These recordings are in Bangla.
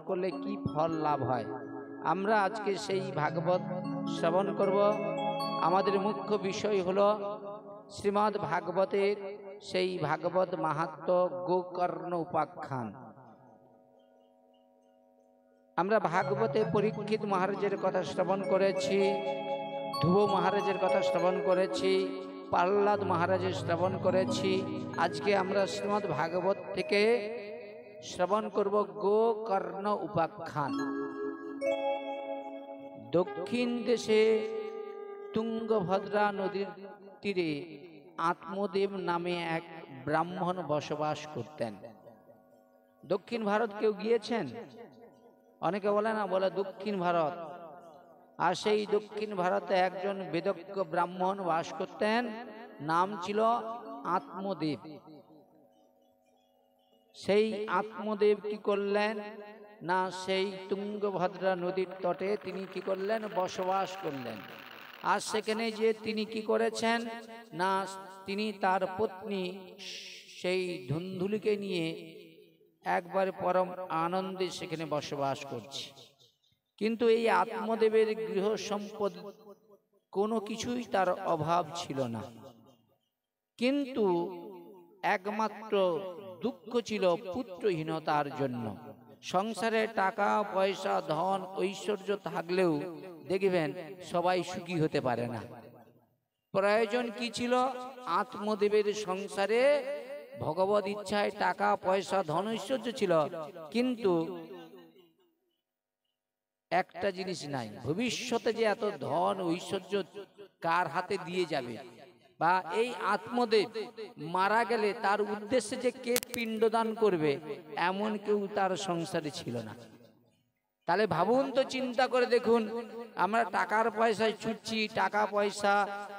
করলে কি ফল লাভ হয়। আমরা আজকে সেই ভাগবত শ্রবণ করব। আমাদের মুখ্য বিষয় হলো শ্রীমদ্ ভাগবতের সেই ভাগবত মাহাত্ম্য গোকর্ণ উপাখ্যান। আমরা ভাগবতে পরীক্ষিত মহারাজের কথা শ্রবণ করেছি, ধ্রুব মহারাজের কথা শ্রবণ করেছি, প্রহ্লাদ মহারাজের শ্রবণ করেছি। আজকে আমরা শ্রীমদ্ ভাগবত থেকে শ্রবণ করব গোকর্ণ উপাখ্যান। দক্ষিণ দেশে তুঙ্গভদ্রা নদীর তীরে আত্মদেব নামে এক ব্রাহ্মণ বসবাস করতেন। দক্ষিণ ভারত কেউ গিয়েছেন? অনেকে বলে না, বলে দক্ষিণ ভারত। আর সেই দক্ষিণ ভারতে একজন বেদজ্ঞ ব্রাহ্মণ বাস করতেন, নাম ছিল আত্মদেব। সেই আত্মদেব কি করলেন না, সেই তুঙ্গভদ্রা নদীর তটে তিনি কি করলেন, বসবাস করলেন। আর সেখানে যে তিনি কি করেছেন না, তিনি তার পত্নী সেই ধুন্ধুলিকে নিয়ে একবারে পরম আনন্দে সেখানে বসবাস করছে। কিন্তু এই আত্মদেবের গৃহ সম্পদ কোনো কিছুই তার অভাব ছিল না, কিন্তু একমাত্র দুঃখ ছিল পুত্রহীনতার জন্য। সংসারে টাকা পয়সা ধন ঐশ্বর্য থাকলেও দেখবেন সবাই সুখী হতে পারে না। প্রয়োজন কি ছিল? আত্মদেবের সংসারে ভগবত ইচ্ছায় টাকা পয়সা ধন ঐশ্বর্য ছিল, কিন্তু একটা জিনিস নাই, ভবিষ্যতে যে এত ধন ঐশ্বর্য কার হাতে দিয়ে যাবে, বা এই আত্মদেব মারা গেলে তার উদ্দেশ্যে যে কে পিণ্ডদান করবে, এমন কেউ তার সংসারে ছিল না। তাহলে ভাবুন তো, চিন্তা করে দেখুন, আমরা টাকার পয়সায় ছুটছি, টাকা পয়সা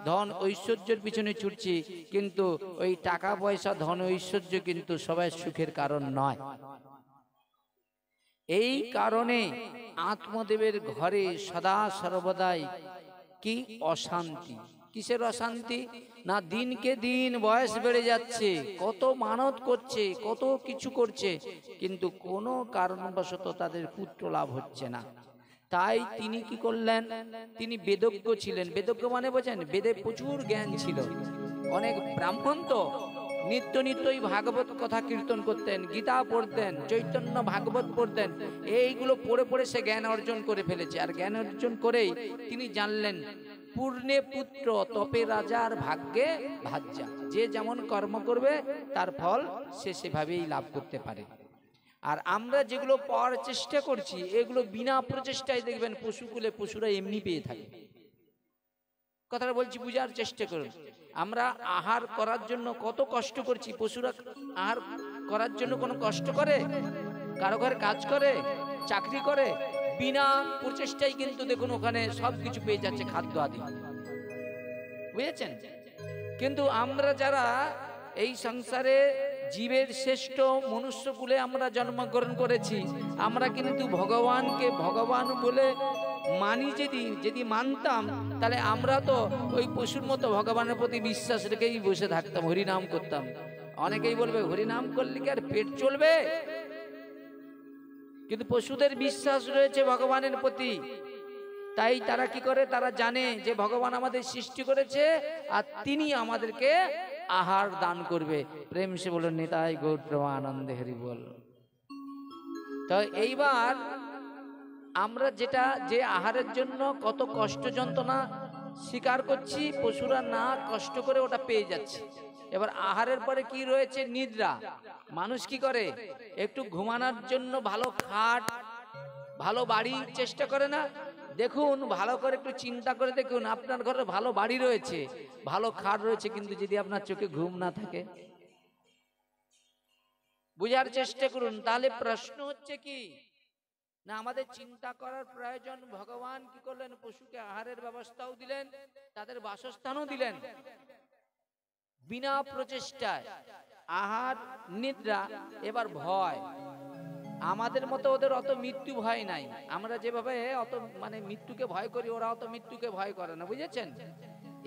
ধন ঐশ্বর্যের পিছনে ছুটছি, কিন্তু ওই টাকা পয়সা ধন ঐশ্বর্য কিন্তু সবাই সুখের কারণ নয়। এই কারণে আত্মদেবের ঘরে সদা সর্বদাই কি অশান্তি। কিসের অশান্তি না, দিনকে দিন বয়স বেড়ে যাচ্ছে, কত মানত করছে, কত কিছু করছে, কিন্তু কোনো কারণবশত তাদের পুত্র লাভ হচ্ছে না। তাই তিনি কি করলেন, তিনি বেদজ্ঞ ছিলেন। বেদজ্ঞ মানে বোঝেন, বেদে প্রচুর জ্ঞান ছিল। অনেক ব্রাহ্মণ তো নিত্য নিত্যই ভাগবত কথা কীর্তন করতেন, গীতা পড়তেন, চৈতন্য ভাগবত পড়তেন। এইগুলো পড়ে পড়ে সে জ্ঞান অর্জন করে ফেলেছে। আর জ্ঞান অর্জন করেই তিনি জানলেন, পূর্ণে পুত্র তপে রাজার ভাগ্যে ভাজ্যা। যে যেমন কর্ম করবে তার ফল সে সেভাবেই লাভ করতে পারে। আর আমরা যেগুলো পাওয়ার চেষ্টা করছি, এগুলো বিনা প্রচেষ্টায় দেখবেন পশুকুলে পশুরা এমনি পেয়ে থাকে। কথাটা বলছি, বুঝার চেষ্টা করুন। আমরা আহার করার জন্য কত কষ্ট করছি, পশুরা আহার করার জন্য কোনো কষ্ট করে? কারো ঘরে কাজ করে, চাকরি করে, বিনা প্রচেষ্টায় কিন্তু দেখুন ওখানে সবকিছু পেয়ে যাচ্ছে, খাদ্য আদি, বুঝেছেন? কিন্তু আমরা যারা এই সংসারে জীবের শ্রেষ্ঠ মনুষ্যকুলে আমরা জন্মগ্রহণ করেছি, আমরা কিন্তু ভগবানকে ভগবান বলে মানি। যদি মানতাম, তাহলে আমরা তো ওই পশুর মতো ভগবানের প্রতি বিশ্বাস রেখেই বসে থাকতাম, হরিনাম করতাম। অনেকেই বলবে, হরিনাম করলে কি আর পেট চলবে? কিন্তু পশুদের বিশ্বাস রয়েছে ভগবানের প্রতি, তাই তারা কি করে, তারা জানে যে ভগবান আমাদের সৃষ্টি করেছে আর তিনি আমাদেরকে আহার দান করবে। প্রেম সে বলুন নিতাই গৌর প্রেমানন্দে হরি বল। তো এইবার আমরা যে আহারের জন্য কত কষ্ট যন্ত্রণা স্বীকার করছি, পশুরা না কষ্ট করে ওটা পেয়ে যাচ্ছে। এবার আহারের পরে কি রয়েছে? নিদ্রা। মানুষ কি করে, একটু ঘুমানোর জন্য ভালো খাট, ভালো বাড়ি চেষ্টা করে না? দেখুন, ভালো করে একটু চিন্তা করে দেখুন, আপনার ঘরে ভালো বাড়ি রয়েছে, ভালো খাট রয়েছে, কিন্তু যদি আপনার চোখে ঘুম না থাকে, বুঝার চেষ্টা করুন। তাহলে প্রশ্ন হচ্ছে কি না, আমাদের চিন্তা করার প্রয়োজন। ভগবান কি করলেন, পশুকে আহারের ব্যবস্থাও দিলেন, তাদের বাসস্থানও দিলেন, বিনা প্রচেষ্টায়। আহার, নিদ্রা। এবার ভয়, আমাদের মতো ওদের অত মৃত্যু ভয় নাই। আমরা যেভাবে অত মৃত্যুকে ভয় করি, ওরা অত মৃত্যুকে ভয় করে না, বুঝেছেন?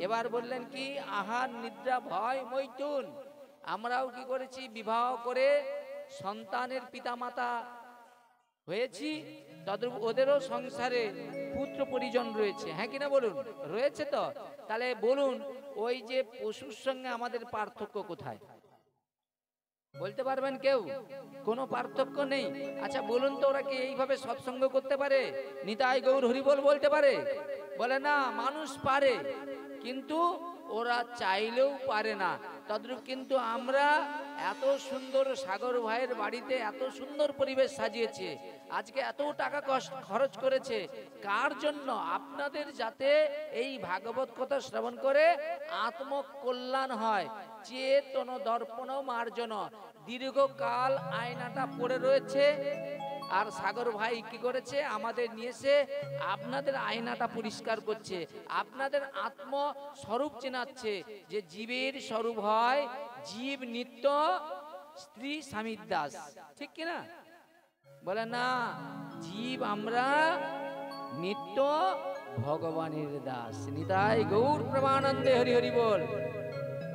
এবার বললেন কি, আহার নিদ্রা ভয় মৈথুন। আমরাও কি করেছি, বিবাহ করে সন্তানের পিতামাতা হয়েছি, তদ্রূপ ওদেরও সংসারে পুত্র পরিজন রয়েছে, হ্যাঁ কিনা বলুন, রয়েছে তো। তাহলে বলুন, ওই যে পশুর সঙ্গে আমাদের পার্থক্য কোথায়? বলতে পারবেন কেউ? কোনো পার্থক্য নেই। আচ্ছা বলুন তো, ওরা কি এইভাবে সৎসঙ্গ করতে পারে? নিতাই গৌর হরিবোল বলতে পারে? বলে না, মানুষ পারে, কিন্তু ওরা চাইলেও পারে না। তদ্রূপ কিন্তু আমরা এত সুন্দর সাগর ভাইয়ের বাড়িতে এত সুন্দর পরিবেশ সাজিয়েছে, আজকে এত টাকা খরচ করেছে, কার জন্য? আপনাদের, যাতে এই ভাগবত কথা শ্রবণ করে আত্মকল্যাণ হয়। চেতন দর্পণ মার্জন, দীর্ঘকাল আয়নাটা পড়ে রয়েছে, আর সাগর ভাই কি করেছে? আমাদের নিয়ে এসে আপনাদের আয়নাটা পরিষ্কার করছে, আপনাদের আত্ম স্বরূপ চেনাচ্ছে, যে জীবের স্বরূপ হয় জীব নিত্য স্ত্রী স্বামীর দাস, ঠিক কিনা? বলে না, জীব আমরা নিত্য ভগবানের দাস। নিতাই গৌর প্রেমানন্দে হরি হরি বল।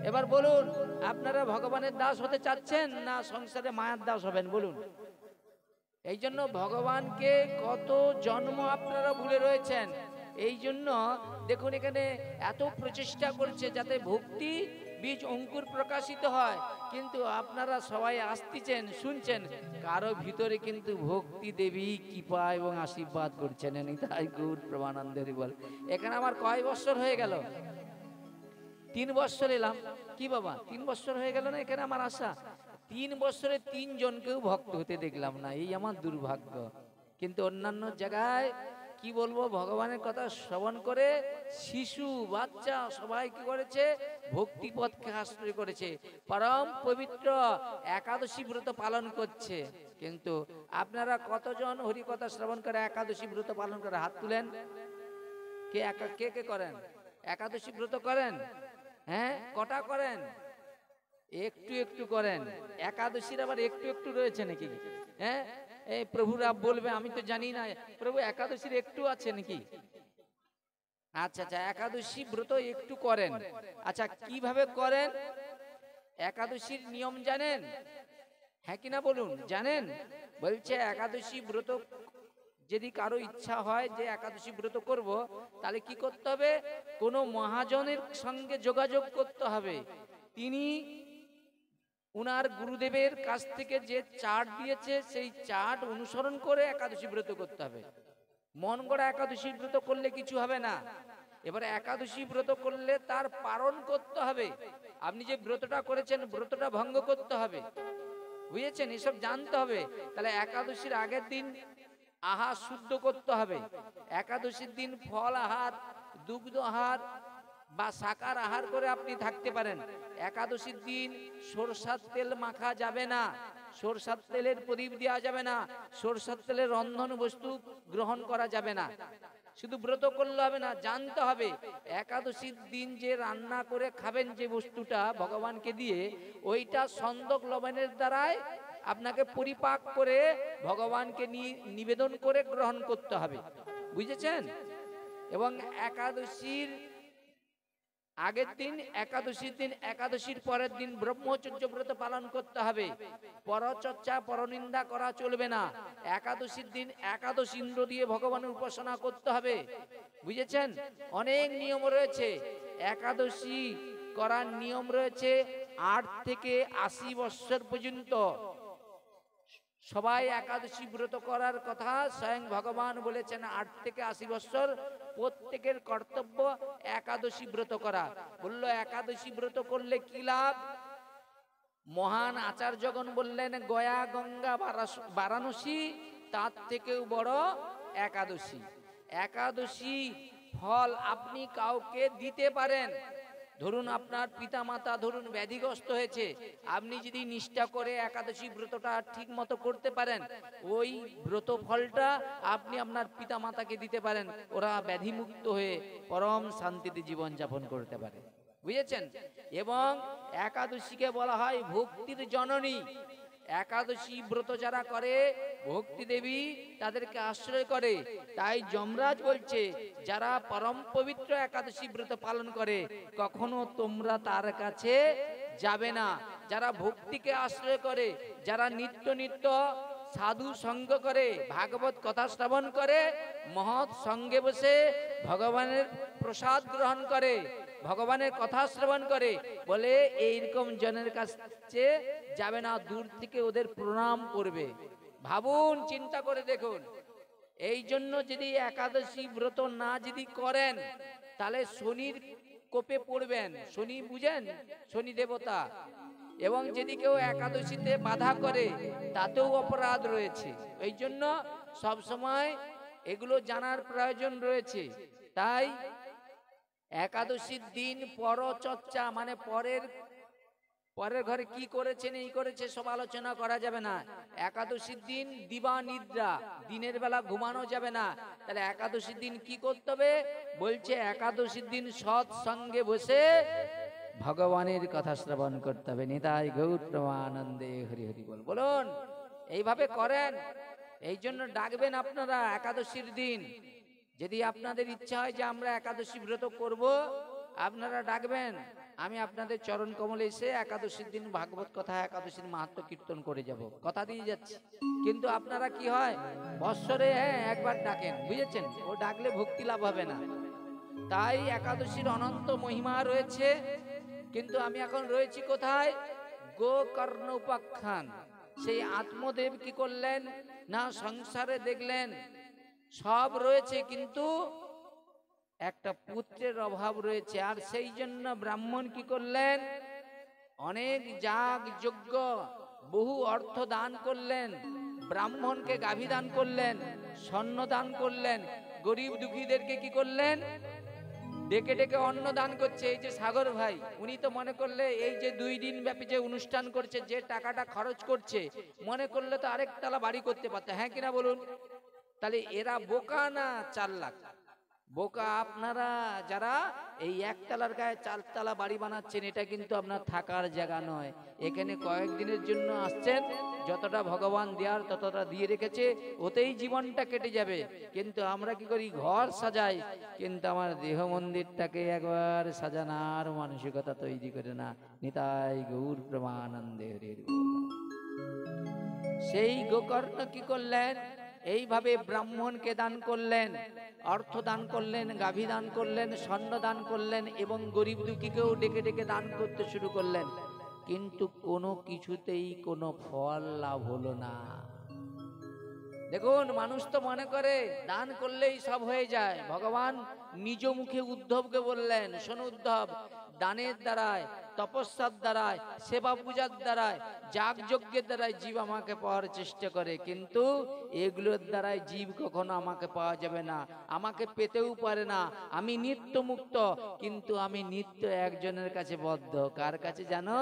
এবার বলুন, আপনারা ভগবানের দাস হতে চাচ্ছেন না সংসারে মায়ার দাস হবেন? বলুন। এই জন্য ভগবানকে কত জন্ম আপনারা ভুলে রয়েছেন। এই জন্য দেখুন, এখানে এত প্রচেষ্টা করছে যাতে ভক্তি বীজ অঙ্কুর প্রকাশিত হয়, কিন্তু আপনারা সবাই আসতেছেন, শুনছেন, কারো ভিতরে কিন্তু ভক্তি দেবী কৃপা এবং আশীর্বাদ করছেন। নিতাই গৌর প্রেমানন্দের বল। এখানে আমার কয় বছর হয়ে গেল? 3 বছর এলাম। কি বাবা, 3 বছর হয়ে গেল না এখানে আমার আসা? 3 বছরে 3 জনকেও ভক্ত হতে দেখলাম না, এই আমার দুর্ভাগ্য। কিন্তু অন্যান্য জায়গায় কি বলবো, ভগবানের কথা শ্রবণ করে শিশু বাচ্চা সবাই কি করেছে? ভক্তিপথকে আশ্রয় করেছে, পরম পবিত্র একাদশী ব্রত পালন করছে। কিন্তু আপনারা কতজন হরি কথা শ্রবণ করে একাদশী ব্রত পালন করে? হাত তুলেন। কে কে কে করেন একাদশী ব্রত করেন? হ্যাঁ, কটা করেন? একটু একটু করেন। একাদশীর আবার একটু একটু রয়েছে নাকি? হ্যাঁ, এই প্রভুরা বলবে, আমি তো জানি না প্রভু একাদশীর একটু আছে নাকি? আচ্ছা আচ্ছা, একাদশী ব্রত একটু করেন। আচ্ছা, কিভাবে করেন? একাদশীর নিয়ম জানেন? হ্যাঁ কিনা বলুন, জানেন? বলছে একাদশী ব্রত যদি কারো ইচ্ছা হয় যে একাদশী ব্রত করব, তাহলে কি করতে হবে? কোনো মহাজনের সঙ্গে যোগাযোগ করতে হবে। তিনি উনার গুরুদেবের কাছ থেকে যে চার্ট দিয়েছে সেই চার্ট অনুসরণ করে একাদশী ব্রত করতে হবে। মন গড়া একাদশী ব্রত করলে কিছু হবে না। এবারে একাদশী ব্রত করলে তার পালন করতে হবে। আপনি যে ব্রতটা করেছেন, ব্রতটা ভঙ্গ করতে হবে, বুঝেছেন? এসব জানতে হবে। তাহলে একাদশীর আগের দিন আহার শুদ্ধ করতে হবে। একাদশীর দিন ফল আহার, দুগ্ধ আহার বা শাকার আহার করে আপনি থাকতে পারেন। একাদশীর দিন সরষার তেল মাখা যাবে না, সরষার তেলের প্রদীপ দেওয়া যাবে না, সরষার তেলের রন্ধন বস্তু গ্রহণ করা যাবে না। শুধু ব্রত করলে হবে না, জানতে হবে একাদশীর দিন যে রান্না করে খাবেন যে বস্তুটা ভগবানকে দিয়ে, ওইটা সন্দক লবণের দ্বারাই আপনাকে পরিপাক করে ভগবানকে নিবেদন করে গ্রহণ করতে হবে, বুঝেছেন? এবং একাদশীর আগের দিন, একাদশীর দিন, একাদশীর পরের দিন ব্রহ্মচর্য ব্রত পালন করতে হবে। পরচর্চা পরনিন্দা করা চলবে না। একাদশীর দিন একাদশ ইন্দ্র দিয়ে ভগবানের উপাসনা করতে হবে, বুঝেছেন? অনেক নিয়ম রয়েছে। একাদশী করার নিয়ম রয়েছে 8 থেকে 80 বৎসর পর্যন্ত। সবাই একাদশী ব্রত করার কথা স্বয়ং ভগবান বলেছেন। 8 থেকে 80 বৎসর প্রত্যেকের কর্তব্য একাদশী ব্রত করা। বলল একাদশী ব্রত করলে কি লাভ? মহান আচার্যগণ বললেন, গয়া গঙ্গা বারাণসী তার থেকেও বড় একাদশী। একাদশী ফল আপনি কাউকে দিতে পারেন। ধরুন আপনার পিতা মাতা ধরুন ব্যাধিগ্রস্ত হয়েছে, আপনি যদি নিষ্ঠা করে একাদশী ব্রতটা ঠিক মতো করতে পারেন, ওই ব্রত ফলটা আপনি আপনার পিতা মাতাকে দিতে পারেন। ওরা ব্যাধিমুক্ত হয়ে পরম শান্তিতে জীবন যাপন করতে পারে, বুঝেছেন? এবং একাদশীকে বলা হয় ভক্তির জননী। একাদশী ব্রত যারা করে ভক্তি দেবী তাদেরকে আশ্রয় করে। তাই যমরাজ বলছে, যারা পরম পবিত্র একাদশী ব্রত পালন করে কখনো তোমরা তার কাছে যাবে না। যারা ভক্তিকে আশ্রয় করে, যারা নিত্য নিত্য সাধু সঙ্গ করে, ভাগবত কথা শ্রবণ করে, মহৎ সঙ্গে বসে ভগবানের প্রসাদ গ্রহণ করে, ভগবানের কথা শ্রবণ করে, বলে এইরকম জনের কাছে যাবে না, দূর থেকে ওদের প্রণাম করবে। ভাবুন, চিন্তা করে দেখুন। এই জন্য যদি একাদশী ব্রত না যদি করেন, তাহলে শনির কোপে পড়বেন। শনি বুঝেন, শনি দেবতা। এবং যদি কেউ একাদশীতে বাধা করে, তাতেও অপরাধ রয়েছে। এই জন্য সব সময় এগুলো জানার প্রয়োজন রয়েছে। তাই একাদশীর দিন পরচর্চা, মানে পরের ঘরে কি করেছেন এই করেছে সব আলোচনা করা যাবে না। একাদশীর দিন দিবা নিদ্রা, দিনের বেলা ঘুমানো যাবে না। তাহলে একাদশীর দিন কি করতে হবে বলছে, একাদশীর দিন সৎ সঙ্গে বসে ভগবানের কথা শ্রবণ করতে হবে। নিতাই গৌর প্রেমানন্দে হরি হরি বল। বলুন, এইভাবে করেন। এই জন্য ডাকবেন আপনারা একাদশীর দিন। যদি আপনাদের ইচ্ছা হয় যে আমরা একাদশী ব্রত করব, আপনারা ডাকবেন, আমি আপনাদের চরণ কমলে এসে একাদশীর দিন ভাগবত কথা, একাদশীর মাহাত্ম্য কীর্তন করে যাব, কথা দিয়ে যাচ্ছি। কিন্তু আপনারা কি হয়, বৎসরে একবার ডাকেন, বুঝেছেন? ও ডাকলে ভক্তি লাভ হবে না। তাই একাদশীর অনন্ত মহিমা রয়েছে। কিন্তু আমি এখন রয়েছি কোথায়? গোকর্ণ উপাখ্যান। সেই আত্মদেব কি করলেন না, সংসারে দেখলেন সব রয়েছে, কিন্তু একটা পুত্রের অভাব রয়েছে। আর সেই জন্য ব্রাহ্মণ কি করলেন, অনেক যাগ যজ্ঞ, বহু অর্থ দান করলেন, ব্রাহ্মণকে গাভী দান করলেন, স্বর্ণ দান করলেন, গরিব দুঃখীদেরকে কি করলেন, ডেকে ডেকে অন্ন দান করছে। এই যে সাগর ভাই, উনি তো মনে করলে এই যে 2 দিন ব্যাপী যে অনুষ্ঠান করছে, যে টাকাটা খরচ করছে, মনে করলে তো আরেক তালা বাড়ি করতে পারতো, হ্যাঁ কিনা বলুন? তাহলে এরা বোকা না চালাক? বোকা আপনারা যারা এই একতলার গায়ে 4 তলা বাড়ি বানাচ্ছেন, এটা কিন্তু আপনার থাকার জায়গা নয়। এখানে কয়েকদিনের জন্য আসছেন, যতটা ভগবান দেওয়ার ততটা দিয়ে রেখেছে, ওতেই জীবনটা কেটে যাবে। কিন্তু আমরা কি করি, ঘর সাজাই, কিন্তু আমার দেহ মন্দিরটাকে একবার সাজানোর মানসিকতা তৈরি করে না। নিতাই গৌর প্রেমানন্দে হরি হরি বল। সেই গোকর্ণ কি করলেন, এইভাবে ব্রাহ্মণকে দান করলেন, অর্থ দান করলেন, গাভী দান করলেন, স্বর্ণ দান করলেন, এবং গরিব দুঃখীকেও ডেকে ডেকে দান করতে শুরু করলেন। কিন্তু কোনো কিছুতেই কোনো ফল লাভ হলো না। দেখুন, মানুষ তো মনে করে দান করলেই সব হয়ে যায়। ভগবান নিজ মুখে উদ্ধবকে বললেন, শোন উদ্ধব, দানের দ্বারায়, তপস্যার দ্বারায়, সেবা পূজার দ্বারায়, যাগ যজ্ঞের দ্বারায় জীব আমাকে পাওয়ার চেষ্টা করে, কিন্তু এগুলোর দ্বারাই জীব কখনো আমাকে পাওয়া যাবে না, আমাকে পেতেও পারে না। আমি নিত্য মুক্ত, কিন্তু আমি নিত্য একজনের কাছে বদ্ধ। কার কাছে জানো?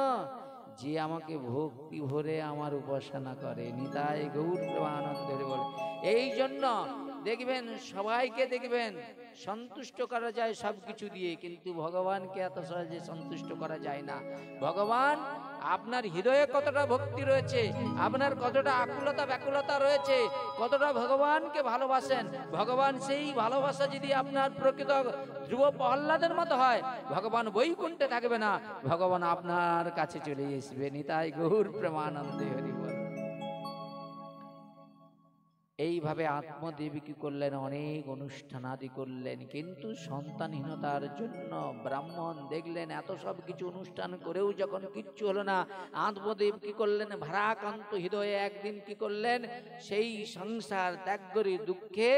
যে আমাকে ভক্তি ভরে আমার উপাসনা করে। নিতাই গৌর প্রেমানন্দে বলে। এই জন্য দেখবেন, সবাইকে দেখবেন সন্তুষ্ট করা যায় সবকিছু দিয়ে, কিন্তু ভগবানকে এত সহজে সন্তুষ্ট করা যায় না। ভগবান আপনার হৃদয়ে কতটা ভক্তি রয়েছে, আপনার কতটা আকুলতা ব্যাকুলতা রয়েছে, কতটা ভগবানকে ভালোবাসেন, ভগবান সেই ভালোবাসা যদি আপনার প্রকৃত ধ্রুব প্রহ্লাদের মতো হয়, ভগবান বৈকুণ্ঠে থাকবে না, ভগবান আপনার কাছে চলে আসবে। নিতাই গৌর প্রেমানন্দে হরি বল। এইভাবে আত্মদেবী কি করলেন, অনেক অনুষ্ঠান আদি করলেন, কিন্তু সন্তানহীনতার জন্য ব্রাহ্মণ দেখলেন এত সব কিছু অনুষ্ঠান করেও যখন কিচ্ছু হলো না, আত্মদেব কি করলেন, ভারাক্রান্ত হৃদয়ে একদিন কি করলেন, সেই সংসার ত্যাগ করে দুঃখে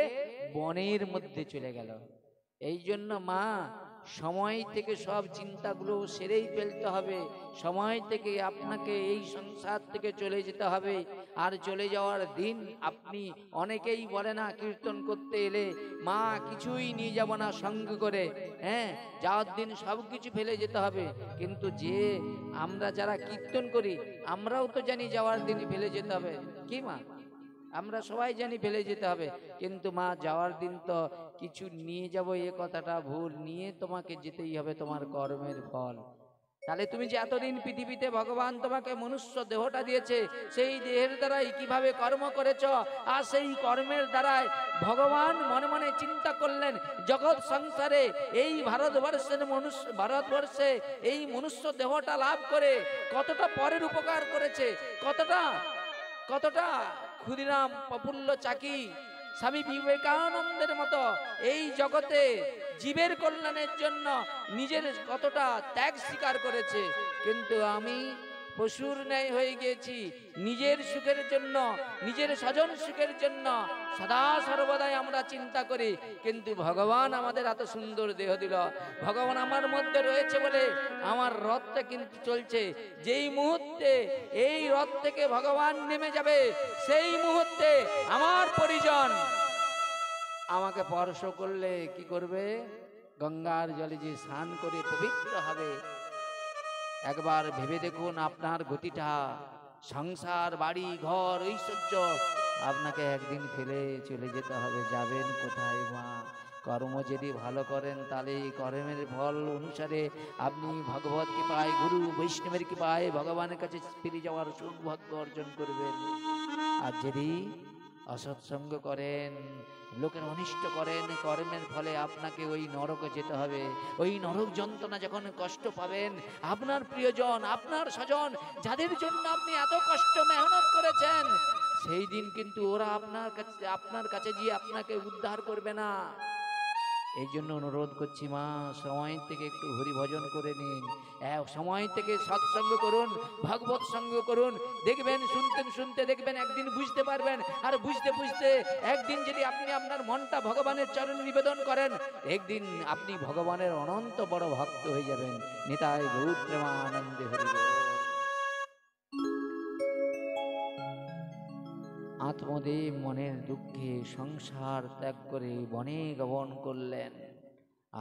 বনের মধ্যে চলে গেল। এই জন্য মা, সময় থেকে সব চিন্তাগুলো সেরেই ফেলতে হবে। সময় থেকে আপনাকে এই সংসার থেকে চলে যেতে হবে। আর চলে যাওয়ার দিন আপনি, অনেকেই বলে না, কীর্তন করতে এলে মা কিছুই নিয়ে যাব না সঙ্গে করে, যাওয়ার দিন সব কিছু ফেলে যেতে হবে। কিন্তু যে আমরা যারা কীর্তন করি, আমরাও তো জানি যাওয়ার দিন ফেলে যেতে হবে, কি মা? আমরা সবাই জানি ফেলে যেতে হবে, কিন্তু মা যাওয়ার দিন তো কিছু নিয়ে যাব, এ কথাটা ভুল। নিয়ে তোমাকে যেতেই হবে তোমার কর্মের ফল। তাহলে তুমি যে এতদিন পৃথিবীতে ভগবান তোমাকে মনুষ্য দেহটা দিয়েছে, সেই দেহের দ্বারাই কিভাবে কর্ম করেছ, আর সেই কর্মের দ্বারাই ভগবান মনে মনে চিন্তা করলেন, জগৎ সংসারে এই ভারতবর্ষে এই মনুষ্য দেহটা লাভ করে কতটা পরের উপকার করেছে, কতটা ক্ষুদিরাম প্রফুল্ল চাকি, স্বামী বিবেকানন্দের মতো এই জগতে জীবের কল্যাণের জন্য নিজের কতটা ত্যাগ স্বীকার করেছে। কিন্তু আমি পশুর ন্যায় হয়ে গিয়েছি, নিজের সুখের জন্য, নিজের স্বজন সুখের জন্য সদা সর্বদাই আমরা চিন্তা করি। কিন্তু ভগবান আমাদের এত সুন্দর দেহ দিল, ভগবান আমার মধ্যে রয়েছে বলে আমার রথটা কিন্তু চলছে। যেই মুহূর্তে এই রথ থেকে ভগবান নেমে যাবে, সেই মুহূর্তে আমার পরিজন আমাকে স্পর্শ করলে কি করবে? গঙ্গার জলে যে স্নান করে পবিত্র হবে। একবার ভেবে দেখুন আপনার গতিটা, সংসার, বাড়ি, ঘর, ঐশ্বর্য আপনাকে একদিন ফেলে চলে যেতে হবে। যাবেন কোথায় মা? কর্ম যদি ভালো করেন তাহলে কর্মের ফল অনুসারে আপনি ভগবত কৃপায়, গুরু বৈষ্ণবের কৃপায় ভগবানের কাছে ফিরে যাওয়ার সৌভাগ্য অর্জন করবেন। আর যদি অসৎসঙ্গ করেন, লোকের অনিষ্ট করেন, কর্মের ফলে আপনাকে ওই নরকে যেতে হবে। ওই নরক যন্ত্রণা যখন কষ্ট পাবেন, আপনার প্রিয়জন, আপনার স্বজন, যাদের জন্য আপনি এত কষ্ট মেহনত করেছেন, সেই দিন কিন্তু ওরা আপনার কাছে গিয়ে আপনাকে উদ্ধার করবে না। এই জন্য অনুরোধ করছি মা, সময় থেকে একটু হরি ভজন করে নিন, সময় থেকে সৎসঙ্গ করুন, ভাগবত সঙ্গ করুন। দেখবেন শুনতে শুনতে দেখবেন একদিন বুঝতে পারবেন। আর বুঝতে বুঝতে একদিন যদি আপনি আপনার মনটা ভগবানের চরণে নিবেদন করেন, একদিন আপনি ভগবানের অনন্ত বড় ভক্ত হয়ে যাবেন। নিতাই গৌর প্রেমানন্দে হরি বল। আত্মদেব মনের দুঃখে সংসার ত্যাগ করে বনে গমন করলেন।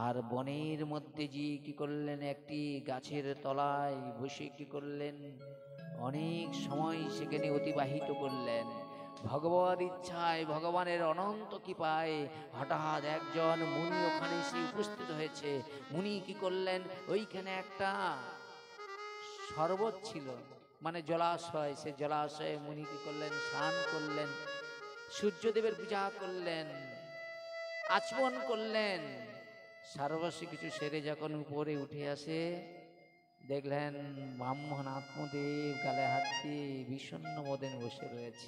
আর বনের মধ্যে যে কি করলেন, একটি গাছের তলায় বসে কি করলেন, অনেক সময় সেখানে অতিবাহিত করলেন। ভগবত ইচ্ছায়, ভগবানের অনন্ত কৃপায় হঠাৎ একজন মুনি ওখানে এসে উপস্থিত হয়েছে। মুনি কি করলেন, ওইখানে একটা সরোবর ছিল, মানে জলাশয়, সে জলাশয়ে মুনি কি করলেন, স্নান করলেন, সূর্যদেবের পূজা করলেন, আচমন করলেন। সর্বস্ব কিছু সেরে যখন উপরে উঠে আসে, দেখলেন ব্রাহ্মণ আত্মদেব গালে হাত দিয়ে বিষণ্ণ মদনে বসে রয়েছে।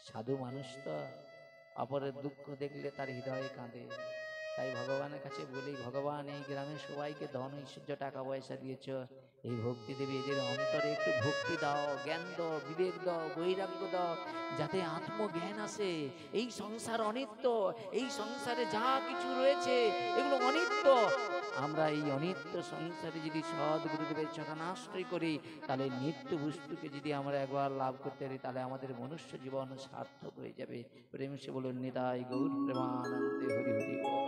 সাধু মানুষ তো, অপরের দুঃখ দেখলে তার হৃদয়ে কাঁদে। তাই ভগবানের কাছে বলি, ভগবান এই গ্রামের সবাইকে ধন ঐশ্বর্য টাকা পয়সা দিয়েছ, এই ভক্তি দেবী, এদের অন্তরে একটু ভক্তি দাও, জ্ঞান দাও, বিবেক দাও, বৈরাগ্য দাও, যাতে আত্মজ্ঞান আসে। এই সংসার অনিত্য, এই সংসারে যা কিছু রয়েছে এগুলো অনিত্য। আমরা এই অনিত্য সংসারে যদি সদ্গুরুদেবের চরণাশ্রয় করি, তাহলে নিত্য বস্তুকে যদি আমরা একবার লাভ করতে পারি, তাহলে আমাদের মনুষ্য জীবন সার্থক হয়ে যাবে। প্রেম সে বলুন নিতাই গৌর প্রেমানন্দে হরি হরি বল।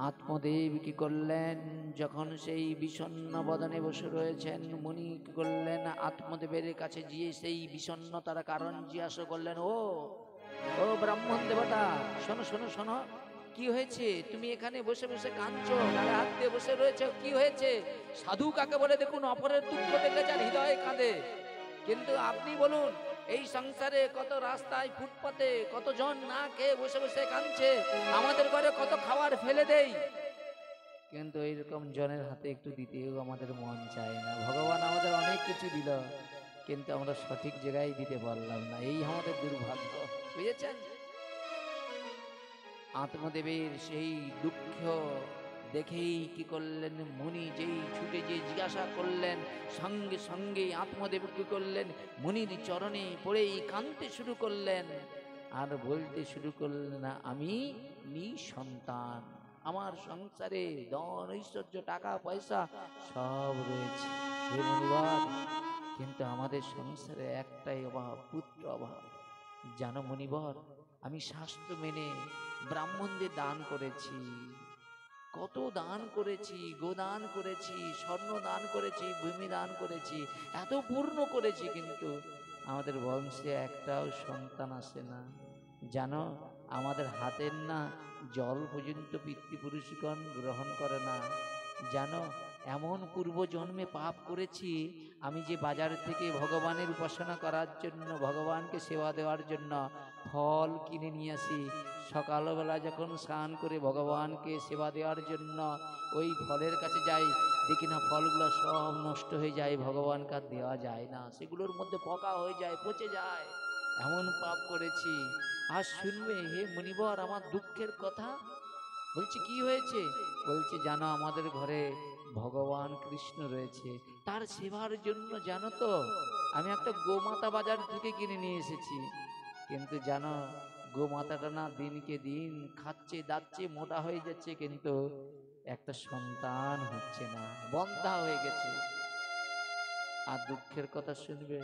আত্মদেব কি করলেন, যখন সেই বিষণ্ণ বদনে বসে রয়েছেন, মুনি কি করলেন, আত্মদেবের কাছে গিয়ে সেই বিষণ্ণতার কারণ জিজ্ঞাসা করলেন। ও ও ব্রাহ্মণ দেবতা, শোনো শোনো শোনো, কি হয়েছে? তুমি এখানে বসে বসে কাঁদছো, গালে হাত দিয়ে বসে রয়েছে, কি হয়েছে? সাধু কাকে বলে দেখুন, অপরের দুঃখ দেখলে যার হৃদয়ে কাঁদে। কিন্তু আপনি বলুন, এই সংসারে কত রাস্তায় ফুটপাতে কতজন না খেয়ে বসে বসে কাঁদছে, আমাদের ঘরে কত খাবার ফেলে দেই, কিন্তু এইরকম জনের হাতে একটু দিতেও আমাদের মন চায় না। ভগবান আমাদের অনেক কিছু দিল, কিন্তু আমরা সঠিক জায়গায় দিতে পারলাম না, এই আমাদের দুর্ভাগ্য। বুঝেছেন? আত্মদেবের সেই দুঃখ দেখেই কি করলেন মুনি, যেই ছুটে যে জিজ্ঞাসা করলেন, সঙ্গে সঙ্গে আত্মদেব কি করলেন, মুনির চরণে পড়েই কাঁদতে শুরু করলেন। আর বলতে শুরু করলেন, না আমি নিঃসন্তান, আমার সংসারে ধন ঐশ্বর্য টাকা পয়সা সব রয়েছে হে মুনিবর, কিন্তু আমাদের সংসারে একটাই অভাব, পুত্র অভাব। জানো মুনিবর, আমি শাস্ত্র মেনে ব্রাহ্মণদের দান করেছি, কত দান করেছি, গোদান করেছি, স্বর্ণ দান করেছি, ভূমি দান করেছি, এত পূর্ণ করেছি, কিন্তু আমাদের বংশে একটাও সন্তান আসে না। জানো, আমাদের হাতের না জল পর্যন্ত পিতৃপুরুষগণ গ্রহণ করে না। জানো, এমন পূর্ব জন্মে পাপ করেছি, আমি যে বাজার থেকে ভগবানের উপাসনা করার জন্য, ভগবানকে সেবা দেওয়ার জন্য ফল কিনে নিয়ে আসি, সকালবেলা যখন স্নান করে ভগবানকে সেবা দেওয়ার জন্য ওই ফলের কাছে যাই, দেখি না ফলগুলো সব নষ্ট হয়ে যায়, ভগবানকে আর দেওয়া যায় না, সেগুলোর মধ্যে পোকা হয়ে যায়, পচে যায়। এমন পাপ করেছি। আর শুনবে হে মুনিবর আমার দুঃখের কথা। বলছি কি হয়েছে? বলছে জানো আমাদের ঘরে ভগবান কৃষ্ণ রয়েছে, তার সেবার জন্য জানো তো আমি একটা গোমাতা বাজার থেকে কিনে নিয়ে এসেছি, কিন্তু জানো গোমাতাটা না দিনকে দিন খাচ্ছে দাচ্ছে, মোটা হয়ে যাচ্ছে, কিন্তু একটা সন্তান হচ্ছে না, বন্ধা হয়ে গেছে। আর দুঃখের কথা শুনবে,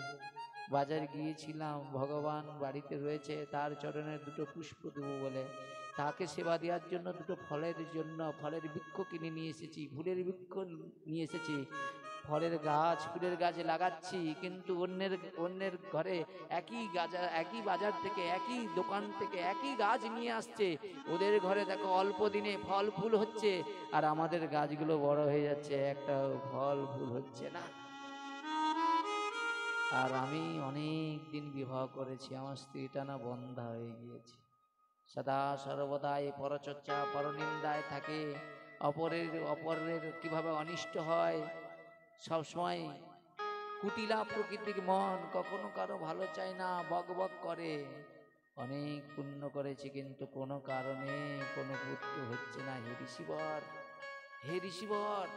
বাজার গিয়েছিলাম, ভগবান বাড়িতে রয়েছে, তার চরণে দুটো পুষ্প দেবো বলে তাকে সেবা দেওয়ার জন্য দুটো ফলের জন্য ফলের বৃক্ষ কিনে নিয়ে এসেছি, ফুলের বৃক্ষ নিয়ে এসেছি, ফলের গাছ ফুলের গাছে লাগাচ্ছি, কিন্তু অন্যের অন্যের ঘরে একই বাজার থেকে একই দোকান থেকে একই গাছ নিয়ে আসছে, ওদের ঘরে দেখো অল্প দিনে ফল ফুল হচ্ছে, আর আমাদের গাছগুলো বড় হয়ে যাচ্ছে, একটা ফল ফুল হচ্ছে না। আর আমি অনেক দিন বিবাহ করেছি, আমার স্ত্রীটা না বন্ধা হয়ে গিয়েছে, সদা সর্বদা এই পরচর্চা পরনিন্দায় থাকে, অপরের কিভাবে অনিষ্ট হয়, সবসময় কুটিলা প্রকৃতির মন, কখনো কারো ভালো চায় না, বক বক করে। অনেক পুণ্য করেছি, কিন্তু কোনো কারণে কোনো পুত্র হচ্ছে না। হে ঋষিবর, হে ঋষিবর,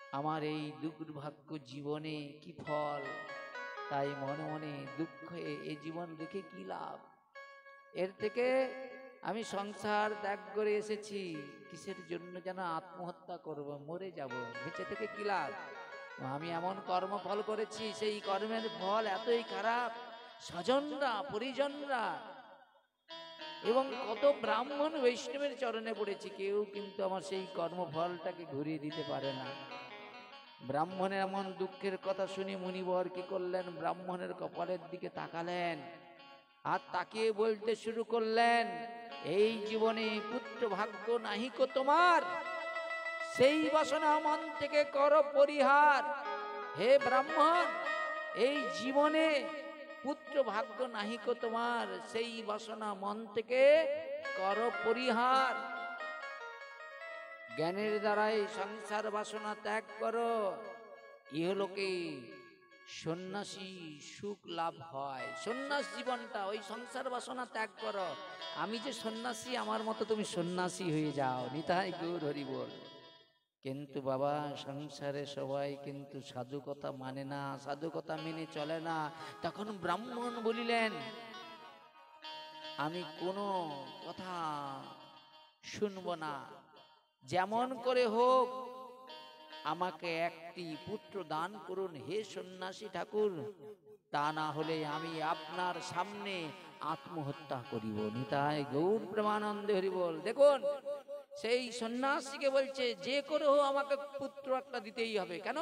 আমার এই দুর্ভাগ্য জীবনে কি ফল? তাই মনে মনে দুঃখ, এই জীবন রেখে কি লাভ? এর থেকে আমি সংসার ত্যাগ করে এসেছি, কিসের জন্য? যেন আত্মহত্যা করব, মরে যাব, বেঁচে থেকে কি লাভ? আমি এমন কর্মফল করেছি, সেই কর্মের ফল এতই খারাপ, স্বজনরা পরিজনরা এবং কত ব্রাহ্মণ বৈষ্ণবের চরণে পড়েছি, কেউ কিন্তু আমার সেই কর্মফলটাকে ঘুরিয়ে দিতে পারে না। ব্রাহ্মণের এমন দুঃখের কথা শুনি মুনিবর কি করলেন, ব্রাহ্মণের কপালের দিকে তাকালেন, আর তাকিয়ে বলতে শুরু করলেন, এই জীবনে পুত্র ভাগ্য নাহিকো তোমার, সেই বাসনা মন থেকে করো পরিহার। হে ব্রাহ্মণ, এই জীবনে পুত্র ভাগ্য নাহিকো তোমার, সেই বাসনা মন থেকে করো পরিহার। জ্ঞানের দ্বারাই সংসার বাসনা ত্যাগ করো, ইহলোকে সন্ন্যাসী সুখ লাভ হয়। সন্ন্যাস জীবনটা, ওই সংসার বাসনা ত্যাগ করো। আমি যে সন্ন্যাসী, আমার মতো তুমি সন্ন্যাসী হয়ে যাও, নিতাই গৌর হরি বল। কিন্তু বাবা, সংসারে সবাই কিন্তু সাধু কথা মানে না, সাধু কথা মেনে চলে না। তখন ব্রাহ্মণ বলিলেন, আমি কোনো কথা শুনবো না, যেমন করে হোক আমাকে একটি পুত্র দান করুন হে সন্ন্যাসী ঠাকুর, তা না হলে আমি আপনার সামনে আত্মহত্যা করিব। নিতাই গৌর প্রেমানন্দে হরি বল। দেখুন, সেই সন্ন্যাসীকে বলছে, যে করে হোক আমাকে পুত্র একটা দিতেই হবে। কেন?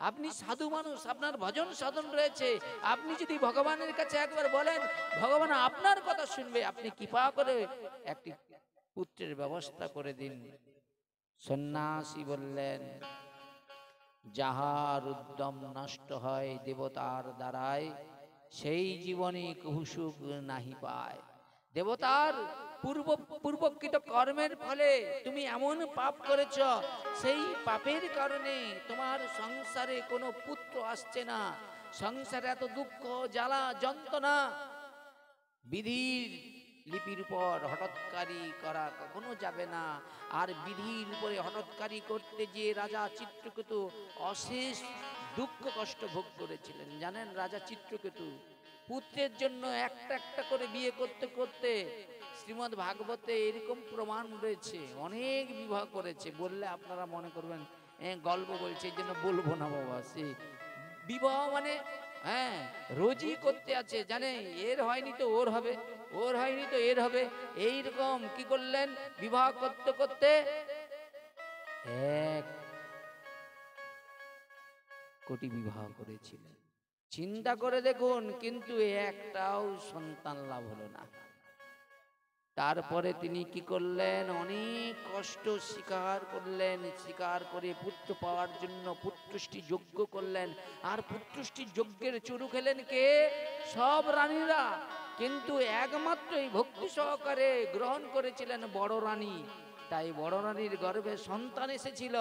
আপনি সাধু মানুষ, আপনার ভজন সাধন রয়েছে, আপনি যদি ভগবানের কাছে একবার বলেন, ভগবান আপনার কথা শুনবে, আপনি কৃপা করে একটি পুত্রের ব্যবস্থা করে দিন। সন্ন্যাসী বললেন, যাহার উদ্যম নষ্ট হয় দেবতার দ্বারায়, সেই জীবনে কভু সুখ নাহি পায়। দেবতার পূর্বকৃত কর্মের ফলে তুমি এমন পাপ করেছ, সেই পাপের কারণে তোমার সংসারে কোনো পুত্র আসছে না, সংসারে এত দুঃখ জ্বালা যন্ত্রণা। বিধির লিপির উপর হঠৎকারী করা কখনো যাবে না। আর বিধির উপরে হঠৎকারী করতে যে রাজা চিত্রকেতু অশেষ দুঃখ কষ্ট ভোগ করেছিলেন। জানেন, রাজা চিত্রকেতু পুত্রের জন্য একটা একটা করে বিয়ে করতে করতে, শ্রীমদ্ ভাগবতে এরকম প্রমাণ রয়েছে, অনেক বিবাহ করেছে। বললে আপনারা মনে করবেন গল্প বলছে, এই জন্য বলবো না বাবা। সে বিবাহ মানে রোজই করতে আছে, জানে এর হয়নি তো ওর হবে, ওর হয়নি তো এর হবে, এইরকম কি করলেন, বিবাহ করতে করতে 1 কোটি বিবাহ করেছিলেন। চিন্তা করে দেখুন, কিন্তু একটাও সন্তান লাভ হলো না। তারপরে তিনি কি করলেন, অনেক কষ্ট স্বীকার করলেন, স্বীকার করে পুত্র পাওয়ার জন্য পুত্রষ্টি যজ্ঞ করলেন। আর পুত্রষ্টি যজ্ঞের চুরু খেলেন কে? সব রানীরা, কিন্তু একমাত্র এই ভক্তি সহকারে গ্রহণ করেছিলেন বড় রানী। তাই বড় রানীর গর্ভে সন্তান এসেছিল।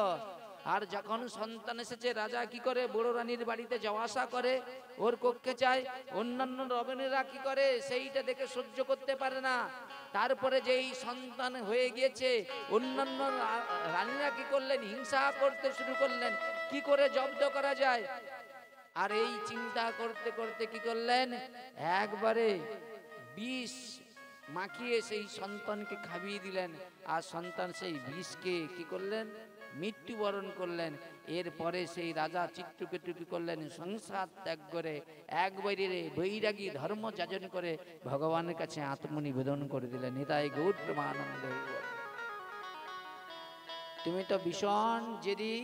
আর যখন সন্তান এসেছে, রাজা কি করে, বড় রানীর বাড়িতে যাওয়া আসা করে, ওর কক্ষে চায়। অন্যান্য রমণীরা কি করে, সেইটা দেখে সহ্য করতে পারে না। তারপরে যেই সন্তান হয়ে গিয়েছে, অন্যান্য রানীরা কি করলেন, হিংসা করতে শুরু করলেন, কি করে জব্দ করা যায়। আর এই চিন্তা করতে করতে কি করলেন, একবারে বিষ মাখিয়ে সেই সন্তানকে খাইয়ে দিলেন। আর সন্তান সেই বিষকে কি করলেন, মৃত্যুবরণ করলেন। এরপরে সেই রাজা চিত্রকেতু কি করলেন, সংসার ত্যাগ করে একবারে বৈরাগী ধর্ম যাজন করে ভগবানের কাছে আত্মনিবেদন করে দিলেন। নিতাই গৌর প্রেমানন্দ। তুমি তো ভীষণ জেদি,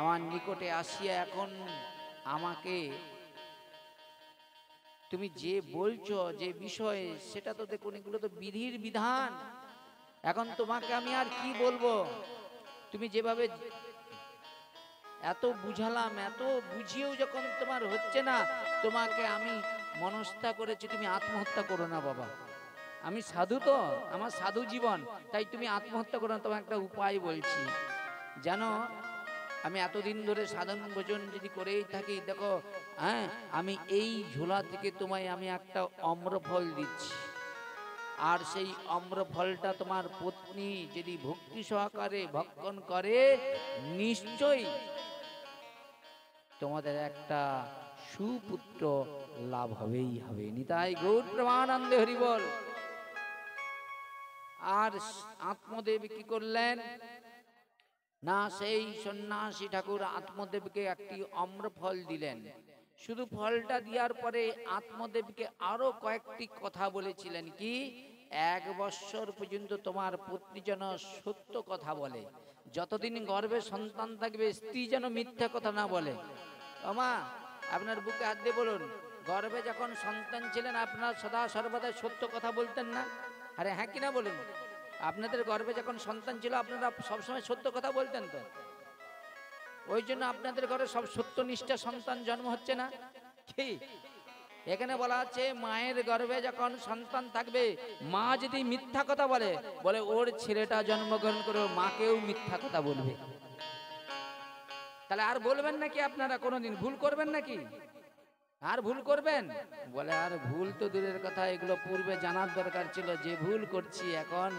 আমার নিকটে আসিয়া এখন আমাকে তুমি যে বলছো যে বিষয়, সেটা তো দেখুন, এগুলো তো বিধির বিধান। এখন তোমাকে আমি আর কি বলবো? তুমি যেভাবে এত বুঝালাম, এত বুঝিয়েও যখন তোমার হচ্ছে না, তোমাকে আমি মনস্থা করেছি তুমি আত্মহত্যা করো না বাবা। আমি সাধু, তো আমার সাধু জীবন, তাই তুমি আত্মহত্যা করো না। তোমার একটা উপায় বলছি, জানো, আমি এতদিন ধরে সাধন ভোজন যদি করেই থাকি, দেখো, হ্যাঁ, আমি এই ঝোলা থেকে তোমায় আমি একটা অম্রফল দিচ্ছি। আর সেই অম্রফলটা তোমার পত্নী যদি ভক্তি সহকারে ভক্ষণ করে, নিশ্চয়ই তোমাদের একটা সুপুত্র লাভ হবেই হবে। নিতাই গৌর প্রেমানন্দে হরি বল। আর আত্মদেব কি করলেন না, সেই সন্ন্যাসী ঠাকুর আত্মদেবকে একটি অম্রফল দিলেন। শুধু ফলটা দেওয়ার পরে আত্মদেবকে আরো কয়েকটি কথা বলেছিলেন, কি, 1 বৎসর পর্যন্ত তোমার পত্নী যেন সত্য কথা বলে, যতদিন গর্ভে সন্তান থাকবে স্ত্রী যেন মিথ্যা কথা না বলে। ওমা, আপনার বুকে হাত দিয়ে বলুন, গর্ভে যখন সন্তান ছিলেন আপনার সদা সর্বদা সত্য কথা বলতেন না? আরে হ্যাঁ কিনা বলুন। আপনাদের গর্ভে যখন সন্তান ছিল আপনারা সবসময় সত্য কথা বলতেন তো? ওই জন্য আপনাদের ঘরে সব সত্যনিষ্ঠা সন্তান জন্ম হচ্ছে না কি? এখানে বলা আছে, মায়ের গর্ভে যখন সন্তান থাকবে, মা যদি মিথ্যা কথা বলে, বলে ওর ছেলেটা জন্মগ্রহণ করে মাকেও মিথ্যা কথা বলবে। তাহলে আর বলবেন নাকি আপনারা কোনোদিন? ভুল করবেন নাকি? আর ভুল করবেন? বলে আর ভুল তো দূরের কথা, এগুলো পূর্বে জানার দরকার ছিল। যে ভুল করছি এখন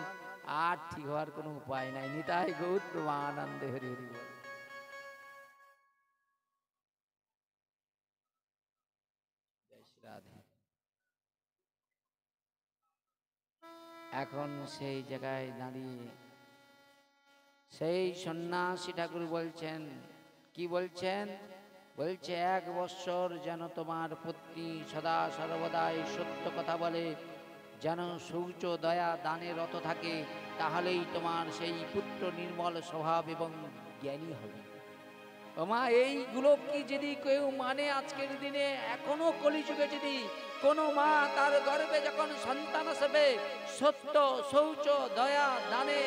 আর ঠিক হওয়ার কোনো উপায় নাই। নিতাই গৌর প্রেমানন্দে হরি হরি বল। এখন সেই জায়গায় দাঁড়িয়ে সেই সন্ন্যাসী ঠাকুর বলছেন, কি বলছেন? বলছে 1 বৎসর যেন তোমার পত্নী সদা সর্বদাই সত্য কথা বলে, যেন শৌচ দয়া দানে রত থাকে, তাহলেই তোমার সেই পুত্র নির্মল স্বভাব এবং জ্ঞানী হবে। ওমা, এইগুলো কি যদি কেউ মানে আজকের দিনে, এখনো কলিযুগে যদি কোনো মা তার গর্ভে যখন সন্তান আসবে, সত্য শৌচ দয়া দানে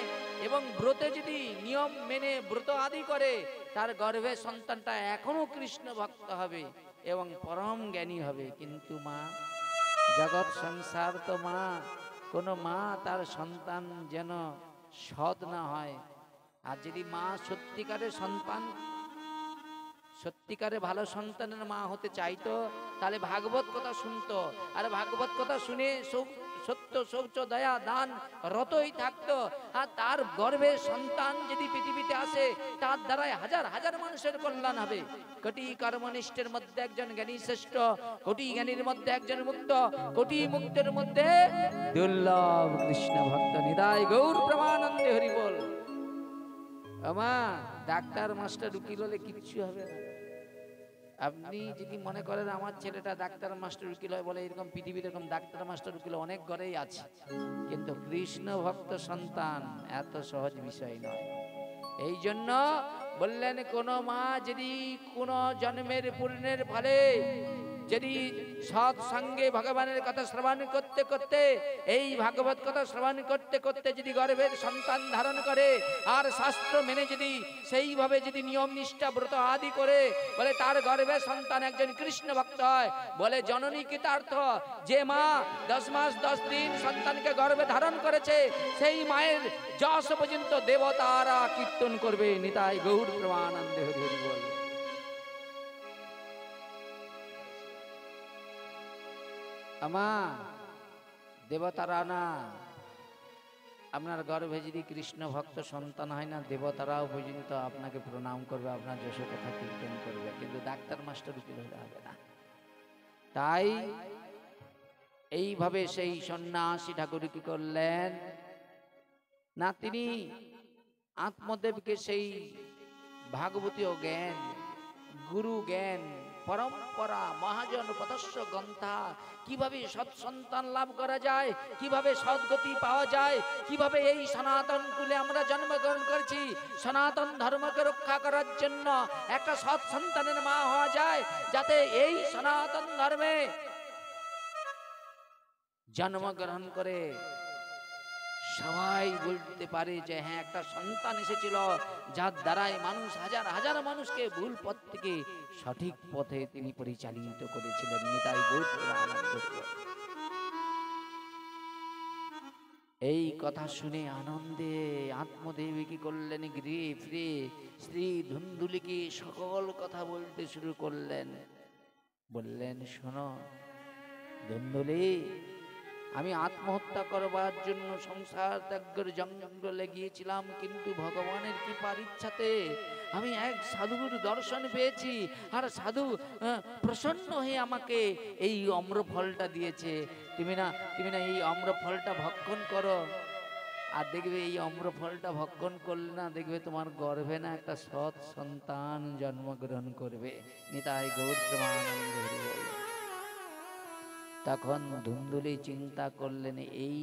এবং ব্রতে যদি নিয়ম মেনে ব্রত আদি করে, তার গর্ভে সন্তানটা এখনো কৃষ্ণ ভক্ত হবে এবং পরম জ্ঞানী হবে। কিন্তু মা, জগৎ সংসার তো মা, কোনো মা তার সন্তান যেন সৎ না হয়। আর যদি মা সত্যিকারের সন্তান, সত্যিকারে ভালো সন্তানের মা হতে চাইতো, তাহলে ভাগবত কথা শুনতো। আর ভাগবত কথা শুনে সত্য শৌচ দয়া দান রতই থাকতো। আর তার গর্ভে সন্তান যদি পৃথিবীতে আসে, তার দ্বারাই হাজার হাজার মানুষের কল্যাণ হবে। কোটি কর্মনিষ্ঠের মধ্যে একজন জ্ঞানী শ্রেষ্ঠ, কোটি জ্ঞানীর মধ্যে একজন মুক্ত, কোটি মুক্তের মধ্যে দুর্লভ কৃষ্ণ ভক্ত। নিতাই গৌর প্রেমানন্দে হরি বল। আমা, ডাক্তার মাস্টার উকিল হলে কিচ্ছু হবে না। আপনি যদি মনে করেন আমার ছেলেটা ডাক্তার মাস্টার উকিল হয়, বলে এরকম পৃথিবীতে এরকম ডাক্তার মাস্টার উকিল অনেক ঘরেই আছে, কিন্তু কৃষ্ণ ভক্ত সন্তান এত সহজ বিষয় নয়। এই জন্য বললেন, কোন মা যদি কোন জন্মের পুণ্যের ফলে যদি সৎ সঙ্গে ভগবানের কথা শ্রবণ করতে করতে, এই ভাগবত কথা শ্রবণ করতে করতে যদি গর্ভের সন্তান ধারণ করে, আর শাস্ত্র মেনে যদি সেইভাবে যদি নিয়ম নিষ্ঠা ব্রত আদি করে, বলে তার গর্ভের সন্তান একজন কৃষ্ণ ভক্ত হয়। বলে জননী কৃতার্থ, যে মা 10 মাস 10 দিন সন্তানকে গর্ভে ধারণ করেছে, সেই মায়ের যশ পর্যন্ত দেবতারা কীর্তন করবে। নিতাই গৌর প্রেমানন্দে হরি হরি বল। আমা দেবতারা না, আপনার গর্ভে যদি কৃষ্ণ ভক্ত সন্তান হয় না, দেবতারাও পর্যন্ত আপনাকে প্রণাম করবে, আপনার যশ কথা কীর্তন করবে, কিন্তু ডাক্তার মাস্টার উকিল হলে হবে না। তাই এইভাবে সেই সন্ন্যাসী ঠাকুর কি করলেন না, তিনি আত্মদেবকে সেই ভাগবতীয় জ্ঞান, গুরু জ্ঞান, পরম্পরা, মহাজন পদস্য গ্রন্থা, কিভাবে সৎ সন্তান লাভ করা যায়, কিভাবে সদ্গতি পাওয়া যায়, কিভাবে এই সনাতন কুলে আমরা জন্মগ্রহণ করেছি, সনাতন ধর্মকে রক্ষা করার জন্য একটা সৎ সন্তানের মা হওয়া যায়, যাতে এই সনাতন ধর্মে জন্মগ্রহণ করে সবাই বলতে পারে যে হ্যাঁ, একটা সন্তান এসেছিল যার দ্বারাই মানুষ হাজার হাজার মানুষকে ভুল পথ থেকে সঠিক পথে তিনি পরিচালিত করেছিলেন। নিতাই গৌর প্রেমানন্দ। এই কথা শুনে আনন্দে আত্মদেবী কি করলেন, গৃহে ফিরে শ্রী ধুন্দুলিকে সকল কথা বলতে শুরু করলেন। বললেন, শোনো ধুন্দুলি, আমি আত্মহত্যা করবার জন্য সংসার ত্যাগের জঙ্গলে গিয়েছিলাম, কিন্তু ভগবানের কৃপার ইচ্ছাতে আমি এক সাধুর দর্শন পেয়েছি, আর সাধু প্রসন্ন হয়ে আমাকে এই অম্রফলটা দিয়েছে। তুমি না এই অম্রফলটা ভক্ষণ করো, আর দেখবে এই অম্রফলটা ভক্ষণ করলে না, দেখবে তোমার গর্ভে না একটা সৎ সন্তান জন্মগ্রহণ করবে। নিতাই গৌর প্রেমানন্দ হরি বল। তখন ধুন্দুলি চিন্তা করলেন, এই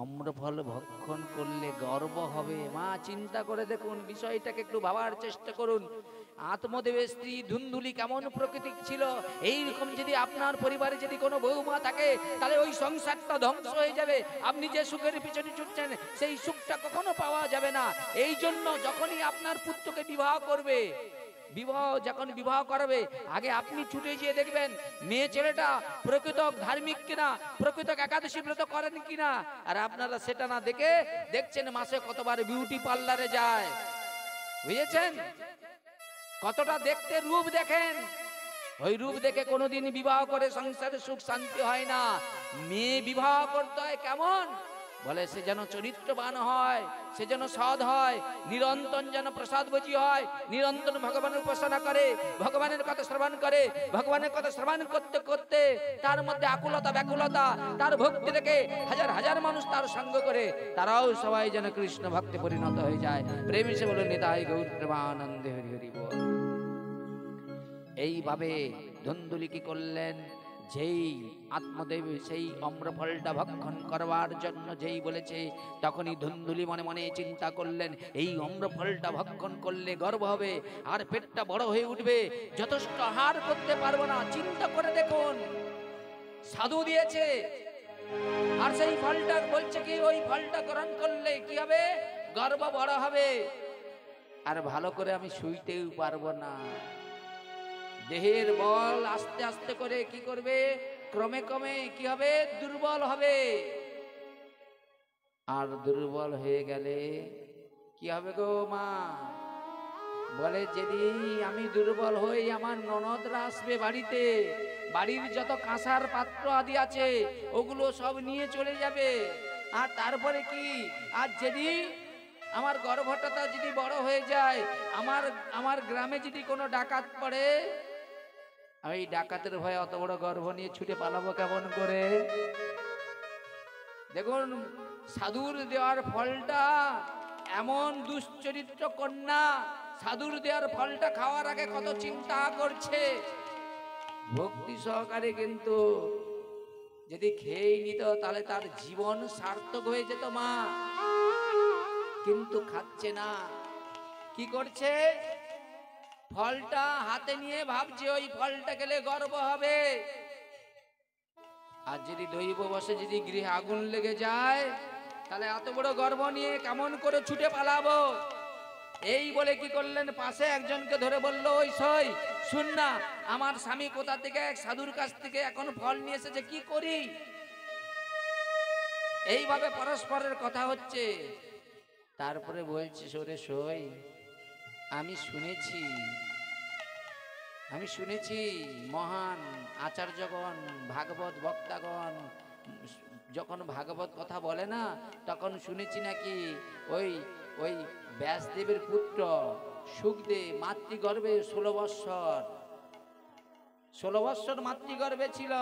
অম্রফল ভক্ষণ করলে গর্ব হবে। মা চিন্তা করে দেখুন, বিষয়টাকে একটু ভাবার চেষ্টা করুন। আত্মদেবের স্ত্রী ধুন্দুলি কেমন প্রকৃতি ছিল। এইরকম যদি আপনার পরিবারে যদি কোনো বৌমা থাকে, তাহলে ওই সংসারটা ধ্বংস হয়ে যাবে। আপনি যে সুখের পিছনে ছুটছেন, সেই সুখটা কখনো পাওয়া যাবে না। এই জন্য যখনই আপনার পুত্রকে বিবাহ করবে, যখন বিবাহ করাবে, আগে আপনি ছুটে গিয়ে দেখবেন মেয়ে ছেলেটা প্রকৃত ধার্মিক কিনা, প্রকৃত একাদশী ব্রত করেন কিনা। আর আপনারা সেটা না দেখে দেখছেন মাসে কতবার বিউটি পার্লারে যায়, বুঝেছেন? কতটা দেখতে রূপ দেখেন, ওই রূপ দেখে কোনোদিন বিবাহ করে সংসারে সুখ শান্তি হয় না। মেয়ে বিবাহ করতে হয় কেমন? বলে সে যেন চরিত্রবান হয়, সে যেন সৎ হয়, নিরন্তর যেন প্রসাদভোজী হয়, নিরন্তর ভগবানের উপাসনা করে, ভগবানের কথা শ্রবণ করে, ভগবানের কথা শ্রবণ করতে করতে তার মধ্যে আকুলতা ব্যাকুলতা, তার ভক্তি থেকে হাজার হাজার মানুষ তার সঙ্গ করে, তারাও সবাই যেন কৃষ্ণ ভক্তে পরিণত হয়ে যায়। প্রেমী সে বলে নিতাই গৌর প্রেমানন্দে হরি হরি বল। এইভাবে ধুন্দুলি কি করলেন, যেই আত্মদেব সেই অম্রফলটা ভক্ষণ করবার জন্য যেই বলেছে, তখনই ধুন্দুলি মনে মনে চিন্তা করলেন, এই অম্রফলটা ভক্ষণ করলে গর্ব হবে, আর পেটটা বড় হয়ে উঠবে, যথেষ্ট আহার করতে পারবো না। চিন্তা করে দেখুন, সাধু দিয়েছে, আর সেই ফলটা বলছে কি ওই ফলটা গ্রহণ করলে কি হবে, গর্ব বড় হবে, আর ভালো করে আমি শুইতেও পারবো না। দেহের বল আস্তে আস্তে করে কি করবে, ক্রমে ক্রমে কি হবে, দুর্বল হবে। আর দুর্বল হয়ে গেলে কি হবে গো মা? বলে যেদিন আমি দুর্বল হই, আমার ননদরা আসবে বাড়িতে, বাড়ির যত কাঁসার পাত্র আদি আছে ওগুলো সব নিয়ে চলে যাবে। আর তারপরে কি, আর যেদিন আমার গর্ভটা যদি বড় হয়ে যায়, আমার গ্রামে যদি কোনো ডাকাত পড়ে, আমি ডাকাতের ভয়ে অত বড় গর্ভ নিয়ে ছুটে পালাবো কেমন করে? দেখুন, সাধুর দেওয়ার ফলটা এমন দুশ্চরিত্র কন্যা, সাধুর দেওয়ার ফলটা খাওয়ার আগে কত চিন্তা করছে, ভক্তি সহকারে, কিন্তু যদি খেয়ে নিত তাহলে তার জীবন সার্থক হয়ে যেত মা। কিন্তু খাচ্ছে না, কি করছে? ফলটা হাতে নিয়ে ভাবছে ওই ফলটা খেলে গর্ব হবে। আর যদি দৈব বসে যদি গৃহে আগুন লেগে যায়, তাহলে এত বড় গর্ব নিয়ে কেমন করে ছুটে পালাবো। এই বলে কি করলেন, পাশে একজনকে ধরে বলল, ওই সই শুন না, আমার স্বামী কোথা থেকে এক সাধুর কাছ থেকে এখন ফল নিয়ে এসেছে, কি করি। এইভাবে পরস্পরের কথা হচ্ছে। তারপরে বলছে, সরে সই, আমি শুনেছি মহান আচার্যগণ, ভাগবত বক্তাগণ যখন ভাগবত কথা বলে না, তখন শুনেছি নাকি ওই ওই ব্যাসদেবের পুত্র সুখদেব মাতৃগর্ভে 16 বৎসর মাতৃগর্ভে ছিল।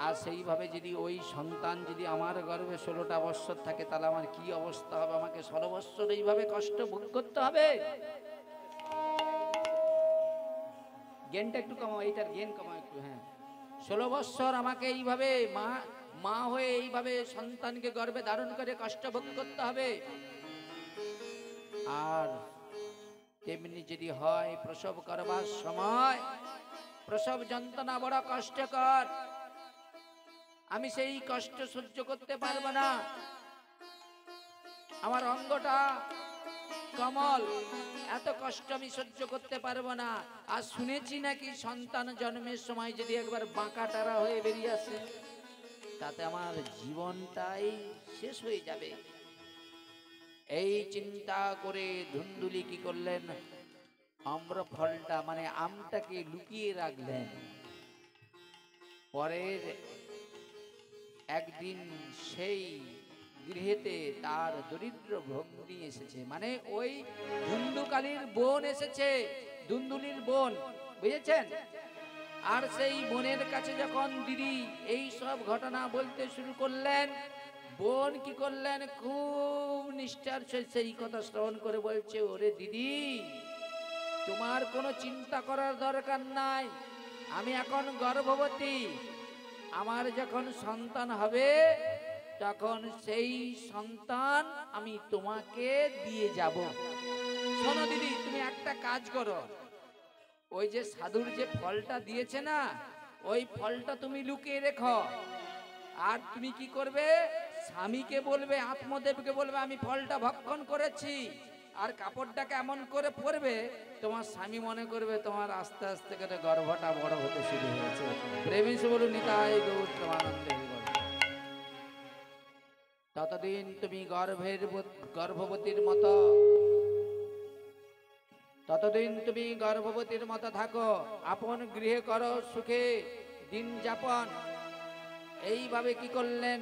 আর সেইভাবে যদি ওই সন্তান যদি আমার গর্ভে 16টা বৎসর থাকে, তাহলে আমার কি অবস্থা হবে, আমাকে 16 বৎসর এইভাবে কষ্ট ভোগ করতে হবে। জ্ঞানটা একটু কমাও, এইটার জ্ঞান কমাও একটু। হ্যাঁ, 16 বৎসর আমাকে এইভাবে মা হয়ে এইভাবে সন্তানকে গর্ভে ধারণ করে কষ্ট ভোগ করতে হবে। আর তেমনি যদি হয় প্রসব করবার সময়, প্রসব যন্ত্রণা বড় কষ্টকর, আমি সেই কষ্ট সহ্য করতে পারবো না। আমার অঙ্গটা কমল, এত কষ্ট আমি সহ্য করতে পারবো না। আর শুনেছি নাকি সন্তান জন্মের সময় যদি একবার বাঁকা টারা হয়ে বেরিয়ে আসে, তাতে আমার জীবনটাই শেষ হয়ে যাবে। এই চিন্তা করে ধুন্দুলি কি করলেন, আম্রফলটা মানে আমটাকে লুকিয়ে রাখলেন। পরের একদিন সেই গৃহেতে তার দরিদ্র ভগ্নী এসেছে, মানে ওই ধুন্দুকালীর বোন এসেছে, ধুন্দুলির বোন, বুঝেছেন। আর সেই বোনের কাছে যখন দিদি এই সব ঘটনা বলতে শুরু করলেন, বোন কি করলেন, খুব নিষ্ঠার সেই কথা শ্রবণ করে বলছে, ওরে দিদি, তোমার কোনো চিন্তা করার দরকার নাই, আমি এখন গর্ভবতী, আমার যখন সন্তান হবে তখন সেই সন্তান আমি তোমাকে দিয়ে যাব। শোনো দিদি, তুমি একটা কাজ করো, ওই যে সাধুর যে ফলটা দিয়েছে না, ওই ফলটা তুমি লুকিয়ে রেখো। আর তুমি কি করবে, স্বামীকে বলবে, আত্মদেবকে বলবে আমি ফলটা ভক্ষণ করেছি, আর কাপড়টাকে এমন করে পরবে, তোমার স্বামী মনে করবে তোমার আস্তে আস্তে করে গর্ভটা বড় হতে শুরু হয়েছে। প্রেমী সে বলুন, নিতাই গৌর প্রেমানন্দে। ততদিন তুমি গর্ভবতীর মতো, ততদিন তুমি গর্ভবতীর মতো থাকো, আপন গৃহে করো সুখে দিন যাপন। এইভাবে কি করলেন,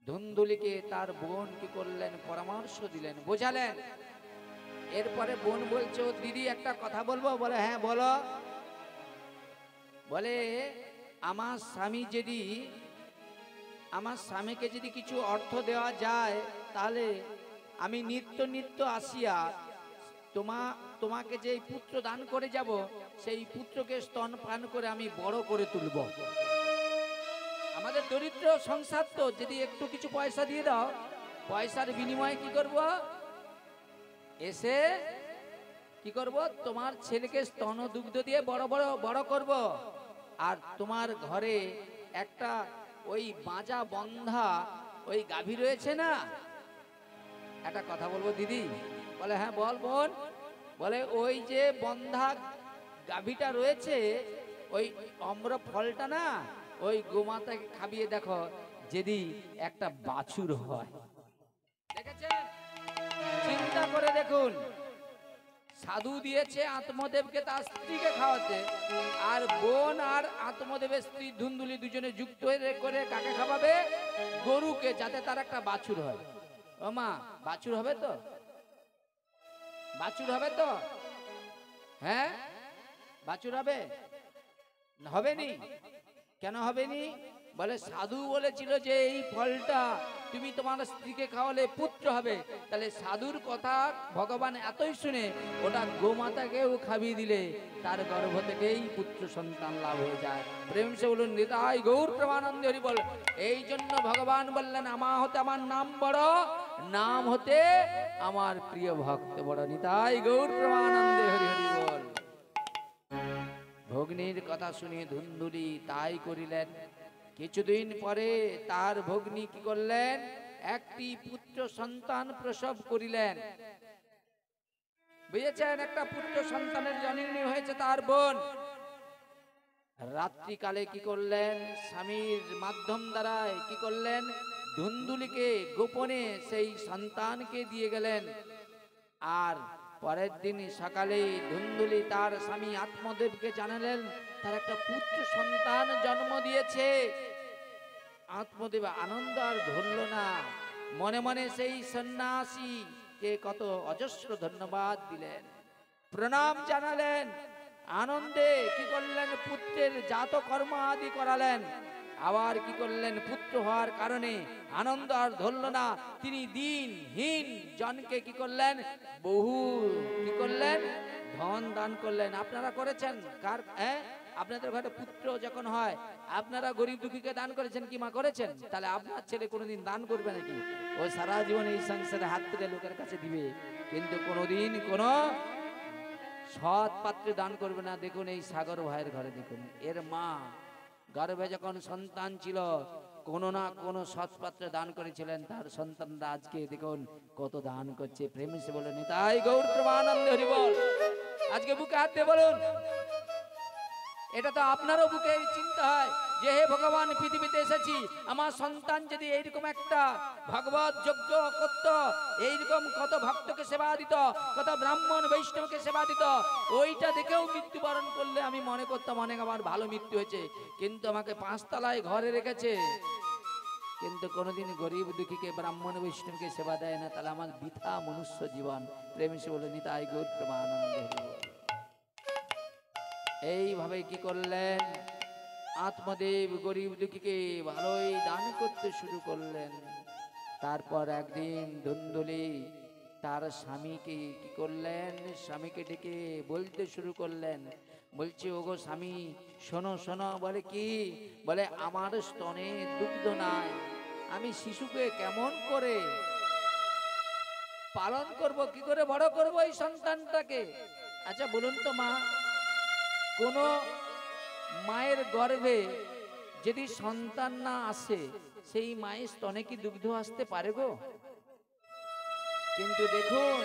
ধুন্দুলিকে তার বোন কি করলেন, পরামর্শ দিলেন, বোঝালেন। এরপরে বোন বলছে, ও দিদি একটা কথা বলবো। বলে, হ্যাঁ বলো। বলে, আমার স্বামীকে যদি কিছু অর্থ দেওয়া যায়, তাহলে আমি নিত্য আসিয়া তোমাকে যে পুত্র দান করে যাব, সেই পুত্রকে স্তন পান করে আমি বড় করে তুলব। আমাদের দরিদ্র সংসার তো, যদি একটু কিছু পয়সা দিয়ে দাও, পয়সার বিনিময়ে কি করব, এসে কি করব, তোমার ছেলেকে স্তন দুগ্ধ দিয়ে বড় করব। আর তোমার ঘরে একটা ওই বাঁজা বন্ধা ওই গাভী রয়েছে না, একটা কথা বলবো দিদি। বলে, হ্যাঁ বল বোন। বলে, ওই যে বন্ধা গাভীটা রয়েছে, ওই অম্র ফলটা না, ওই গোমাতাকে খাবিয়ে দেখো, যদি একটা বাছুর হয়। দেখেছেন, চিন্তা করে দেখুন, সাধু দিয়েছে আত্মদেবকে তার স্ত্রীকে খাওয়াতে, আর বোন আর আত্মদেবের স্ত্রী ধুন্দুলি দুজনে যুক্ত করে কাকে খাওয়াবে, গরুকে, যাতে তার একটা বাছুর হয়। ও মা, বাছুর হবে তো? বাছুর হবে তো? হ্যাঁ, বাছুর হবে? হবে নি? কেন হবে নি? বলে, সাধু বলেছিল যে এই ফলটা তুমি তোমার স্ত্রীকে খাওয়ালে পুত্র হবে। তাহলে সাধুর কথা ভগবান এতই শুনে ওটা গোমাতাকেও খাবিয়ে দিলে তার গর্ভ থেকেই পুত্র সন্তান লাভ হয়ে যায়। প্রেম সে বলুন, নিতাই গৌর প্রেমানন্দে হরি বল। এই জন্য ভগবান বললেন, আমার হতে আমার নাম বড়, নাম হতে আমার প্রিয় ভক্ত বড় নিতাই গৌর প্রেমানন্দে হরি হরি বল। ভগ্নীর কথা শুনে ধুন্দুলি তাই করিলেন। কিছুদিন পরে তার ভগ্নী কি করলেন, একটি পুত্র সন্তান প্রসব করিলেন। বুঝেছেন, একটা পুত্র সন্তানের জননী হয়েছে তার বোন। রাত্রিকালে কি করলেন, স্বামীর মাধ্যম দ্বারায় কি করলেন, ধুন্দুলিকে গোপনে সেই সন্তানকে দিয়ে গেলেন। আর পরের দিন সকালে ধুন্দুলি তার স্বামী আত্মদেবকে জানালেন তার একটা পুত্র সন্তান জন্ম দিয়েছে। আত্মদেব আনন্দ আর ধরল না, মনে মনে সেই সন্ন্যাসীকে কত অজস্র ধন্যবাদ দিলেন, প্রণাম জানালেন। আনন্দে কি করলেন, পুত্রের জাতকর্ম আদি করালেন। আবার কি করলেন, পুত্র হওয়ার কারণে আনন্দ আর ধরল না, তিনি দিনহীন জনকে কি করলেন, বহু কি করলেন, ধন দান করলেন। আপনারা করেছেন? কার আপনাদের ঘরে পুত্র যখন হয় আপনারা গরিব দুঃখীকে দান করেছেন কি মা, করেছেন? তাহলে আপনার ছেলে কোনোদিন দান করবে নাকি? ও সারা জীবন এই সংসারে হাত তুলে লোকের কাছে দিবে, কিন্তু কোনোদিন কোনো সৎ পাত্রে দান করবে না। দেখুন এই সাগর ভাইয়ের ঘরে দেখুন, এর মা গর্ভে যখন সন্তান ছিল কোনো না কোনো সৎ পাত্রে দান করেছিলেন, তার সন্তানরা আজকে দেখুন কত দান করছে। প্রেমিসে বলে নিতাই গৌর প্রেমানন্দে হরি বল। আজকে বুকে হাত দিয়ে বলুন, এটা তো আপনারও বুকে চিন্তা হয় যে হে ভগবান, পৃথিবীতে এসেছি, আমার সন্তান যদি এইরকম একটা ভগবত যজ্ঞ করত, এইরকম কত ভক্তকে সেবা দিত, কত ব্রাহ্মণ বৈষ্ণবকে সেবা দিত, ওইটা দেখেও মৃত্যুবরণ করলে আমি মনে করতাম অনেক আমার ভালো মৃত্যু হয়েছে। কিন্তু আমাকে 5 তলায় ঘরে রেখেছে, কিন্তু কোনোদিন গরিব দুঃখীকে ব্রাহ্মণ বৈষ্ণবকে সেবা দেয় না, তাহলে আমার বৃথা মনুষ্য জীবন। প্রেমিসে বলে নিতাই গৌর প্রেমানন্দে হরি বল। এইভাবে কি করলেন, আত্মদেব গরিব দুঃখীকে ভালোই দান করতে শুরু করলেন। তারপর একদিন ধুন্দুলি তার স্বামীকে কি করলেন, স্বামীকে ডেকে বলতে শুরু করলেন, বলছে ওগো স্বামী শোনো শোনো। বলে কি? বলে আমার স্তনে দুগ্ধ নাই, আমি শিশুকে কেমন করে পালন করব, কি করে বড় করব এই সন্তানটাকে? আচ্ছা বলুন তো মা, কোন মায়ের গর্ভে যদি সন্তান না আসে, সেই মায়ের স্তনে কি দুগ্ধ আসতে পারে গো? কিন্তু দেখুন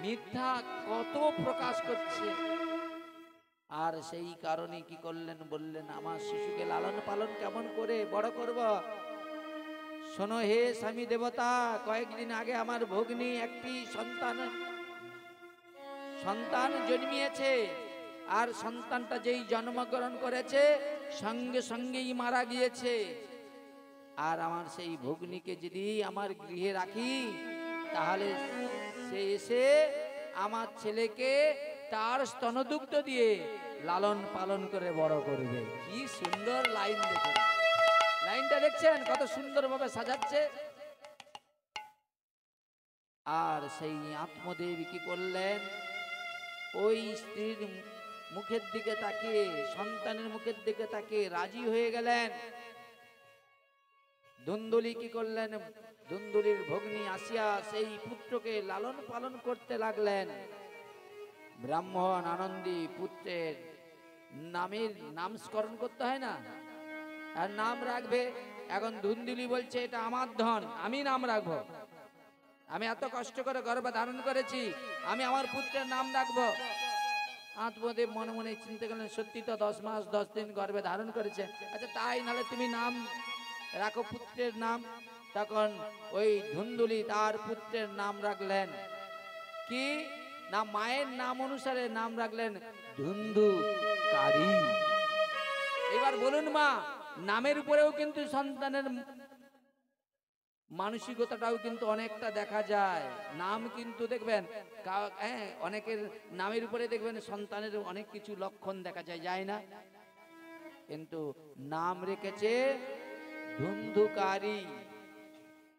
মিথ্যা কত প্রকাশ করছে। আর সেই কারণে কি করলেন, বললেন আমার শিশুকে লালন পালন কেমন করে বড় করব। শোনো হে স্বামী দেবতা, কয়েকদিন আগে আমার ভগ্নী একটি সন্তান জন্মিয়েছে, আর সন্তানটা যেই জন্মগ্রহণ করেছে সঙ্গে সঙ্গেই মারা গিয়েছে। আর আমার সেই ভগ্নীকে যদি আমার গৃহে রাখি, তাহলে সে এসে আমার ছেলেকে তার স্তনদুগ্ধ দিয়ে লালন পালন করে বড় করবে। কি সুন্দর লাইন, দেখুন লাইনটা দেখছেন কত সুন্দরভাবে সাজাচ্ছে। আর সেই আত্মদেবী কি করলেন, ওই স্ত্রীর মুখের দিকে তাকিয়ে, সন্তানের মুখের দিকে তাকিয়ে রাজি হয়ে গেলেন। ধুন্দুলি কি করলেন, ধুন্দুলির ভগ্নী আসিয়া সেই পুত্রকে লালন পালন করতে লাগলেন। ব্রাহ্মণ আনন্দী পুত্রের নামের নামস্মরণ করতে হয় না, আর নাম রাখবে। এখন ধুন্দুলি বলছে এটা আমার ধন, আমি নাম রাখবো, আমি এত কষ্ট করে গর্ভে ধারণ করেছি, আমি আমার পুত্রের নাম রাখবো। আত্মদেব মনে মনে চিন্তা করলেন, সত্যি তো 10 মাস 10 দিন গর্ভে ধারণ করেছে, আচ্ছা তাই নাহলে তুমি নাম রাখো পুত্রের নাম। তখন ওই ধুন্দুলি তার পুত্রের নাম রাখলেন কি না, মায়ের নাম অনুসারে নাম রাখলেন ধুন্ধুকারী। এবার বলুন মা, নামের উপরেও কিন্তু সন্তানের মানসিকতাটাও কিন্তু অনেকটা দেখা যায়। নাম কিন্তু দেখবেন অনেকের নামের উপরে দেখবেন সন্তানের অনেক কিছু লক্ষণ দেখা যায়, যায় না? কিন্তু নাম রেখেছে ধুন্ধুকারী।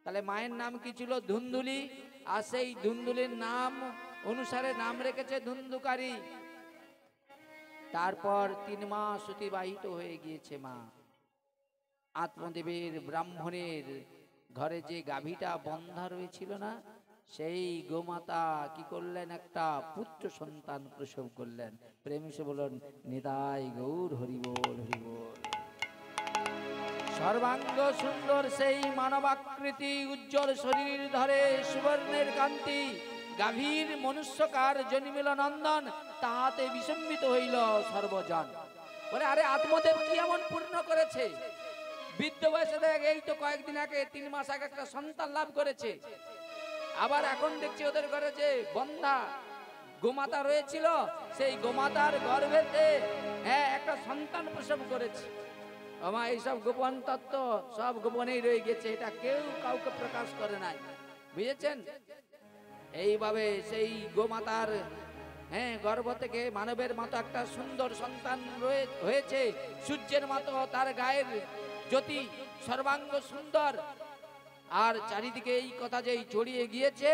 তাহলে মায়ের নাম কি ছিল? ধুন্দুলি। আর সেই ধুন্দুলির নাম অনুসারে নাম রেখেছে ধুন্ধুকারী। তারপর 3 মাস অতিবাহিত হয়ে গিয়েছে। মা আত্মদেবের ব্রাহ্মণের ঘরে যে গাভীটা বন্ধা রয়েছিল না, সেই গোমাতা কি করলেন, একটা পুত্র সন্তান প্রসব করলেন। প্রেমিসে বললেন নিতাই গৌর হরিবোল হরিবোল। সর্বাঙ্গ সুন্দর সেই মানবাকৃতি, উজ্জ্বল শরীর ধরে সুবর্ণের কান্তি, গাভীর মনুষ্যকার জন্মিল নন্দন, তাহাতে বিসম্মিত হইল সর্বজন। বলে আরে আত্মদেব কি এমন পূর্ণ করেছে, বৃদ্ধ বয়সে দেখ এই তো কয়েকদিন আগে 3 মাস আগে একটা সন্তান লাভ করেছে, আবার এখন দেখছি ওদের ঘরে যে বন্ধা গোমাতা রয়েছিল, সেই গোমাতার গর্ভেতে একটা সন্তান প্রসব করেছে। আমার এইসব গোপন তত্ত্ব সব গোপনেই রয়ে গেছে, এটা কেউ কাউকে প্রকাশ করে নাই, বুঝেছেন? এইভাবে সেই গোমাতার গর্ভ থেকে মানবের মতো একটা সুন্দর সন্তান হয়েছে, সূর্যের মতো তার গায়ের জ্যোতি, সর্বাঙ্গ সুন্দর। আর চারিদিকে এই কথা যেই ছড়িয়ে গিয়েছে,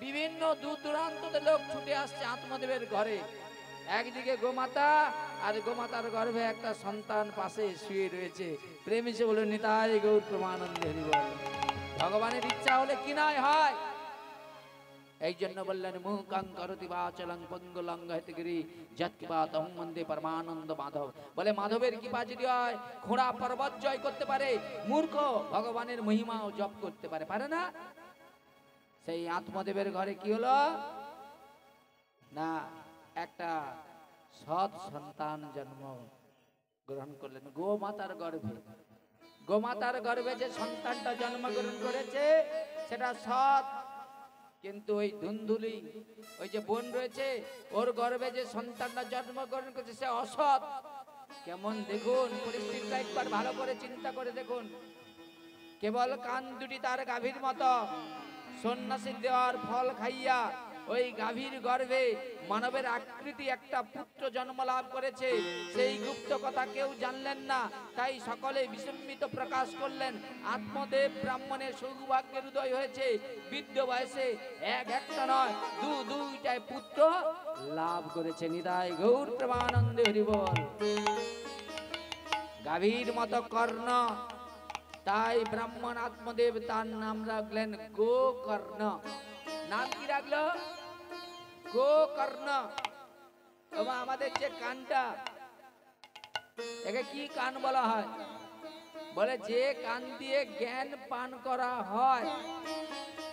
বিভিন্ন দূর দূরান্ততে লোক ছুটে আসছে আত্মদেবের ঘরে। একদিকে গোমাতা, আর গোমাতার গর্ভে একটা সন্তান পাশে শুয়ে রয়েছে। প্রেমিসে বলে নিতাই গৌর প্রেমানন্দে হরিবোল। ভগবানের ইচ্ছা হলে কি নাই হয়। এই জন্য বললেন মুকাং করতি বাচলং পঙ্গুলং হেতগিরি যৎকৃপা তং মন্দে পরমানন্দ মাধব। বলে মাধবের কৃপা যদি হয়, ঘোড়া পর্বত জয় করতে পারে, মূর্খ ভগবানের মহিমাও জপ করতে পারে, পারে না? সেই আত্মদেবের ঘরে কি হলো না, একটা সৎ সন্তান জন্ম গ্রহণ করলেন গোমাতার গর্ভে। গোমাতার গর্ভে যে সন্তানটা জন্মগ্রহণ করেছে সেটা সৎ, কিন্তু ওই ধুন্ধুলি ওই যে বোন রয়েছে, ওর গর্ভে যে সন্তানটা জন্মগ্রহণ করেছে সে অসৎ। কেমন দেখুন পরিস্থিতিটা একবার ভালো করে চিন্তা করে দেখুন। কেবল কান দুটি তার গাভীর মতো, সন্ন্যাসী দেওয়ার ফল খাইয়া ওই গাভীর গর্ভে মানবের আকৃতি একটা পুত্র জন্ম লাভ করেছে। সেই গুপ্ত কথা কেউ জানলেন না, তাই সকলে বিসম্মিত প্রকাশ করলেন। আত্মদেব ব্রাহ্মণের সৌভাগ্যের উদয় হয়েছে, বৃদ্ধ বয়সে একটা নয় দুইটায় পুত্র লাভ করেছে। নিতাই গৌর প্রেমানন্দে হরিবোল। গাভীর মতো কর্ণ, তাই ব্রাহ্মণ আত্মদেব তার নাম রাখলেন গোকর্ণ। নাম কি রাখলো? গোকর্ণ। আমাদের যে কানটা, একে কি কান বলা হয়? বলে যে কান দিয়ে জ্ঞান পান করা হয়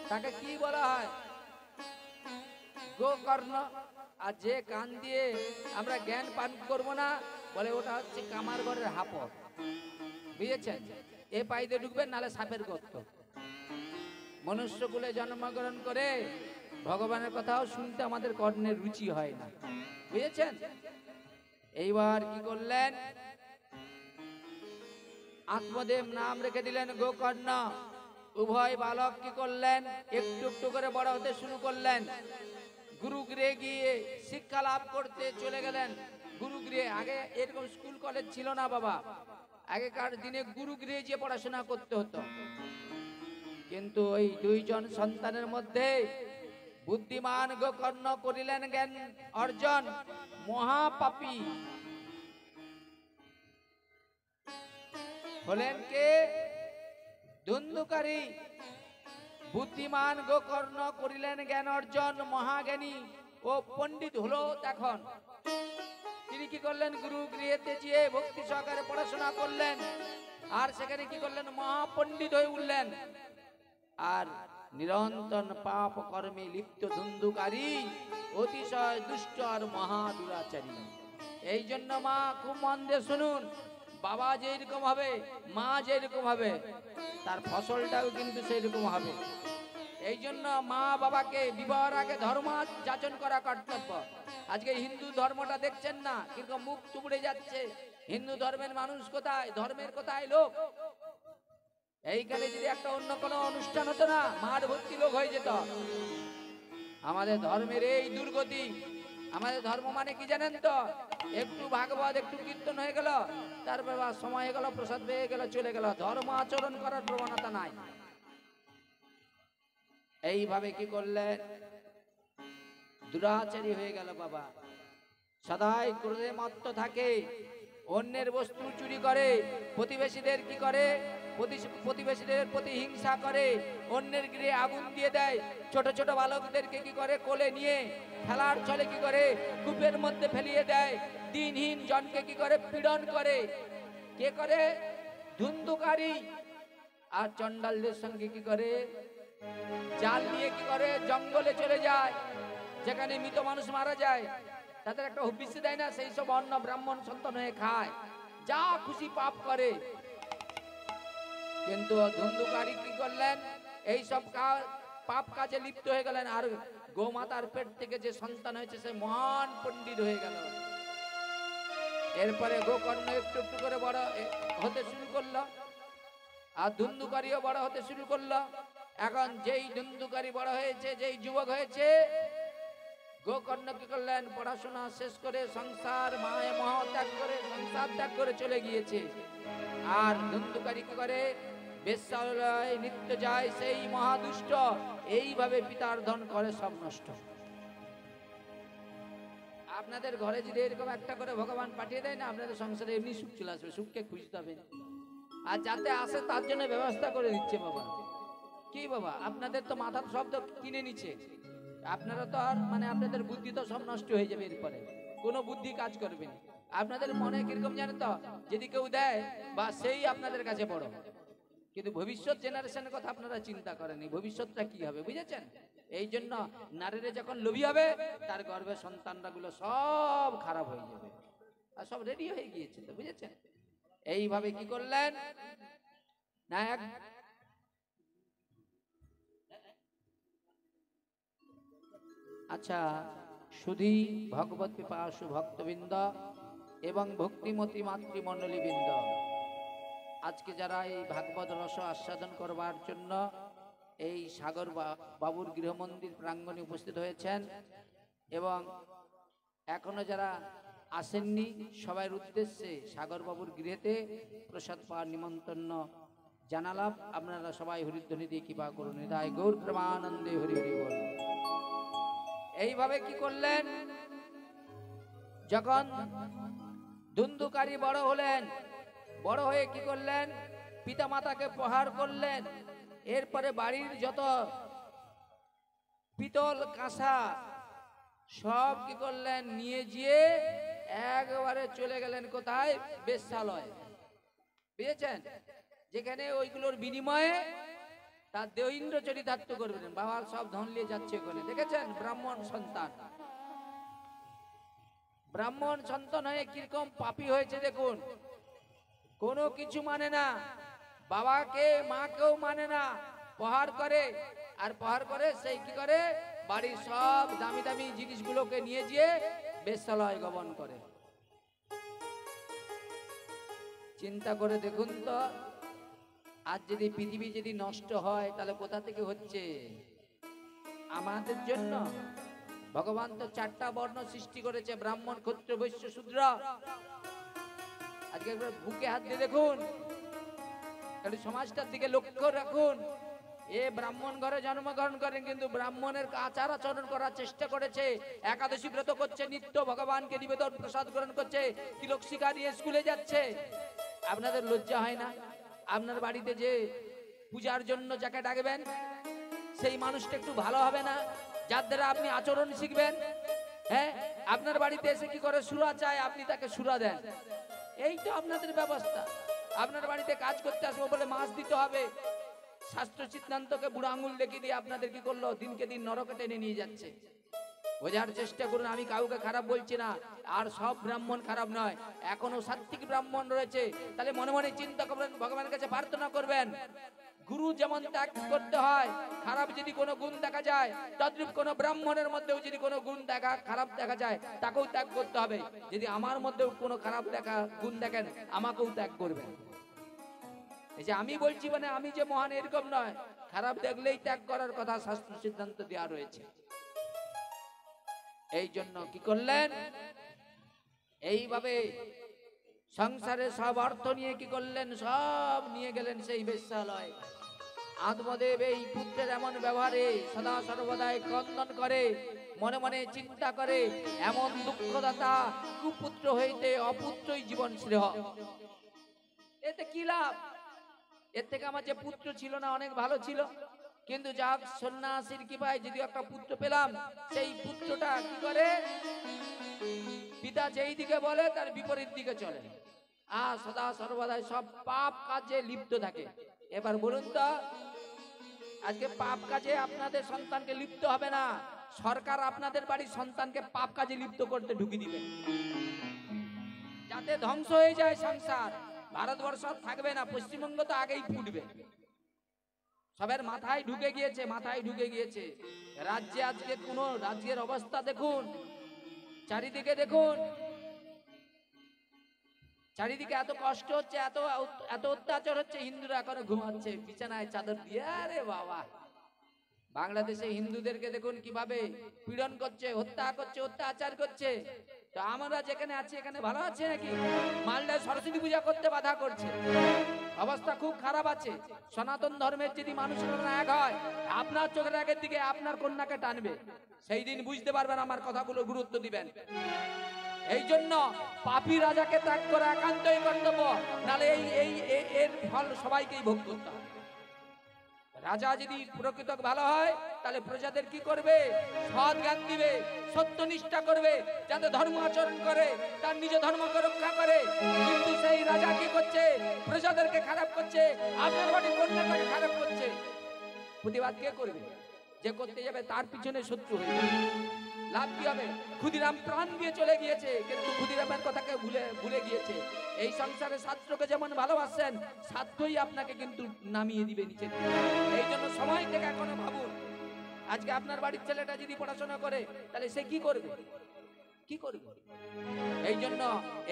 তাকে কি বলা হয়? গোকর্ণ। আর যে কান দিয়ে আমরা জ্ঞান পান করব না, বলে ওটা হচ্ছে কামার ঘরের হাপড়, বুঝেছেন? এ পাইতে ঢুকবেন, নালে সাপের গর্ত। মনুষ্য কুলে জন্মগ্রহণ করে ভগবানের কথাও শুনতে আমাদের কর্ণের রুচি হয় না, বুঝেছেন? এইবার কি করলেন, আত্মদেব নাম রেখে দিলেন গোকর্ণ। উভয় বালক কি করলেন, একটু একটু করে বড় হতে শুরু করলেন। গুরুগৃহে গিয়ে শিক্ষা লাভ করতে চলে গেলেন। গুরুগৃহে, আগে এরকম স্কুল কলেজ ছিল না বাবা, আগেকার দিনে গুরুগৃহে গিয়ে পড়াশোনা করতে হতো। কিন্তু ওই দুইজন সন্তানের মধ্যে বুদ্ধিমান গোকর্ণ করিলেন জ্ঞান অর্জন, মহাপাপী হলেন কে? ধুন্ধুকারী। বুদ্ধিমান গোকর্ণ করিলেন জ্ঞান অর্জন, মহাজ্ঞানী ও পণ্ডিত হলো। এখন তিনি কি করলেন, গুরু গৃহেতে যেয়ে ভক্তি সহকারে পড়াশোনা করলেন, আর সেখানে কি করলেন, মহাপণ্ডিত হয়ে উঠলেন। আর নিরন্তর পাপ কর্মে লিপ্ত ধুন্ধুকারী, অতিশয় দুষ্ট আর মহা দুরাচারী। এই জন্য মা খুব মন দিয়ে শুনুন, বাবা যেরকম হবে, মা যেরকম হবে, তার ফসলটাও কিন্তু সেরকম হবে। এই জন্য মা বাবাকে বিবাহের আগে ধর্ম যাচন করা কর্তব্য। আজকে হিন্দু ধর্মটা দেখছেন না কিরকম মুখ তুবড়ে যাচ্ছে। হিন্দু ধর্মের মানুষ কোথায়, ধর্মের কোথায় লোক? এইখানে যদি একটা অন্য কোনো অনুষ্ঠান হতো না, মাঠ ভর্তি লোক হয়ে যেত। আমাদের ধর্মের এই দুর্গতি। আমাদের ধর্ম মানে কি জানেন তো? একটু ভাগবত, একটু কীর্তন হয়ে গেল, তারপর সময় হয়ে গেল, প্রসাদ পেয়ে গেল, চলে গেল। ধর্ম আচরণ করার প্রবণতা নাই। এইভাবে কি করলেন, দুরাচারী হয়ে গেল বাবা। সদাই ক্রোধে মত্ত থাকে, অন্যের বস্তু চুরি করে, প্রতিবেশীদের কি করে, প্রতিবেশীদের প্রতি হিংসা করে, অন্যের গৃহে আগুন দিয়ে দেয়, ছোট ছোট বালকদেরকে কি করে কোলে নিয়ে খেলার ছলে কি করে কূপের মধ্যে ফেলিয়ে দেয়, দিনহীন জনকে কি করে পীড়ন করে, কে করে? ধুন্ধুকারী। আর চন্ডালদের সঙ্গে কি করে? জাল নিয়ে কি করে জঙ্গলে চলে যায়, যেখানে মৃত মানুষ মারা যায় তাদের একটা হবিষ্যি দেয় না, সেই সব অন্ন ব্রাহ্মণ সন্তান হয়ে খায়, যা খুশি পাপ করে। কিন্তু ধুন্ধুকারী কি করলেন? এই সব পাপ কাজে লিপ্ত হয়ে গেলেন, আর গোমাতার পেট থেকে যে সন্তান হয়েছে সে মহান পণ্ডিত হয়ে গেল। এরপরে গোকর্ণ একটু একটু করে বড় হতে শুরু করলো, আর ধুন্ধুকারীও বড় হতে শুরু করলো। এখন যেই ধুন্ধুকারী বড় হয়েছে, যেই যুবক হয়েছে, গোকর্ণ কি করলেন? পড়াশোনা শেষ করে সংসার মায়ে মহ ত্যাগ করে সংসার ত্যাগ করে চলে গিয়েছে। আর ধুন্ধুকারী কি করে? বেশ্যালয়ে নিত্য যায়, সেই মহাদুষ্ট। এইভাবে পিতার ধন করে সব নষ্ট। আপনাদের ঘরে যদি এরকম একটা করে ভগবান পাঠিয়ে দেয় না, আপনাদের সংসারে এমনি সুখ চলে আসবে, সুখকে খুঁজতে হবে না। আর যাতে আসে তার জন্য ব্যবস্থা করে দিচ্ছে বাবা। কি বাবা, আপনাদের তো মাথার শব্দ কিনে নিচ্ছে, আপনারা তো আর মানে আপনাদের বুদ্ধি তো সব নষ্ট হয়ে যাবে, এরপরে কোনো বুদ্ধি কাজ করবে না। আপনাদের মনে কিরকম জানেন তো, যদি কেউ দেয় বা সেই আপনাদের কাছে বড়, কিন্তু ভবিষ্যৎ জেনারেশনের কথা আপনারা চিন্তা করেনি, ভবিষ্যৎটা কি হবে, বুঝেছেন? এই জন্য নারীরা যখন লোভী হবে, তার গর্ভের সন্তানরা গুলো সব খারাপ হয়ে যাবে, আর সব রেডি হয়ে গিয়েছে তো, বুঝেছেন? এইভাবে কি করলেন না, আচ্ছা, শুধু ভগবত পিপাসু ভক্তবৃন্দ এবং ভক্তিমতী মাতৃমণ্ডলীবৃন্দ, আজকে যারা এই ভাগবত রস আস্বাদন করবার জন্য এই সাগর বাবুর গৃহমন্দির প্রাঙ্গণে উপস্থিত হয়েছেন, এবং এখনো যারা আসেননি, সবার উদ্দেশ্যে সাগর বাবুর গৃহেতে প্রসাদ পাওয়ার নিমন্ত্রণ জানালাম। আপনারা সবাই হরিধ্বনি দিয়ে কৃপা করুন। হৃদয় গৌর প্রেমানন্দে হরি হরি বল। এইভাবে কি করলেন? যখন ধুন্ধুকারী বড় হলেন, বড় হয়ে কি করলেন? পিতা মাতাকে প্রহার করলেন। এরপরে বাড়ির যত পিতল কাঁসা সব কি করলেন? নিয়ে গিয়ে একবারে চলে গেলেন কোথায়? বেশ্যালয়। বুঝেছেন? যেখানে ওইগুলোর বিনিময়ে তার দেহিন্দ্র চরিতার্থ করবেন। বাবার সব ধন নিয়ে যাচ্ছে ওখানে, দেখেছেন? ব্রাহ্মণ সন্তান, ব্রাহ্মণ সন্তান হয়ে কিরকম পাপী হয়েছে দেখুন। কোনো কিছু মানে না, বাবাকে মাকেও মানে না, প্রহার করে। আর প্রহার করে সেই কি করে? বাড়ির সব দামি দামি জিনিসগুলোকে নিয়ে গিয়ে বেশ্যালয় গমন করে। চিন্তা করে দেখুন তো, আজ যদি পৃথিবী যদি নষ্ট হয় তাহলে কোথা থেকে হচ্ছে? আমাদের জন্য। ভগবান তো 4টা বর্ণ সৃষ্টি করেছে, ব্রাহ্মণ ক্ষত্রিয় বৈশ্য শূদ্র। আজকে একবার বুকে হাত দিয়ে দেখুন, তাহলে সমাজটার দিকে লক্ষ্য রাখুন। এ ব্রাহ্মণ ঘরে জন্মগ্রহণ করেন, কিন্তু ব্রাহ্মণের আচার আচরণ করার চেষ্টা করেছে, একাদশী ব্রত করছে, নিত্য ভগবানকে নিবেদন প্রসাদ গ্রহণ করছে, তিলক শিখা নিয়ে স্কুলে যাচ্ছে। আপনাদের লজ্জা হয় না? আপনার বাড়িতে যে পূজার জন্য যাকে ডাকবেন, সেই মানুষটা একটু ভালো হবে না? যার দ্বারা আপনি আচরণ শিখবেন। হ্যাঁ, আপনার বাড়িতে এসে কি করে? সুরা চায়, আপনি তাকে সুরা দেন। এই তো আপনাদের ব্যবস্থা। আপনার বাড়িতে কাজ করতে আসবো বলে মাছ দিতে হবে, শাস্ত্র সিদ্ধান্তকে বুড়ো আঙুল দেখিয়ে দিয়ে আপনাদের কি করলো? দিনকে দিন নরকে টেনে নিয়ে যাচ্ছে। বোঝার চেষ্টা করুন, আমি কাউকে খারাপ বলছি না, আর সব ব্রাহ্মণ খারাপ নয়, এখনো সাত্বিক ব্রাহ্মণ রয়েছে। তাহলে মনে মনে চিন্তা করবেন, ভগবানের কাছে প্রার্থনা করবেন। গুরু যেমন ত্যাগ করতে হয়, খারাপ যদি কোনো গুণ দেখা যায়, তদ্রূপ কোনো ব্রাহ্মণের মধ্যেও যদি কোনো গুণ খারাপ দেখা যায়, তাকেও ত্যাগ করতে হবে। যদি আমার মধ্যেও কোনো খারাপ গুণ দেখেন, আমাকেও ত্যাগ করবেন। এই যে আমি বলছি মানে আমি যে মহান এরকম নয়, খারাপ দেখলেই ত্যাগ করার কথা শাস্ত্র সিদ্ধান্ত দেওয়া রয়েছে। এই জন্য কি করলেন? এইভাবে সংসারে সব অর্থ নিয়ে কি করলেন? সব নিয়ে গেলেন সেই বেশ্যালয়। আত্মদেব এই পুত্রের এমন ব্যবহারে সদা সর্বদাই ক্রন্দন করে, মনে মনে চিন্তা করে, এমন দুঃখদাতা কুপুত্র হইতে অপুত্রই জীবন শ্রেয়। এতে কি লাভ? এর থেকে আমার যে পুত্র ছিল না অনেক ভালো ছিল, কিন্তু যা সন্ন্যাসীর কৃপায় যদি একটা পুত্র পেলাম, সেই পুত্রটা কি করে, পিতা যেই দিকে বলে তার বিপরীত দিকে চলে, আর সদা সর্বদাই সব পাপ কাজে লিপ্ত থাকে। এবার বলুন তো, আজকে পাপ কাজে আপনাদের সন্তানকে লিপ্ত হবে না, সরকার আপনাদের বাড়ির সন্তানকে পাপ কাজে লিপ্ত করতে ঢুকিয়ে দিবে, যাতে ধ্বংস হয়ে যায় সংসার। ভারতবর্ষ থাকবে না, পশ্চিমবঙ্গ তো আগেই ফুটবে। সবের মাথায় ঢুকে গিয়েছে, মাথায় ঢুকে গিয়েছে। রাজ্যে আজকে কোন রাজ্যের অবস্থা দেখুন, চারিদিকে দেখুন, চারিদিকে এত কষ্ট হচ্ছে, এত এত অত্যাচার হচ্ছে, হিন্দুরা এখনো ঘুমাচ্ছে বিছানায় চাদর দিয়ে। আরে বাবা, বাংলাদেশে হিন্দুদেরকে দেখুন কিভাবে পীড়ন করছে, হত্যা করছে, অত্যাচার করছে। তো আমরা যেখানে আছি এখানে ভালো আছে নাকি? মালদায় সরস্বতী পূজা করতে বাধা করছে, অবস্থা খুব খারাপ আছে। সনাতন ধর্মের যদি মানুষেরা এক হয়, আপনার চোখের আগের দিকে আপনার কন্যাকে টানবে, সেই দিন বুঝতে পারবেন, আমার কথাগুলো গুরুত্ব দিবেন। এই জন্য পাপী রাজাকে ত্যাগ করা একান্তই কর্তব্য, নাহলে এর ফল সবাইকেই ভোগ করতে হবে। রাজা যদি প্রকৃত ভালো হয়, তাহলে প্রজাদের কি করবে? সৎ জ্ঞান দিবে, সত্যনিষ্ঠা করবে, যাতে ধর্ম আচরণ করে, তার নিজ ধর্মকে রক্ষা করে। কিন্তু সেই রাজা কি করছে? প্রজাদেরকে খারাপ করছে, আপনার বাড়ির কন্যাটাকে খারাপ করছে। প্রতিবাদ কে করবে? যে করতে যাবে তার পিছনে শত্রু হয়ে যাবে। লাভ কি হবে? ক্ষুদিরাম প্রাণ দিয়ে চলে গিয়েছে, কিন্তু ক্ষুদিরামের কথাকে ভুলে গিয়েছে। এই সংসারে ছাত্রকে যেমন ভালোবাসেন, ছাত্রই আপনাকে কিন্তু নামিয়ে দিবে নিচে। এই জন্য সময় থেকে এখনো ভাবুন, আজকে আপনার বাড়ির ছেলেটা যদি পড়াশোনা করে, তাহলে সে কি করবে? কি করবে? এই জন্য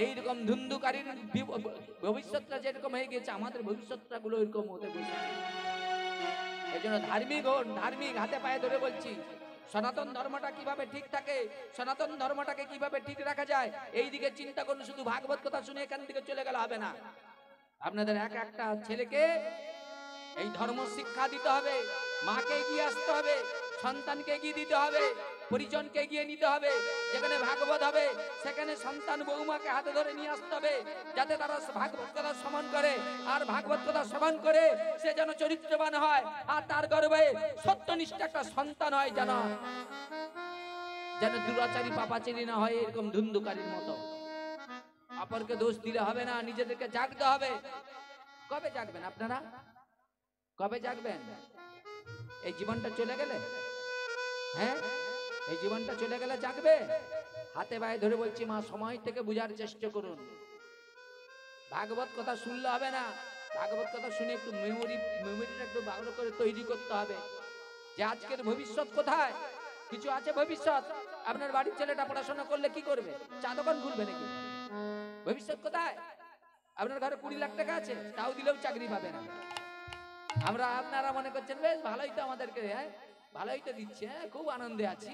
এইরকম ধুন্ধুকারীর ভবিষ্যৎটা যেরকম হয়ে গেছে, আমাদের ভবিষ্যৎটা গুলো এরকম হতে বলছে। এই জন্য ধার্মিক হন, ধার্মিক, হাতে পায়ে ধরে বলছি। সনাতন ধর্মটা কিভাবে ঠিক থাকে, সনাতন ধর্মটাকে কিভাবে ঠিক রাখা যায়, এই দিকে চিন্তা করুন। শুধু ভাগবত কথা শুনে এখান থেকে চলে গেলে হবে না। আপনাদের এক একটা ছেলেকে এই ধর্ম শিক্ষা দিতে হবে, মাকে এগিয়ে আসতে হবে, সন্তানকে এগিয়ে দিতে হবে, পরিজনকে এগিয়ে নিতে হবে। যেখানে ভাগবত হবে সেখানে সন্তান বৌমাকে হাতে ধরে নিয়ে আসতে হবে, যাতে তারা ভাগবত কথা শ্রবণ করে, আর ভাগবত কথা শ্রবণ করে সে যেন চরিত্রবান হয়, আর তার গর্ভে সত্যনিষ্ঠ একটা সন্তান হয়, যেন দুরাচারী পাপাচারী না হয়, এরকম ধুন্ধুকারীর মতো। অপরকে দোষ দিলে হবে না, নিজেদেরকে জাগতে হবে। কবে জাগবেন আপনারা? কবে জাগবেন? এই জীবনটা চলে গেলে, হ্যাঁ, এই জীবনটা চলে গেলে জাগবে? হাতে পায়ে ধরে বলছি, মা, সময় থেকে বুঝার চেষ্টা করুন। ভাগবত কথা শুনলে হবে না, ভাগবত কথা শুনে একটু মেমোরিটা একটু ভালো করে তৈরি করতে হবে, যে আজকের ভবিষ্যৎ কোথায়। কিছু আছে ভবিষ্যৎ? আপনার বাড়ির ছেলেটা পড়াশোনা করলে কি করবে? চা দোকান খুলবে নাকি? ভবিষ্যৎ কোথায়? আপনার ঘরে 20 লাখ টাকা আছে, তাও দিলেও চাকরি পাবে না। আপনারা মনে করছেন বেশ ভালোই তো আমাদেরকে, হ্যাঁ ভালোই তো দিচ্ছে, হ্যাঁ খুব আনন্দে আছি।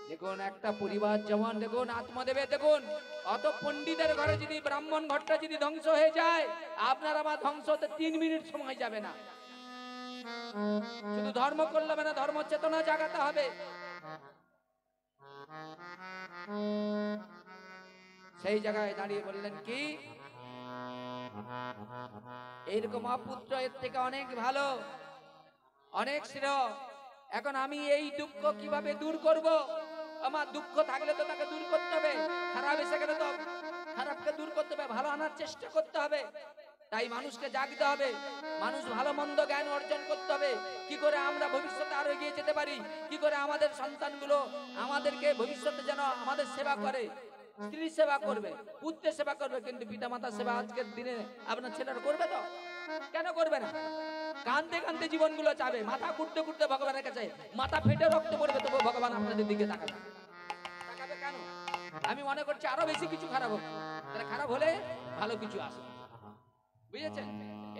দেখুন একটা পরিবার যেমন, দেখুন আত্মদেবে, দেখুন অত পণ্ডিতের ঘরে যদি ব্রাহ্মণ ঘরটা যদি ধ্বংস হয়ে যায়, আপনার আমার ধ্বংস হতে 3 মিনিট সময় যাবে না। শুধু ধর্ম করলে হবে না, ধর্ম চেতনা জাগাতে হবে। সেই জায়গায় দাঁড়িয়ে বললেন কি, এইরকম অপুত্র এর থেকে অনেক ভালো, অনেক শ্রেয়। এখন আমি এই দুঃখ কিভাবে দূর করব? আমার দুঃখ থাকলে তো তাকে দূর করতে হবে, খারাপ এসে গেলে তো খারাপকে দূর করতে হবে, ভালো আনার চেষ্টা করতে হবে। তাই মানুষকে জাগতে হবে, মানুষ ভালো মন্দ জ্ঞান অর্জন করতে হবে। কি করে আমরা ভবিষ্যতে আরো এগিয়ে যেতে পারি, কি করে আমাদের সন্তানগুলো আমাদেরকে ভবিষ্যতে যেন আমাদের সেবা করে, স্ত্রী সেবা করবে, পুত্রের সেবা করবে, কিন্তু পিতা মাতার সেবা আজকের দিনে আপনার ছেলেরা করবে তো? কেন করবে না? কান্দতে কান্দতে জীবনগুলো চাবে, মাথা কুটতে কুটতে ভগবানের কাছে মাথা ফেটে রক্ত পড়বে, তবু ভগবান আপনাদের দিকে তাকাবে। তাকাবে কেন? আমি মনে করছি আরো বেশি কিছু খারাপ হবে, তাহলে খারাপ হলে ভালো কিছু আসে, বুঝেছেন?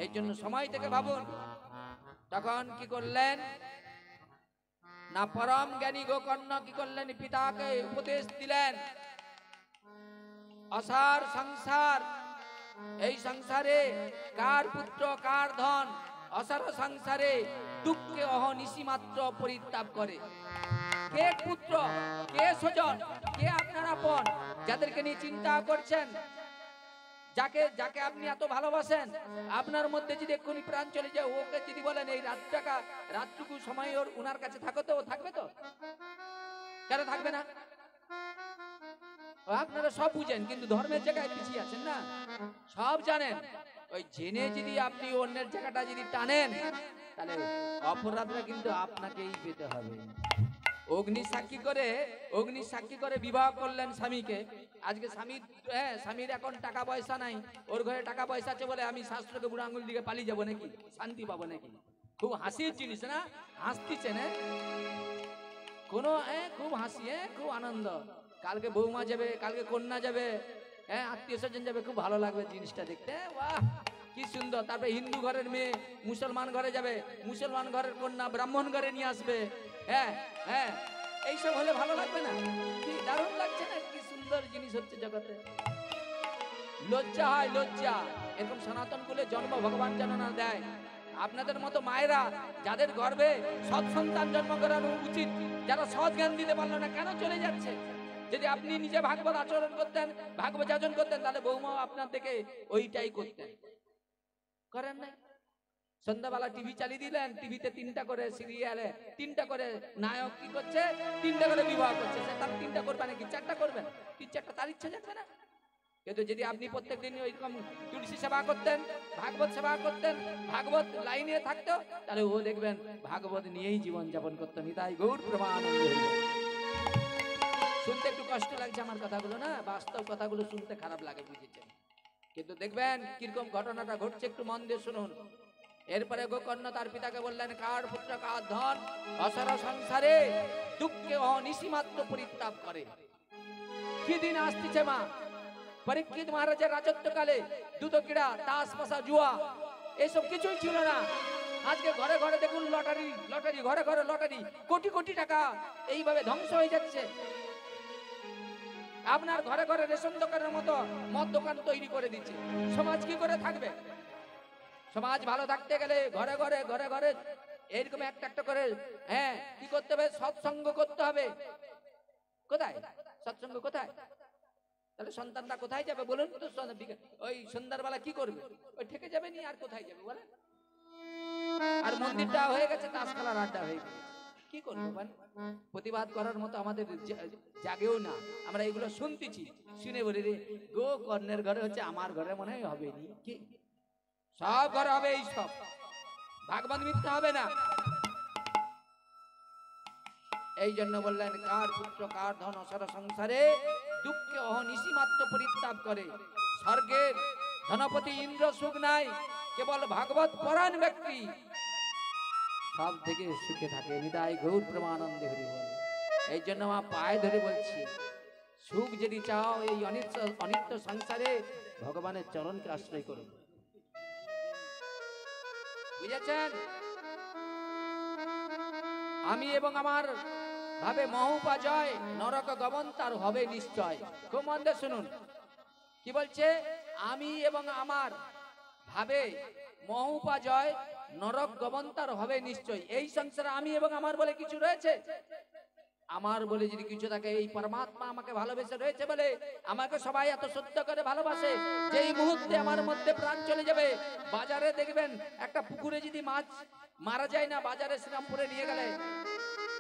এই জন্য সময় থেকে ভাবুন। তখন কি করলেন না, পরম জ্ঞানী গোকর্ণ কি করলেন, পিতাকে উপদেশ দিলেন, অসার সংসার, এই সংসারে কার পুত্র কার ধন, অসার সংসারে দুঃখে অহনিশি মাত্র পরিত্যাগ করে। কে পুত্র, কে স্বজন, কে আপনার আপন, যাদেরকে নিয়ে চিন্তা করছেন, যাকে যাকে আপনি এত ভালোবাসেন, আপনার মধ্যে যদি এক্ষুনি প্রাণ চলে যায়, ওকে যদি বলেন এই রাতটুকু সময় ওর উনার কাছে থাকো, তো ও থাকবে? তো কেন থাকবে না? আপনারা সব বুঝেন, কিন্তু ধর্মের জায়গায় পিছিয়ে আছেন না, সব জানেন। ওই জেনে যদি আপনি অন্যের জায়গাটা যদি টানেন, তাহলে অপরাধটা কিন্তু আপনাকেই পেতে হবে। অগ্নি সাক্ষী করে বিবাহ করলেন স্বামীকে। আজকে স্বামীর এখন টাকা পয়সা নাই, ওর ঘরে টাকা পয়সা আছে বলে আমি শাস্ত্রকে বুড়ো আঙুল দিকে পালিয়ে যাবো নাকি? শান্তি পাবো নাকি? খুব হাসির জিনিস না? হাসতেছেন কোনো খুব হাসি, খুব আনন্দ। কালকে বৌমা যাবে, কালকে কন্যা যাবে, আত্মীয় স্বজন যাবে, খুব ভালো লাগবে জিনিসটা দেখতে। বাহ কি সুন্দর। তারপরে হিন্দু ঘরের মেয়ে মুসলমান ঘরে যাবে, মুসলমান ঘরের কন্যা ব্রাহ্মণ ঘরে নিয়ে আসবে। এইসব হলে ভালো লাগবে না? কি দারুণ লাগছে না? কি সুন্দর জিনিস হচ্ছে জগতে। লজ্জা হয়, লজ্জা। এরকম সনাতন কুলে জন্ম ভগবান যেন না দেয়। আপনাদের মতো মায়েরা যাদের গর্ভে সৎ সন্তান জন্ম করানো উচিত, যারা সৎ জ্ঞান দিতে পারলো না, কেন চলে যাচ্ছে? যদি আপনি নিজে ভাগবত আচরণ করতেন, ভাগবত যাচন করতেন, তাহলে বৌমাও আপনার থেকে ওইটাই করতেন। করেন নাই? সন্ধ্যাবেলা টিভি চালিয়ে দিলেন, টিভিতে 3টা করে সিরিয়ালে 3টা করে নায়ক কি করছে, 3টা করে বিবাহ করছে। তার 3টা করবে নাকি 4টা করবেন? 3-4টা তার ইচ্ছা যাচ্ছে না? কিন্তু যদি আপনি প্রত্যেকদিন ওইরকম তুলসী সেবা করতেন, ভাগবত সেবা করতেন, ভাগবত লাইনে থাকতো, তাহলে ও দেখবেন ভাগবত নিয়েই জীবন যাপন করতো। নিতাই গৌর প্রেমানন্দ। শুনতে একটু কষ্ট লাগছে আমার কথাগুলো, না বাস্তব কথাগুলো শুনতে খারাপ লাগে, বুঝেছেন? কিন্তু দেখবেন কিরকম ঘটনাটা ঘটছে, একটু মন দিয়ে শুনুন। এরপরে গোকর্ণ তার পিতাকে বললেন, কার পুত্র কার ধন, অসার সংসারে দুঃখে অনিসীমাত্র পরিত্যাগ করে। কি দিন আসতেছে মা? পরীক্ষিত মহারাজের রাজত্বকালে দুটো ক্রীড়া, তাস পাশা জুয়া এসব কিছুই ছিল না। আজকে ঘরে ঘরে দেখুন লটারি, ঘরে ঘরে লটারি, কোটি কোটি টাকা এইভাবে ধ্বংস হয়ে যাচ্ছে। আপনার ঘরে ঘরে রেশন দোকানের মতো মদ দোকান তৈরি করে দিচ্ছে। সমাজ কি করে থাকবে? সমাজ ভালো থাকতে গেলে ঘরে ঘরে এরকম একটা করে কি করতে হবে? সৎসঙ্গ করতে হবে। কোথায় সৎসঙ্গ? কোথায়? তাহলে সন্তানরা কোথায় যাবে বলুন তো? ওই সন্ধ্যার কি করবে? ওই থেকে যাবে নি, আর কোথায় যাবে বলেন? আর মন্দিরটা হয়ে গেছে তাস খেলার আড্ডা হয়ে গেছে। কি করবো? প্রতিবাদ করার মতো আমাদের জাগেও না। আমরা এগুলো শুনতেছি, শুনে বলি রে গো কর্ণের ঘরে হচ্ছে, আমার ঘরে মনে হয় হবে নি। কি সব ঘরে হবে? এই সব ভাগবত মিথ্যা হবে না। এই জন্য বললেন, কার পুত্র কার ধন অসার সংসারে দুঃখে অহনিশি মাত্র পরিত্যাগ করে। স্বর্গের ধনপতি ইন্দ্র সুখ নাই, কেবল ভাগবত পরায়ণ ব্যক্তি সব থেকে সুখে থাকে। নিতাই গৌর প্রেমানন্দে হরি বল। এই জন্য মা পায়ে ধরে বলছি, সুখ যদি চাও এই অনিত্য সংসারে ভগবানের চরণকে আশ্রয় করুন। বুঝেছেন? আমি এবং আমার ভাবে মহোপাজয় নরক গমন তার হবে নিশ্চয়। খুব মন দিয়ে শুনুন কি বলছে। আমি এবং আমার ভাবে মহোপাজয় নরক গমন তার হবে নিশ্চয়। এই সংসারে আমি এবং আমার বলে কিছু রয়েছে? আমার বলে যদি কিছু থাকে, এই পরমাত্মা আমাকে ভালোবেসে রয়েছে বলে আমাকে সবাই এত সত্য করে ভালোবাসে। যেই মুহূর্তে আমার মধ্যে প্রাণ চলে যাবে, বাজারে দেখবেন একটা পুকুরে যদি মাছ মারা যায় না, বাজারে শ্রীরামপুরে নিয়ে গেলে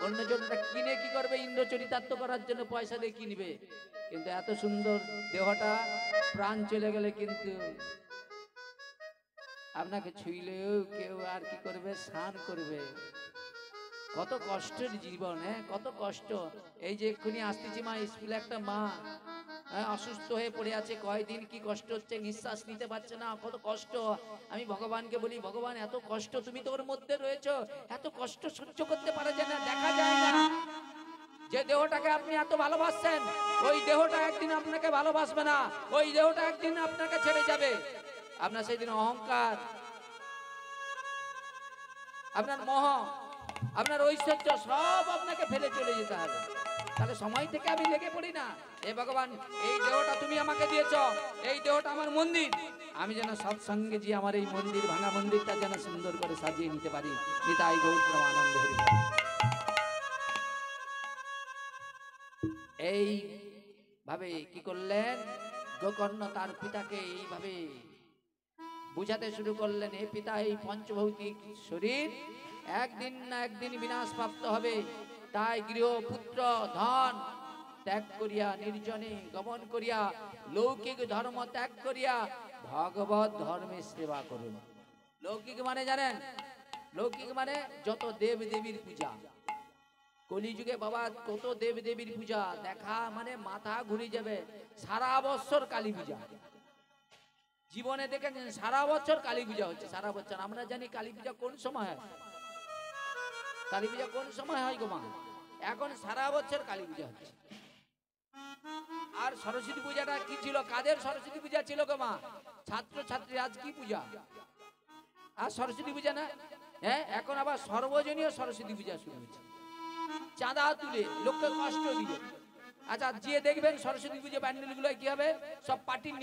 অন্যজনটা কিনে কি করবে? ইন্দ্র চরিতার্থ করার জন্য পয়সা দিয়ে কিনবে। কিন্তু এত সুন্দর দেহটা প্রাণ চলে গেলে কিন্তু আপনাকে ছুঁইলেও কেউ আর কি করবে? স্নান করবে। কত কষ্টের জীবন, কত কষ্ট। এই যে এক্ষুনি আসতেছি মা স্কুলে, একটা মা অসুস্থ হয়ে পড়ে আছে, কয়দিন কি কষ্ট হচ্ছে, নিঃশ্বাস নিতে পারছে না, কত কষ্ট। আমি ভগবানকে বলি, ভগবান এত কষ্ট তুমি তোর মধ্যে রয়েছো, এত কষ্ট সহ্য করতে পারা যায় না, দেখা যায় না। যে দেহটাকে আপনি এত ভালোবাসছেন, ওই দেহটা একদিন আপনাকে ভালোবাসবে না, ওই দেহটা একদিন আপনাকে ছেড়ে যাবে। আপনার সেদিন অহংকার, আপনার মোহ, আপনার ঐশ্বর্য সব আপনাকে ফেলে চলে যেতে হবে। তাহলে সময় থেকে আমি লেগে পড়ি না, এ ভগবান এই দেহটা তুমি আমাকে দিয়েছ, এই দেহটা আমার মন্দির, আমি যেন সৎসঙ্গে যে আমার এই মন্দির, ভাঙা মন্দিরটা যেন সুন্দর করে সাজিয়ে নিতে পারি। নিতাই গৌর প্রেমানন্দে হরি বল। এই ভাবে কি করলেন? গোকর্ণ তার পিতাকে এইভাবে বুঝাতে শুরু করলেন, হে পিতা, এই পঞ্চভৌতিক শরীর একদিন না একদিন বিনাশ প্রাপ্ত হবে, তাই গৃহ পুত্র ধন ত্যাগ করিয়া, নির্জনে গমন করিয়া, লৌকিক ধর্ম ত্যাগ করিয়া ভগবত ধর্মের সেবা করুন। লৌকিক মানে জানেন, লৌকিক মানে যত দেব দেবীর পূজা। কলিযুগে বাবা কত দেব দেবীর পূজা দেখা মানে মাথা ঘুরে যাবে। সারা বছর কালী পূজা, জীবনে দেখেছেন সারা বছর কালী পূজা হচ্ছে, সারা বছর। আমরা জানি কালী পূজা কোন সময় হয়, কালী পূজা কোন সময় হয় গো মা? এখন সারা বছর কালী পূজা হচ্ছে। আর সরস্বতী পূজাটা কি ছিল? কাদের সরস্বতী পূজা ছিল গো মা? ছাত্র ছাত্রী। আজ কি পূজা? আর সরস্বতী পূজা না? হ্যাঁ, এখন আবার সর্বজনীয় সরস্বতী পূজা শুরু হয়েছে। চাঁদা তুলে লোককে কষ্ট দিয়ে। আচ্ছা, যে দেখবেন সরস্বতী পুজো প্যান্ডেল গুলো কি হবে, সব পার্টির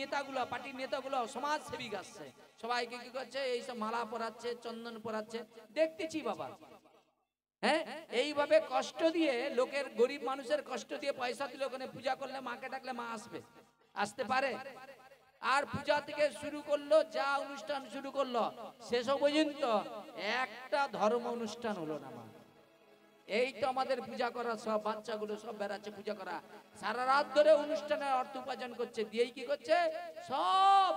নেতাগুলো সমাজ সেবিক আসছে, সবাইকে কি করছে, এইসব মালা পরাচ্ছে, চন্দন পরাচ্ছে, দেখতেছি বাবা। হ্যাঁ, এইভাবে কষ্ট দিয়ে লোকের, গরিব মানুষের কষ্ট দিয়ে পয়সা দিলে ওখানে পূজা করলে, মাকে ডাকলে মা আসবে? আসতে পারে? আর পূজা থেকে শুরু করলো, যা অনুষ্ঠান শুরু করলো, শেষ পর্যন্ত একটা ধর্ম অনুষ্ঠান হলো না মা। এই তো আমাদের পূজা করা, সব বাচ্চাগুলো সব বেড়াচ্ছে পূজা করা, সারা রাত ধরে অনুষ্ঠানের অর্থ উপার্জন করছে, দিয়েই কি করছে, সব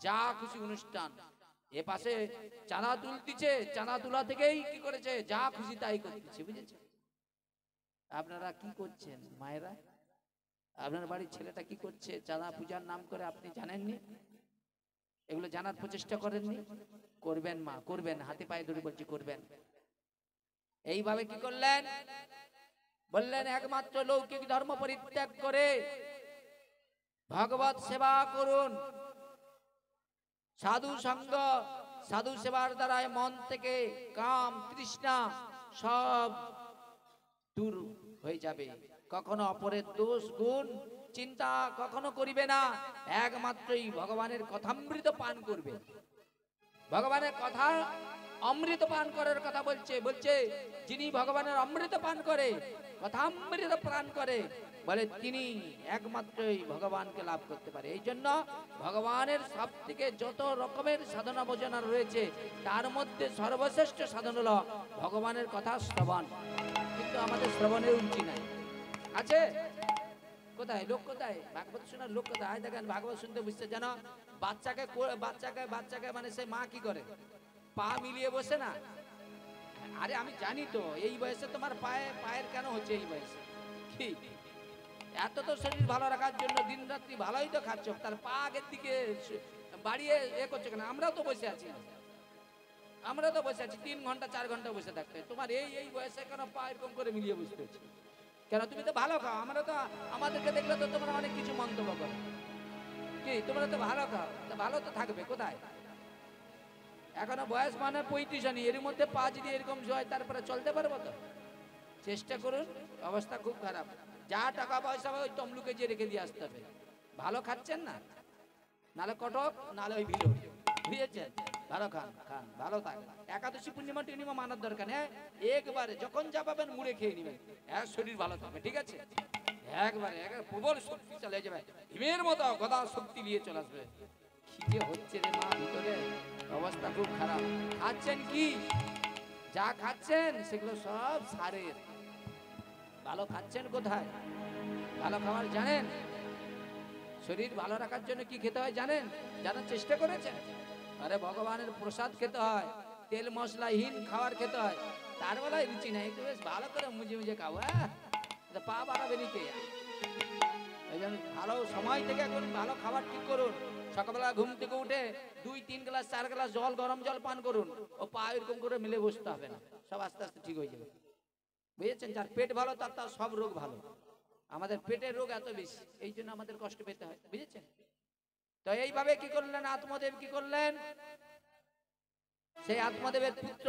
যা খুশি অনুষ্ঠান। এ পাশে চাঁদা তুলতিছে, চাঁদা তোলা থেকেই কি করেছে, যা খুশি তাই করতেছে, বুঝেছে? আপনারা কি করছেন মায়েরা? আপনার বাড়ির ছেলেটা কি করছে চাঁদা পূজার নাম করে? আপনি জানেননি? এগুলো জানার প্রচেষ্টা করেননি? করবেন মা, করবেন, হাতে পায়ে ধরে বলছি করবেন। এইভাবে কি করলেন, বললেন একমাত্র লৌকিক ধর্ম পরিত্যাগ করে ভগবত সেবা করুন। সাধু সঙ্গ, সাধু সেবার দ্বারা মন থেকে কাম তৃষ্ণা সব দূর হয়ে যাবে। কখনো অপরের দোষ গুণ চিন্তা কখনো করিবে না, একমাত্রই ভগবানের কথামৃত পান করবে। ভগবানের কথা অমৃত পান করার কথা বলছে, বলছে যিনি ভগবানের অমৃত পান করে, কথামৃত পান করে, বলে তিনি একমাত্রই ভগবানকে লাভ করতে পারে। এই জন্য ভগবানের সব থেকে যত রকমের সাধনা ভোজনা রয়েছে, তার মধ্যে সর্বশ্রেষ্ঠ সাধন হলো ভগবানের কথা শ্রবণ। কিন্তু আমাদের শ্রবণের রুচি নাই। আছে কোথায়? লোক কোথায়? ভাগবত শোনার লোক কোথায়? দেখেন ভাগবত শুনতে বুঝতে জানো, বাচ্চাকে বাচ্চাকে বাচ্চাকে মানে সে মা কি করে, পা মিলিয়ে বসে না। আরে আমি জানি তো, এই বয়সে তোমার পায়ের কেন হচ্ছে এই বয়সে? কি এত তো শরীর ভালো রাখার জন্য দিন রাত্রি ভালোই তো খাচ্ছ, তার পা আগের দিকে বাড়িয়ে এ করছো কেন? আমরাও তো বসে আছি, আমরা তো বসে আছি 3 ঘন্টা 4 ঘন্টা বসে থাকতে, তোমার এই বয়সে কেন পা এরকম করে মিলিয়ে বসতে হচ্ছে কেন? তুমি তো ভালো খাও, আমরা তো, আমাদেরকে দেখলে তো তোমরা অনেক কিছু মন্তব্য করো। কি তোমরা তো ভালো খাও, ভালো তো থাকবে কোথায়? এখনো বয়স মানে 35 আনি, এর মধ্যে পা যদি এরকম হয় তারপরে চলতে পারবো তো? চেষ্টা করুন, অবস্থা খুব খারাপ। যা টাকা পয়সা ওই তমলুকে যে রেখে দিয়ে আসতে হবে। ভালো খাচ্ছেন না, নালে কটক, নালে ওই ভিড়, বুঝেছেন? ভালো খান, খান, ভালো থাকেন। একাদশী পূর্ণিমা টিনিমা মানার দরকার নেই, একবারে যখন যা পাবেন মুড়ে খেয়ে নেবেন, শরীর ভালো থাকবে, ঠিক আছে? একবারে প্রবল শক্তি চলে যাবে, হিমের মতো গদা শক্তি নিয়ে চলে আসবে। কি যে হচ্ছে রে মা ভিতরে, অবস্থা খুব খারাপ। খাচ্ছেন কি? যা খাচ্ছেন সেগুলো সব সারের। ভালো খাচ্ছেন কোথায়? ভালো খাবার জানেন? শরীর ভালো রাখার জন্য কি খেতে হয় জানেন? জানার চেষ্টা করেছেন? আরে ভগবানের প্রসাদ খেতে হয়, তেল মশলাহীন খাবার খেতে হয়, তার বেলায় রুচি নাই, একটু বেশ ভালো করে মুজে মুজে খাও। হ্যাঁ, পা বাড়াবে নিতে। এই জন্য ভালো সময় থেকে এখন ভালো খাবার ঠিক করুন। সকালবেলা ঘুম থেকে উঠে 2-3 গ্লাস 4 গ্লাস জল, গরম জল পান করুন। ও পা এরকম করে মিলে বসতে হবে না, সব আস্তে আস্তে ঠিক হয়ে যাবে, বুঝেছেন? যার পেট ভালো তার সব রোগ ভালো। আমাদের পেটের রোগ এত বেশি, এই জন্য আমাদের কষ্ট পেতে হয়, বুঝেছেন? তো এইভাবে কি করলেন আত্মদেব, কি করলেন? সেই আত্মদেবের পুত্র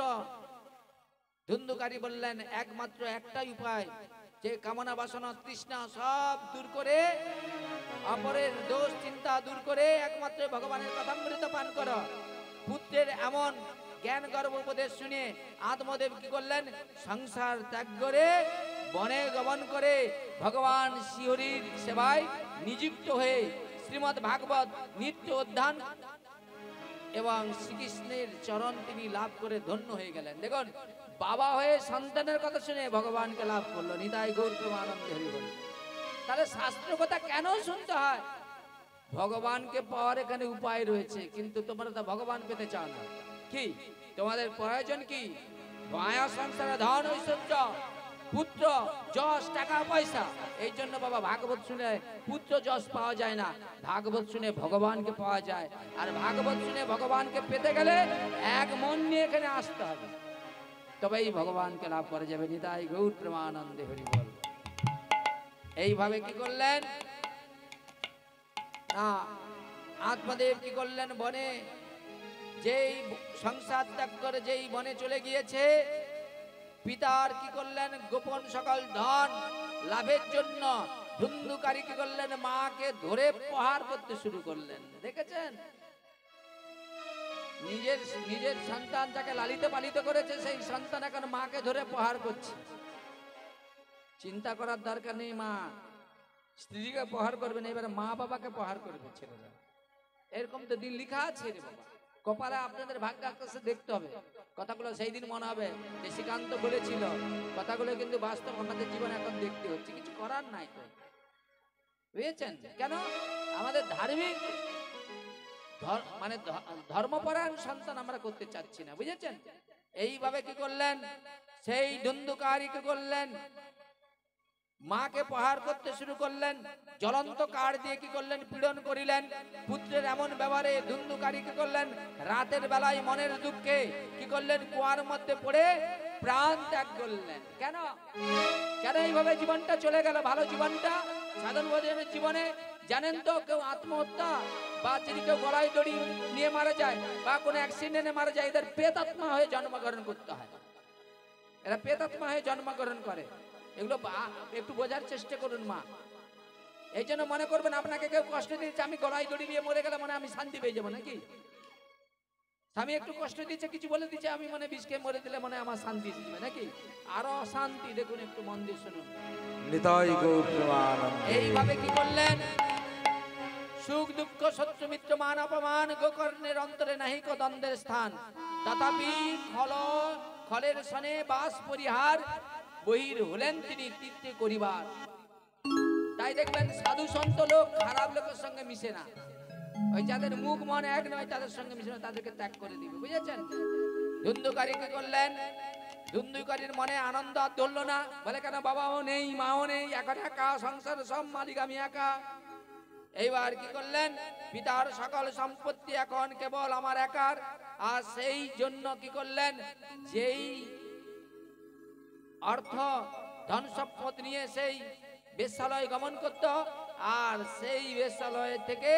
ধুন্ধুকারী বললেন একমাত্র একটাই উপায়, যে কামনা বাসনা তৃষ্ণা সব দূর করে, অপরের দোষ চিন্তা দূর করে একমাত্র ভগবানের কথামৃত পান করো। পুত্রের এমন জ্ঞান গর্ব উপদেশ শুনে আত্মদেব কি করলেন? সংসার ত্যাগ করে বনে গমন করে ভগবান শ্রীহরির সেবায় নিযুক্ত হয়ে শ্রীমদ্ ভাগবত নিত্য অধ্যয়ন এবং শ্রীকৃষ্ণের চরণ তিনি লাভ করে ধন্য হয়ে গেলেন। দেখুন, বাবা হয়ে সন্তানের কথা শুনে ভগবানকে লাভ করলো। নিতাই গৌর প্রেমানন্দে হরি বল। তাহলে শাস্ত্র কথা কেন শুনতে হয়? ভগবানকে পাওয়ার এখানে উপায় রয়েছে, কিন্তু তোমরা তো ভগবান পেতে চাও না। কি তোমাদের প্রয়োজন? কি মায়া সংসারে ধন ঐশ্বর্য, পুত্র যশ, টাকা পয়সা। এই জন্য বাবা ভাগবত শুনে পুত্র যশ পাওয়া যায় না, ভাগবত শুনে ভগবানকে পাওয়া যায়। আর ভাগবত শুনে ভগবানকে পেতে গেলে এক মন নিয়ে এখানে আসতে হবে, তবেই ভগবানকে লাভ করা যাবে। নিতাই গৌর প্রেমানন্দে হরি বল। এইভাবে কি করলেন না, আত্মদেব কি করলেন? বনে, যেই সংসার ত্যাগ করে যেই বনে চলে গিয়েছে, পিতার কি করলেন? গোপন সকল ধন লাভের জন্য ধুন্ধুকারী কি করলেন? মাকে ধরে প্রহার করতে শুরু করলেন। দেখেছেন, নিজের সন্তান যাকে লালিত পালিত করেছে, সেই সন্তান এখন মাকে ধরে প্রহার করছে। চিন্তা করার দরকার নেই, মা স্ত্রীকে প্রহার করবে না, এবার মা বাবাকে প্রহার করবে ছেলেরা। এরকম তো দিন লিখা আছে রে বাবা, কপালে আপনাদের ভাগ্য আকাশে দেখতে হবে। কথাগুলো সেই দিন মনে হবে যে শ্রীকান্ত বলেছিল, কথাগুলো কিন্তু বাস্তব আমাদের জীবনে এখন দেখতে হচ্ছে। কিছু করার নাই তো, বুঝেছেন? কেন? আমাদের ধার্মিক মানে ধর্মপরায়ণ সন্তান আমরা করতে চাচ্ছি না, বুঝেছেন? এইভাবে কি করলেন? সেই ধুন্ধুকারী কি করলেন? মাকে প্রহার করতে শুরু করলেন, জ্বলন্ত কাঠ দিয়ে কি করলেন? পীড়ন করিলেন। পুত্রের এমন ব্যবহারে ধুন্ধুকারী কি করলেন? রাতের বেলায় মনের দুঃখে কি করলেন? কুয়ার মধ্যে পড়ে প্রাণ ত্যাগ করলেন। কেন কেন এইভাবে জীবনটা চলে গেল? ভালো জীবনটা, সাধন ভজনের জীবনে জানেন তো, কেউ আত্মহত্যা বা যদি কেউ গলায় দড়ি নিয়ে মারা যায় বা কোনো অ্যাক্সিডেন্টে মারা যায়, এদের প্রেতাত্মা হয়ে জন্মগ্রহণ করতে হয়। এরা প্রেতাত্মা হয়ে জন্মগ্রহণ করে। এগুলো একটু বোঝার চেষ্টা করুন মা। এই জন্য মনে করবেন আপনাকে কেউ কষ্ট দিয়েছে, আমি গলায় দড়ি দিয়ে মরে গেলে মনে আমি শান্তি পেয়ে যাবো নাকি? স্বামী একটু কষ্ট দিচ্ছে, কিছু বলে দিচ্ছে, আমি মনে বিষ খেয়ে মরে দিলে মনে আমার শান্তি দিবে নাকি? আরো অশান্তি। দেখুন, একটু মন দিয়ে শুনুন। এইভাবে কি করলেন? সুখ দুঃখ শত্রু মিত্র মান অপমান গোকর্ণের অন্তরে নাহিক দ্বন্দ্বের স্থান, তথাপি খলের সনে বাস পরিহার, বহির হলেন তিনি তীর্থে করিবার। তাই দেখবেন সাধু সন্ত লোক খারাপ লোকের সঙ্গে মিশে না, ওই যাদের মুখ মন এক নয় তাদের সঙ্গে মিশে না, তাদেরকে ত্যাগ করে দিবে, বুঝেছেন? ধুন্ধুকারী কি করলেন? ধুন্ধুকারীর মনে আনন্দ আর ধরল না, বলে কেন বাবাও নেই মাও নেই, এখন একা, সংসার সব মালিক আমি একা। এইবার কি করলেন? পিতার সকল সম্পত্তি এখন কেবল আমার একার। আর সেই জন্য কি করলেন? যেই অর্থ ধন সম্পদ নিয়ে সেই বেশ্যালয় গমন করত, আর সেই বেশ্যালয় থেকে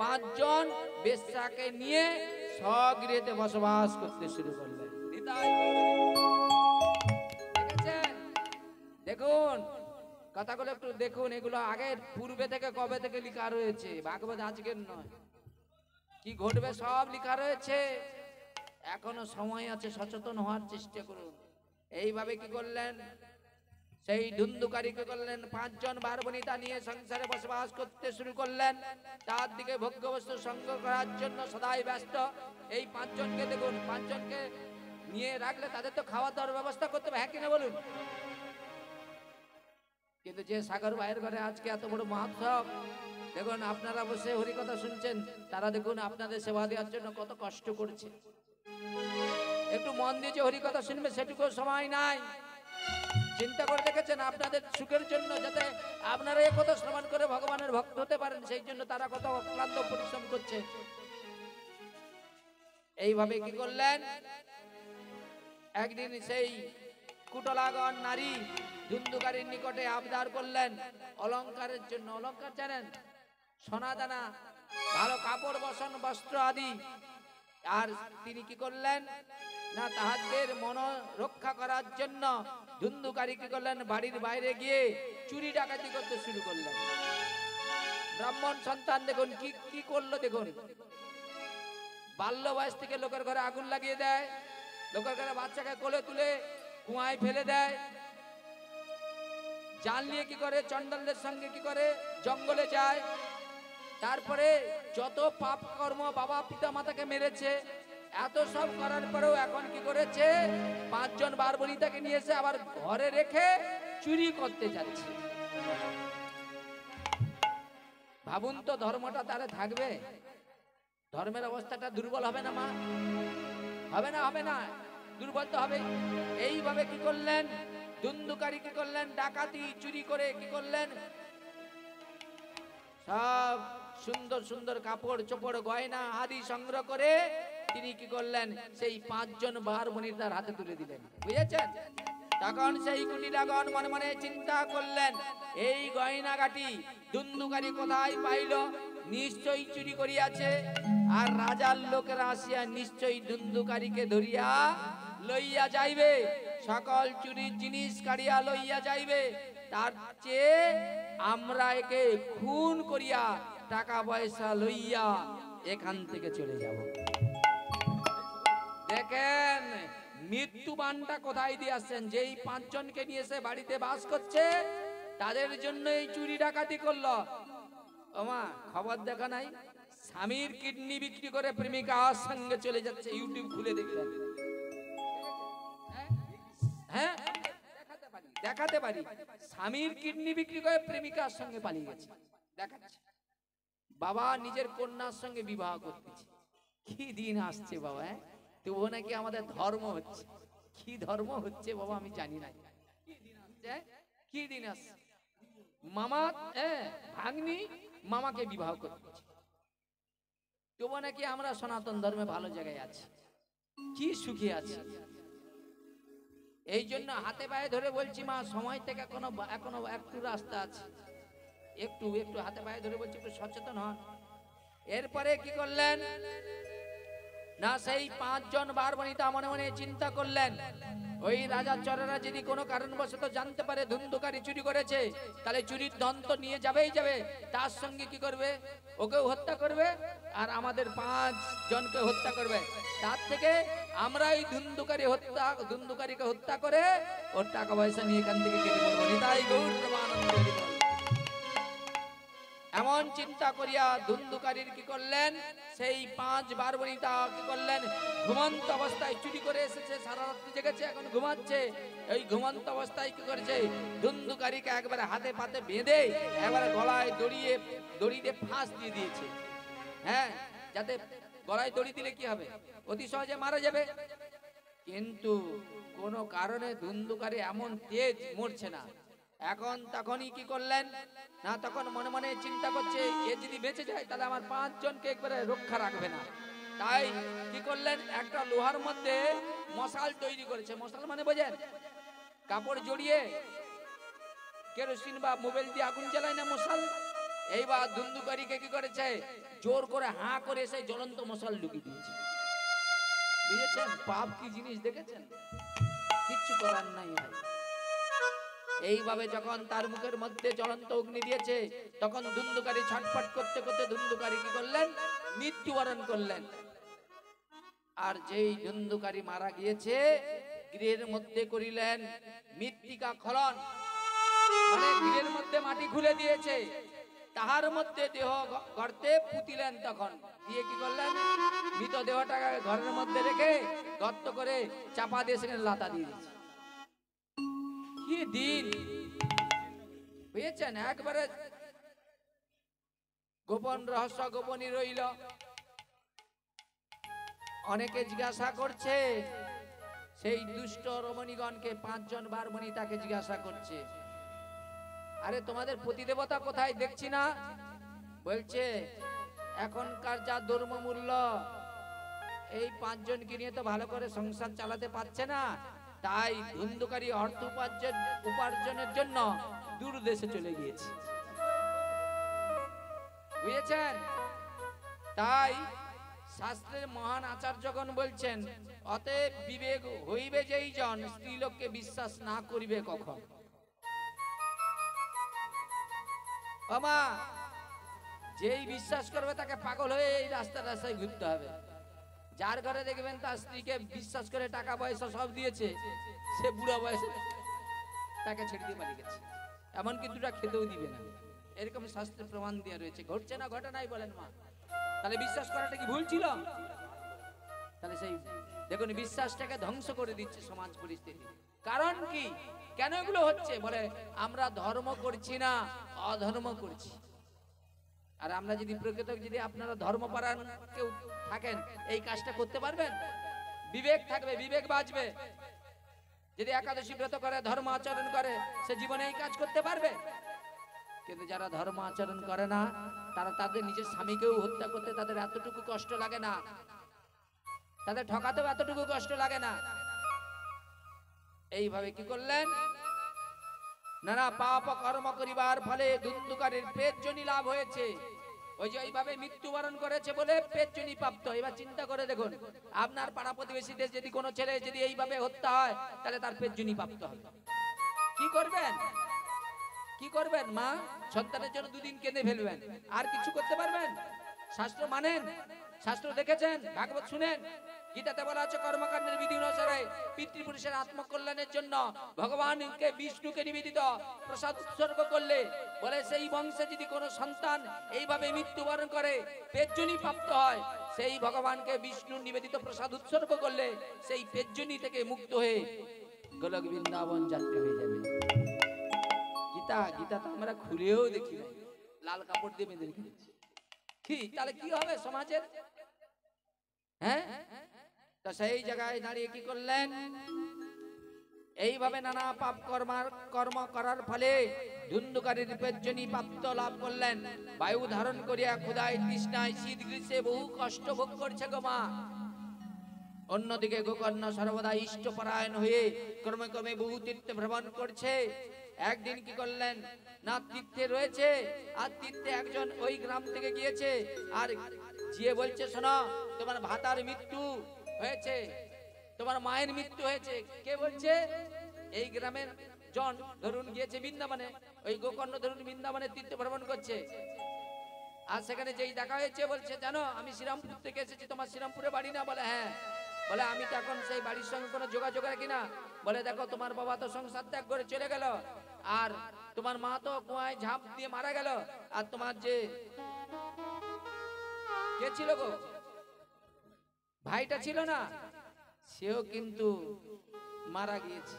5 জন বেশ্যাকে নিয়ে স্বগৃহেতে বসবাস করতে শুরু করলেন। দেখেছেন? দেখুন কথাগুলো একটু দেখুন, এগুলো আগের পূর্বে থেকে কবে থেকে লেখা রয়েছে, ভাগবত আজকের নয়। কি ঘটবে সব লেখা রয়েছে, এখনো সময় আছে, সচেতন হওয়ার চেষ্টা করুন। এইভাবে কি করলেন? সেই ধুন্ধুকারী কি করলেন? 5 জন বারবনিতা নিয়ে সংসারে বসবাস করতে শুরু করলেন। তার দিকে ভোগ্যবস্তু সংগ্রহ করার জন্য সদাই ব্যস্ত। এই 5 জনকে দেখুন, 5 জনকে নিয়ে রাখলে তাদের তো খাওয়া দাওয়ার ব্যবস্থা করতে হবে, হ্যাঁ কিনা বলুন? কিন্তু যে সাগর ভাইয়ের ঘরে আজকে এত বড় মহোৎসব, দেখুন আপনারা বসে হরিকথা শুনছেন, তারা দেখুন আপনাদের সেবা দেওয়ার জন্য কত কষ্ট করছে। একটু মন দিয়ে যে হরিকথা শুনবে সেটুকু সময় নাই। চিন্তা করে দেখেছেন আপনাদের সুখের জন্য, যাতে আপনারা এই কথা শ্রবণ করে ভগবানের ভক্ত হতে পারেন, সেই জন্য তারা কত অক্লান্ত পরিশ্রম করছে। এইভাবে কি করলেন? একদিন সেই কুটলাগণ নারী ধুন্ধুকারীর নিকটে আবদার করলেন অলংকারের জন্য। অলংকার জানেন? সোনা দানা, ভালো কাপড় বসন, বস্ত্র আদি। আর তিনি কি করলেন না, তাহাদের মন রক্ষা করার জন্য ধুন্ধুকারী কি করলেন? বাড়ির বাইরে গিয়ে চুরি ডাকাতি করতে শুরু করলেন। ব্রাহ্মণ সন্তান দেখুন কি কি করলো, দেখুন বাল্য বয়স থেকে লোকের ঘরে আগুন লাগিয়ে দেয়, লোকের ঘরে বাচ্চাকে কোলে তুলে কুয়ায় ফেলে দেয়, জাল নিয়ে কি করে চন্ডালদের সঙ্গে কি করে জঙ্গলে যায়, তারপরে যত পাপ কর্ম, বাবা পিতা মাতাকে মেরেছে, এত সব করার পরেও এখন কি করেছে, 5 জন বারবনিতাকে নিয়ে এসে আবার ঘরে রেখে চুরি করতে যাচ্ছে। ভাবুন তো, ধর্মটা তাহলে থাকবে? ধর্মের অবস্থাটা দুর্বল হবে না মা? হবে না? হবে না, দুর্বল তো হবে। এইভাবে কি করলেন, দুন্দুকারী কি করলেন, ডাকাতি চুরি করে কি করলেন, সব সুন্দর সুন্দর কাপড় চোপড় গয়না আদি সংগ্রহ করে তিনি কি করলেন, সেই 5 জন বারবনিতার হাতে তুলে দিলেন। বুঝেছেন? তখন সেই কুটিলাগণ মনে মনে চিন্তা করলেন, এই গয়নাগাটি দুন্দুকারী কোথায় পাইল? নিশ্চয়ই চুরি করিয়াছে, আর রাজার লোকেরা আসিয়া নিশ্চয়ই দুন্দুকারীকে ধরিয়া লইয়া যাইবে, সকল চুরির জিনিস কাড়িয়া লইয়া যাইবে। তার চেয়ে আমরা একে খুন করিয়া টাকা পয়সা লইয়া এখান থেকে চলে যাব। দেখেন মৃত্যুবানটা কোথায় দিয়ে আসছেন, যেই 5 জনকে নিয়ে এসে বাড়িতে বাস করছে তাদের জন্য এই চুরি ডাকাতি করলো। ওমা, খবর দেখা নাই, স্বামীর কিডনি বিক্রি করে প্রেমিকার সঙ্গে চলে যাচ্ছে, ইউটিউব খুলে দেখবেন। হ্যাঁ, দেখাতে পারি, স্বামীর কিডনি বিক্রি করে প্রেমিকার সঙ্গে পালিয়ে গেছে, দেখাচ্ছে। বাবা নিজের কন্যার সঙ্গে বিবাহ করতেছে। কি দিন আসছে বাবা, তবু নাকি আমাদের ধর্ম হচ্ছে। কি ধর্ম হচ্ছে বাবা আমি জানি না। কি দিন আসছে, কি দিন আসছে, মামা ভাগ্নি মামাকে বিবাহ করতেছে, তবু নাকি আমরা সনাতন ধর্মে ভালো জায়গায় আছি, কি সুখী আছি। এই জন্য হাতে পায়ে ধরে বলছি মা, সময় থেকে এখনো একটু রাস্তা আছে, একটু হাতে পায়ে ধরে বলছি, একটু সচেতন হন। এরপরে কি করলেন না, সেই 5 জন বারবনিতা মনে মনে চিন্তা করলেন, ওই রাজার চরেরা যদি কোনো কারণবশত জানতে পারে ধুন্ধুকারী চুরি করেছে, তাহলে চুরির দন্ত নিয়ে যাবেই যাবে, তার সঙ্গে কি করবে, ওকেও হত্যা করবে আর আমাদের 5 জনকে হত্যা করবে। তার থেকে আমরা এই ধুন্ধুকারীকে হত্যা করে ওর টাকা পয়সা নিয়ে এখান থেকে কেটে পড়বো। নিতাই গৌর প্রেমানন্দ। এমন চিন্তা করিয়া ধুন্ধুকারীর কি করলেন, সেই 5 বারবনিতা কি করলেন, ঘুমন্ত অবস্থায় চুরি করে এসেছে, সারা রাত্রি জেগেছে, এখন ঘুমাচ্ছে। এই ঘুমন্ত অবস্থায় কি করেছে, ধুন্ধুকারীকে একবারে হাতে পাতে বেঁধে একবারে গলায় দড়ি দিয়ে ফাঁস দিয়ে দিয়েছে। হ্যাঁ, যাতে গলায় দড়ি দিলে কি হবে, অতি সহজে মারা যাবে। কিন্তু কোন কারণে ধুন্ধুকারী এমন তেজ মরছে না। এখন তখনই কি করলেন না, তখন মনে মনে চিন্তা করছে, এ যদি বেঁচে যায় তাহলে আমার 5 জনকে একবারে রক্ষা রাখবে না। তাই কি করলেন, একটা লোহার মধ্যে মশাল তৈরি করেছে। মশাল মানে বোঝেন, কাপড় জড়িয়ে কেরোসিন বা মোবাইল দিয়ে আগুন জ্বালায় না মশাল। এইবার ধুন্ধুকারীকে কি করেছে, জোর করে হাঁ করে সেই জ্বলন্ত মশাল ঢুকিয়ে দিয়েছে। বুঝেছেন পাপ কি জিনিস, দেখেছেন? কিচ্ছু করার নাই ভাই। এইভাবে যখন তার মুখের মধ্যে জ্বলন্ত অগ্নি দিয়েছে, তখন ধুন্ধুকারী ছটফট করতে করতে ধুন্ধুকারী কি করলেন, মৃত্যুবরণ করলেন। আর যেই ধুন্ধুকারী মারা গিয়েছে, গৃহের মধ্যে করিলেন মৃত্তিকা খনন, মানে গৃহের মধ্যে মাটি খুলে দিয়েছে, তাহার মধ্যে দেহ গর্তে পুঁতিলেন। তখন দিয়ে কি করলেন, মৃত দেহটাকে ঘরের মধ্যে রেখে গর্ত করে চাপা দিয়ে সেখানে লাতা দিয়ে দিয়েছে। কি দিন, বুঝেছেন? একবারে গোপন রহস্য গোপনই রইল। অনেকে জিজ্ঞাসা করছে, সেই দুষ্ট রমণীগণকে 5 জন বারবনিতাকে জিজ্ঞাসা করছে, আরে তোমাদের প্রতিদেবতা কোথায় দেখছি না? বলছে এখনকার যা ধর্ম মূল্য, এই 5 জনকে নিয়ে তো ভালো করে সংসার চালাতে পারছে না, তাই ধুন্ধুকারী অর্থ উপার্জনের জন্য দূর দেশে চলে গিয়েছে। বুঝেছেন? তাই শাস্ত্রের মহান আচার্যগণ বলছেন, অতএব বিবেক হইবে যেই জন স্ত্রীলোককে বিশ্বাস না করিবে কখন। ওমা, যেই বিশ্বাস করবে তাকে পাগল হয়ে এই রাস্তায় ঘুরতে হবে। যার ঘরে দেখবেন তার স্ত্রীকে বিশ্বাস করে টাকা পয়সা সব দিয়েছে, সে বুড়া বয়সে তাকে ছেড়ে দিয়ে পালিয়ে গেছে, এমনকি দুটা খেতেও দিবে না। এরকম শাস্ত্রে প্রমাণ দেওয়া রয়েছে। ঘটছে না ঘটে নাই বলেন মা? তাহলে বিশ্বাস করাটা কি ভুল ছিল? তাহলে সেই দেখুন বিশ্বাসটাকে ধ্বংস করে দিচ্ছে সমাজ পরিস্থিতি। কারণ কি, কেন এগুলো হচ্ছে? বলে আমরা ধর্ম করছি না, অধর্ম করছি। আর আমরা যদি প্রকৃত যদি আপনারা ধর্মপরায়ণ কেউ থাকেন, এই কাজটা করতে পারবেন? বিবেক থাকবে, বিবেক বাঁচবে। যদি একাদশী ব্রত করে, ধর্ম আচরণ করে, সে জীবনে এই কাজ করতে পারবে? কিন্তু যারা ধর্ম আচরণ করে না, তারা তাদের নিজের স্বামীকেও হত্যা করতে তাদের এতটুকু কষ্ট লাগে না, তাদের ঠকাতেও এতটুকু কষ্ট লাগে না। এইভাবে কি করলেন? নানা পাপ কর্ম করিবার ফলে ধুন্ধুকারীর পেটজনি লাভ হয়েছে। ওই যে এইভাবে মৃত্যুবরণ করেছে বলে পেটজনি প্রাপ্ত। এবার চিন্তা করে দেখুন, আপনার পাড়া প্রতিবেশীদের যদি কোনো ছেলে যদি এইভাবে হত্যা হয়, তাহলে তার পেটজনি প্রাপ্ত হবে। কি করবেন? কি করবেন মা? সন্তানের জন্য দুদিন কেঁদে ফেলবেন, আর কিছু করতে পারবেন? শাস্ত্র মানেন? শাস্ত্র দেখেছেন? ভাগবত শুনেন? গীতাতে বলা আছে কর্মকাণ্ডের বিধি অনুসারে পিতৃপুরুষের আত্মকল্যাণের জন্য ভগবানকে বিষ্ণুকে নিবেদিত প্রসাদ উৎসর্গ করলে বলে সেই বংশে যদি কোনো সন্তান এইভাবে মৃত্যুবরণ করে পেটজনি প্রাপ্ত হয়, সেই ভগবানকে বিষ্ণুর নিবেদিত প্রসাদ উৎসর্গ করলে সেই পেটজনি থেকে মুক্ত হয়ে গোলক বৃন্দাবন যাত্রী হয়ে যাবে। গীতা তো আমরা খুলেও দেখি নাই, লাল কাপড় দিয়ে বেঁধে রেখেছি। কি তাহলে কি হবে সমাজের? হ্যাঁ, তো সেই জায়গায় দাঁড়িয়ে কি করলেন? এইভাবে নানা পাপ কর্ম করার ফলে ধুন্ধুকারীর পেটজনি প্রাপ্ত লাভ করলেন। বায়ু ধারণ করিয়া ক্ষুধায় তৃষ্ণায় শীত গ্রীষ্মে বহু কষ্ট ভোগ করছে গো মা। অন্যদিকে গোকর্ণ সর্বদা ইষ্টপরায়ণ হয়ে ক্রমে ক্রমে বহু তীর্থে ভ্রমণ করছে। একদিন কি করলেন না, তীর্থে রয়েছে, আর তীর্থে একজন ওই গ্রাম থেকে গিয়েছে, আর গিয়ে বলছে শোনো, তোমার ভাতার মৃত্যু হয়েছে, তোমার মায়ের মৃত্যু হয়েছে। কে বলছে? এই গ্রামের জন ধরুন গিয়েছে বৃন্দাবনে, ওই গোকর্ণ ধরুন বৃন্দাবনে তীর্থ ভ্রমণ করছে। আর সেখানে যেই দেখা হয়েছে বলছে জানো আমি শ্রীরামপুর থেকে এসেছি, তোমার শ্রীরামপুরে বাড়ি না? বলে হ্যাঁ। বলে আমি তো এখন সেই বাড়ির সঙ্গে কোনো যোগাযোগ রাখি না। বলে দেখো তোমার বাবা তো সংসার ত্যাগ করে চলে গেল, আর তোমার মা তো কুয়ায় ঝাঁপ দিয়ে মারা গেল, আর তোমার যে কে ছিল গো, ভাইটা ছিল না, সেও কিন্তু মারা গিয়েছে।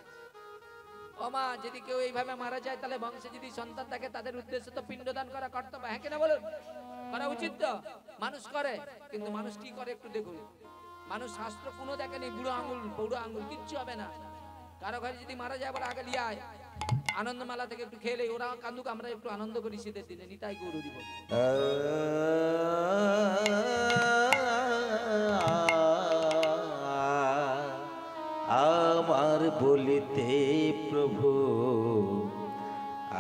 ও মা, যদি কেউ এইভাবে মারা যায় তাহলে বংশে যদি সন্তান থাকে তাদের উদ্দেশ্যে তো পিণ্ডদান করা কর্তব্য, হ্যাঁ কিনা বলুন? করা উচিত তো? মানুষ করে, কিন্তু মানুষ কি করে একটু দেখুন। মানুষ শাস্ত্র কোনো দেখেনি, বুড়ো আঙুল কিচ্ছু হবে না। কারো ঘরে যদি মারা যায় বলে আগে লিয়ে আয়, আনন্দমেলা থেকে একটু খেলে, ওরা কান্দুক, আমরা একটু আনন্দ করি শীতের দিনে। নিতাই গৌর হরি বল। আমার বলিতে প্রভু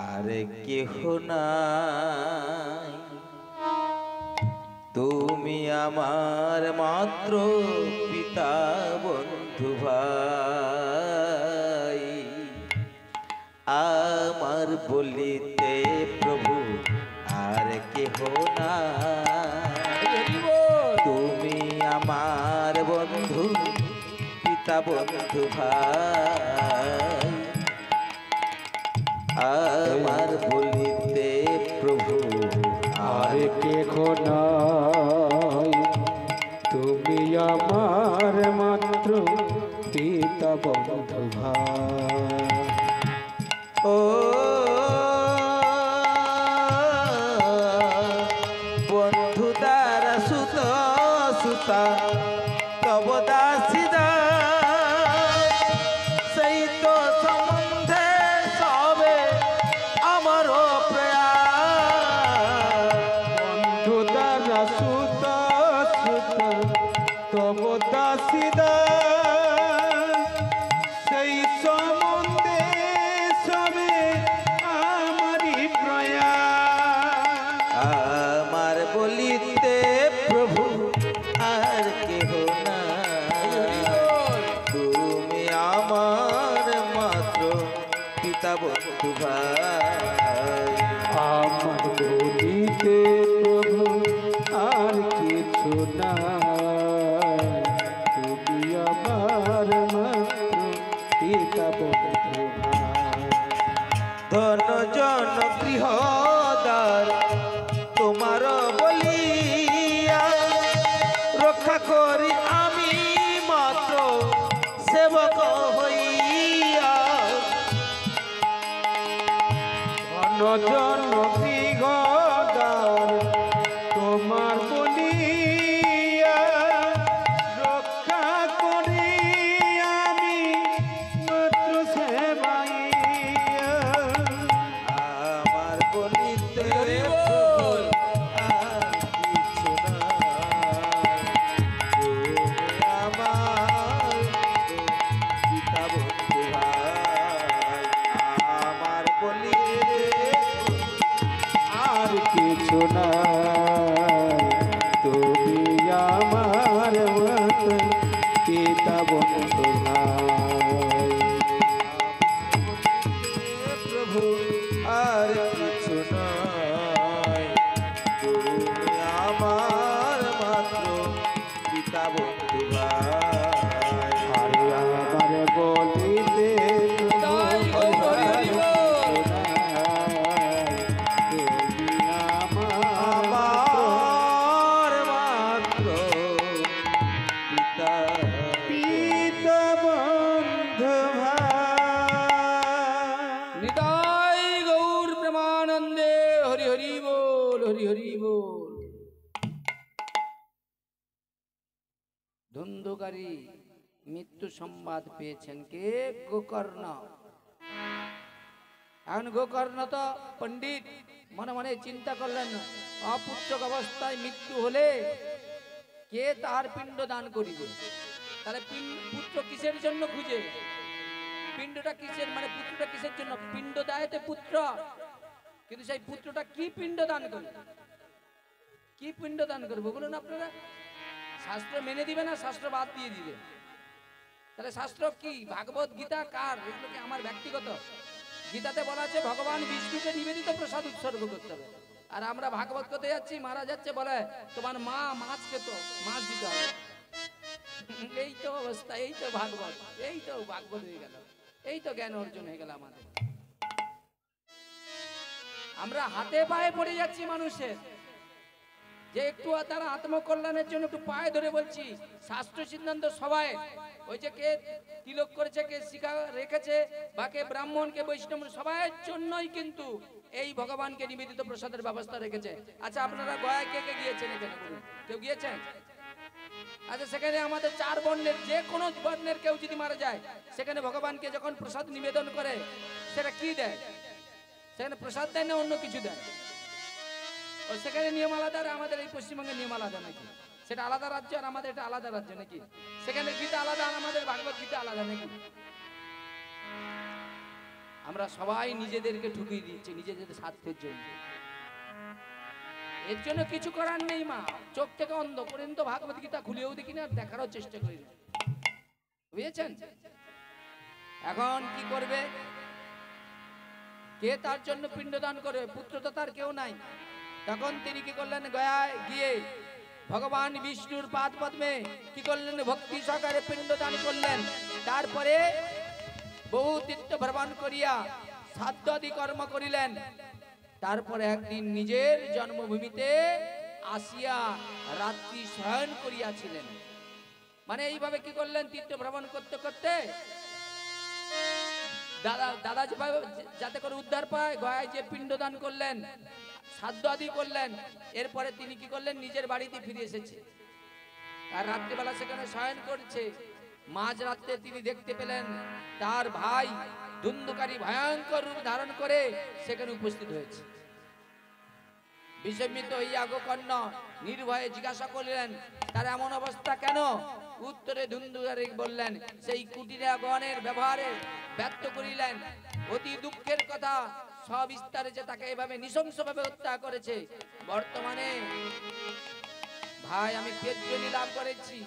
আর কেহ নাই, তুমি আমার মাত্র পিতা বন্ধু ভাই। আমার বলিতে প্রভু আর কেহ নাই, তুমি আমার বন্ধু পিতা বন্ধু ভাই। আমার বলিতে প্রভু আর কেহ নাই, তুমি আমার মাত্র পিতা বন্ধু ভাই। ও বন্ধু দ্বারা সুত সুতা তব দাসিদা, সেই তো সম্বন্ধে সবে আমারও প্রয়াস। বন্ধু দ্বারা সুত সুত তব দাসিদা, সেই সম্বন্ধে সবে আমারই প্রয়াস। আমার বলিতে প্রভু আর কেহ নাই, তুমি আমার মাত্র পিতা বন্ধু ভাই। আমার বলিতে প্রভু আর কিছু নাই, তুমি আমার মাত্র পিতা বন্ধু ভাই। ধন জন গৃহ দ্বার নজন গৃহদার তোমার বলিয়া রক্ষা করি আমি মাত্র সেবাইয়া। আমার বলিতে বল। আর কিছু নাই, তুমি আমার পিতা বন্ধু ভাই। আমার বলিতে আর কিছু নাই, তুমি আমার মত পিতা বন্ধু ভাই। প্রভু আর কিছু নয়, তুমি আমার মাত্র পিতা বন্ধু ভাই। আরে আমার বলিতে তাই গো হরি হরি বল। তুমি আমার আমার মাত্র পিতা পিতা বন্ধু ভাই। নিতাই গৌর প্রেমানন্দে হরি হরি বল, হরি হরি বল। ধুন্ধুকারী মৃত্যু সংবাদ পেয়েছেন কে? গোকর্ণ। এখন গোকর্ণ তো পণ্ডিত, মনে মনে চিন্তা করলেন অপুত্রক অবস্থায় মৃত্যু হলে কে তার পিণ্ড দান করিবে? তাহলে পুত্র কিসের জন্য খুঁজে? পিণ্ডটা কিসের, মানে পুত্রটা কিসের জন্য? পিণ্ড দেয় তো পুত্র, কিন্তু সেই পুত্রটা কি পিণ্ড দান করবে? কি পিণ্ড দান করবে বলুন আপনারা? শাস্ত্র মেনে দিবে না শাস্ত্র বাদ দিয়ে দিবে? তাহলে শাস্ত্র কি? ভাগবত গীতা কার? এগুলো কি আমার ব্যক্তিগত? গীতাতে বলা আছে ভগবান বিষ্ণুকে নিবেদিত প্রসাদ উৎসর্গ করতে হবে। আর আমরা ভাগবত করতে যাচ্ছি, মারা যাচ্ছে, বলে তোমার মা মাছ খেত, মাছ দিতে হবে। এই তো অবস্থা, এই তো ভাগবত, এই তো ভাগবত হয়ে গেল, এই তো জ্ঞান অর্জন হয়ে গেল আমাদের। আমরা হাতে পায়ে পড়ে যাচ্ছি মানুষের, যে একটু তারা আত্মকল্যাণের জন্য একটু পায়ে ধরে বলছি শাস্ত্র সিদ্ধান্ত সবাই, ওই যে কে তিলক করেছে, কে শিখা রেখেছে, বা কে ব্রাহ্মণ, কে বৈষ্ণব, সবার জন্যই কিন্তু এই ভগবানকে নিবেদিত প্রসাদের ব্যবস্থা রেখেছে। আচ্ছা আপনারা গয়ায় কে কে গিয়েছেন? এখানে বলুন, কেউ গিয়েছেন? আচ্ছা সেখানে আমাদের 4 বর্ণের যে কোনো বর্ণের কেউ যদি মারা যায়, সেখানে ভগবানকে যখন প্রসাদ নিবেদন করে, সেটা কি দেয়? সেখানে প্রসাদ দেয় না অন্য কিছু দেয়? ও সেখানে নিয়ম আলাদা, আর আমাদের এই পশ্চিমবঙ্গের নিয়ম আলাদা নাকি? সেটা আলাদা রাজ্য আর আমাদের এটা আলাদা রাজ্য নাকি? সেখানে গীতা আলাদা আর আমাদের ভাগবত গীতা আলাদা নাকি? আমরা সবাই নিজেদেরকে ঠুকিয়ে দিচ্ছি নিজেদের স্বার্থের জন্য। এর জন্য কিছু করার নেই মা, চোখ থেকে অন্ধ করেন তো ভাগবত গীতা খুলেও দেখি না, দেখারও চেষ্টা করি না, বুঝেছেন? এখন কি করবে? কে তার জন্য পিণ্ডদান করবে? পুত্র তো তার কেউ নাই। তখন তিনি কি করলেন? গয়ায় গিয়ে ভগবান বিষ্ণুর পাদ পদ্মে কি করলেন? ভক্তি সহকারে পিণ্ডদান করলেন। তারপরে বহু তীর্থ ভ্রমণ করিয়া সাধ্যাদি কর্ম করিলেন। তারপরে একদিন নিজের জন্মভূমিতে আসিয়া রাত্রি শয়ন করিয়াছিলেন। মানে এইভাবে কি করলেন? তীর্থ ভ্রমণ করতে করতে দাদা যেভাবে যাতে করে উদ্ধার পায়, গয়ায় যে পিণ্ডদান করলেন, সাধ্য আদি করলেন, এরপরে তিনি কি করলেন? নিজের বাড়িতে ফিরে এসেছে। আর রাত্রিবেলা সেখানে শয়ন করছে। মাঝ রাত্রে তিনি দেখতে পেলেন তার ভাই ধুন্ধুকারী ভয়ঙ্কর রূপ ধারণ করে সেখানে উপস্থিত হয়েছে। বিস্মিত হইয়া গোকর্ণ নির্ভয়ে জিজ্ঞাসা করলেন তার এমন অবস্থা কেন? উত্তরে ধুন্ধুকারী বললেন, সেই কুটিরা গণের ব্যবহারে ব্যর্থ করিলেন। অতি দুঃখের কথা, সবিস্তারে যে তাকে এভাবে নৃশংসভাবে হত্যা করেছে। বর্তমানে ভাই আমি পেটজনি লাভ করেছি,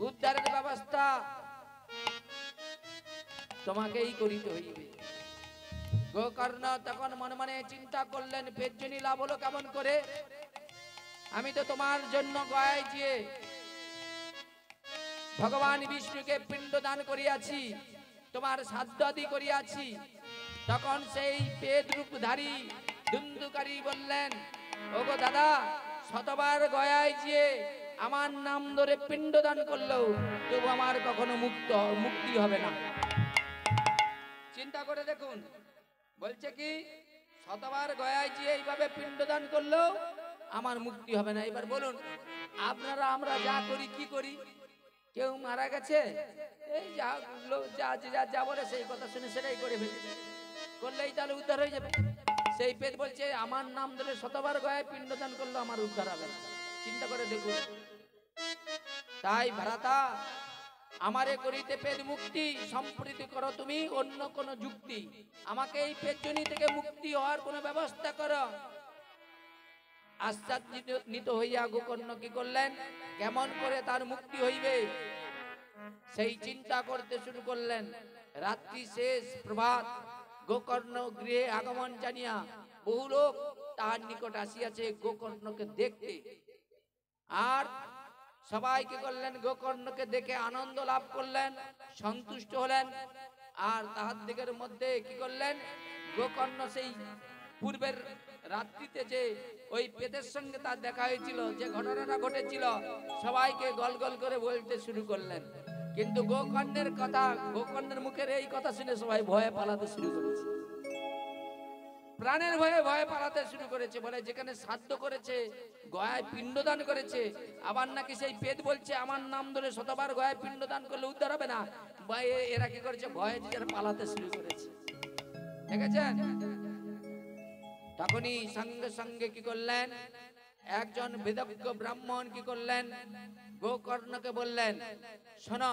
উদ্ধারের ব্যবস্থা তোমাকেই করিতে হইবে। গোকর্ণ তখন মনে মনে চিন্তা করলেন, পেটজনি লাভ হলো কেমন করে? আমি তো তোমার জন্য গয়ায় গিয়ে ভগবান বিষ্ণুকে পিণ্ড দান করিয়াছি, তোমার সাধ্যাদি করিয়াছি। তখন সেই পেট রূপধারী ধুন্ধুকারী বললেন, ওগো দাদা, শতবার গয়ায় গিয়ে আমার নাম ধরে পিণ্ড দান করলেও তবু আমার কখনো মুক্তি হবে না। চিন্তা করে দেখুন, বলছে কি শতবার গয়ায় যে এইভাবে পিণ্ডদান করলেও আমার মুক্তি হবে না। এবার বলুন আপনারা আমরা যা করি কি করি, কেউ মারা গেছে এই যা যা যা যা বলে সেই কথা শুনে সেটাই করে ফেলি, করলেই তাহলে উদ্ধার হয়ে যাবে। সেই পেট বলছে আমার নাম ধরে শতবার গয়ায় পিণ্ডদান করলো আমার উদ্ধার হবে না। চিন্তা করে দেখুন। তাই ভ্রাতা আমারে করিতে পেট মুক্তি, সম্প্রীতি করো তুমি অন্য কোন যুক্তি, আমাকে এই পেটজনি থেকে মুক্তি হওয়ার কোন ব্যবস্থা করো। আশ্চর্যান্বিত হইয়া গোকর্ণ কি করলেন, কেমন করে তার মুক্তি হইবে সেই চিন্তা করতে শুরু করলেন। রাত্রি শেষ, প্রভাত, গোকর্ণ গৃহে আগমন জানিয়া বহু লোক তার নিকট আসিয়াছে গোকর্ণকে দেখতে। আর সবাই কি করলেন, গোকর্ণকে দেখে আনন্দ লাভ করলেন, সন্তুষ্ট হলেন। আর তাহার দিকের মধ্যে কি করলেন, গোকর্ণ সেই পূর্বের রাত্রিতে যে ওই পেটের সঙ্গে তার দেখা হয়েছিল, যে ঘটনাটা ঘটেছিল, সবাইকে গল গল করে বলতে শুরু করলেন। কিন্তু গোকর্ণের কথা, গোকর্ণের মুখের এই কথা শুনে সবাই ভয়ে পালাতে শুরু করেছে, প্রাণের ভয়ে ভয়ে পালাতে শুরু করেছে। বলে যেখানে শ্রাদ্ধ করেছে, গয়ায় পিণ্ডদান করেছে, আবার নাকি সেই পেট বলছে আমার নাম ধরে শতবার গয়ায় পিণ্ডদান করলে উদ্ধার হবে না। এরা কি করেছে, ভয়ে যারা পালাতে শুরু করেছে, দেখেছেন। তখনই সঙ্গে সঙ্গে কি করলেন, একজন বেদজ্ঞ ব্রাহ্মণ কি করলেন, গোকর্ণকে বললেন শোনো,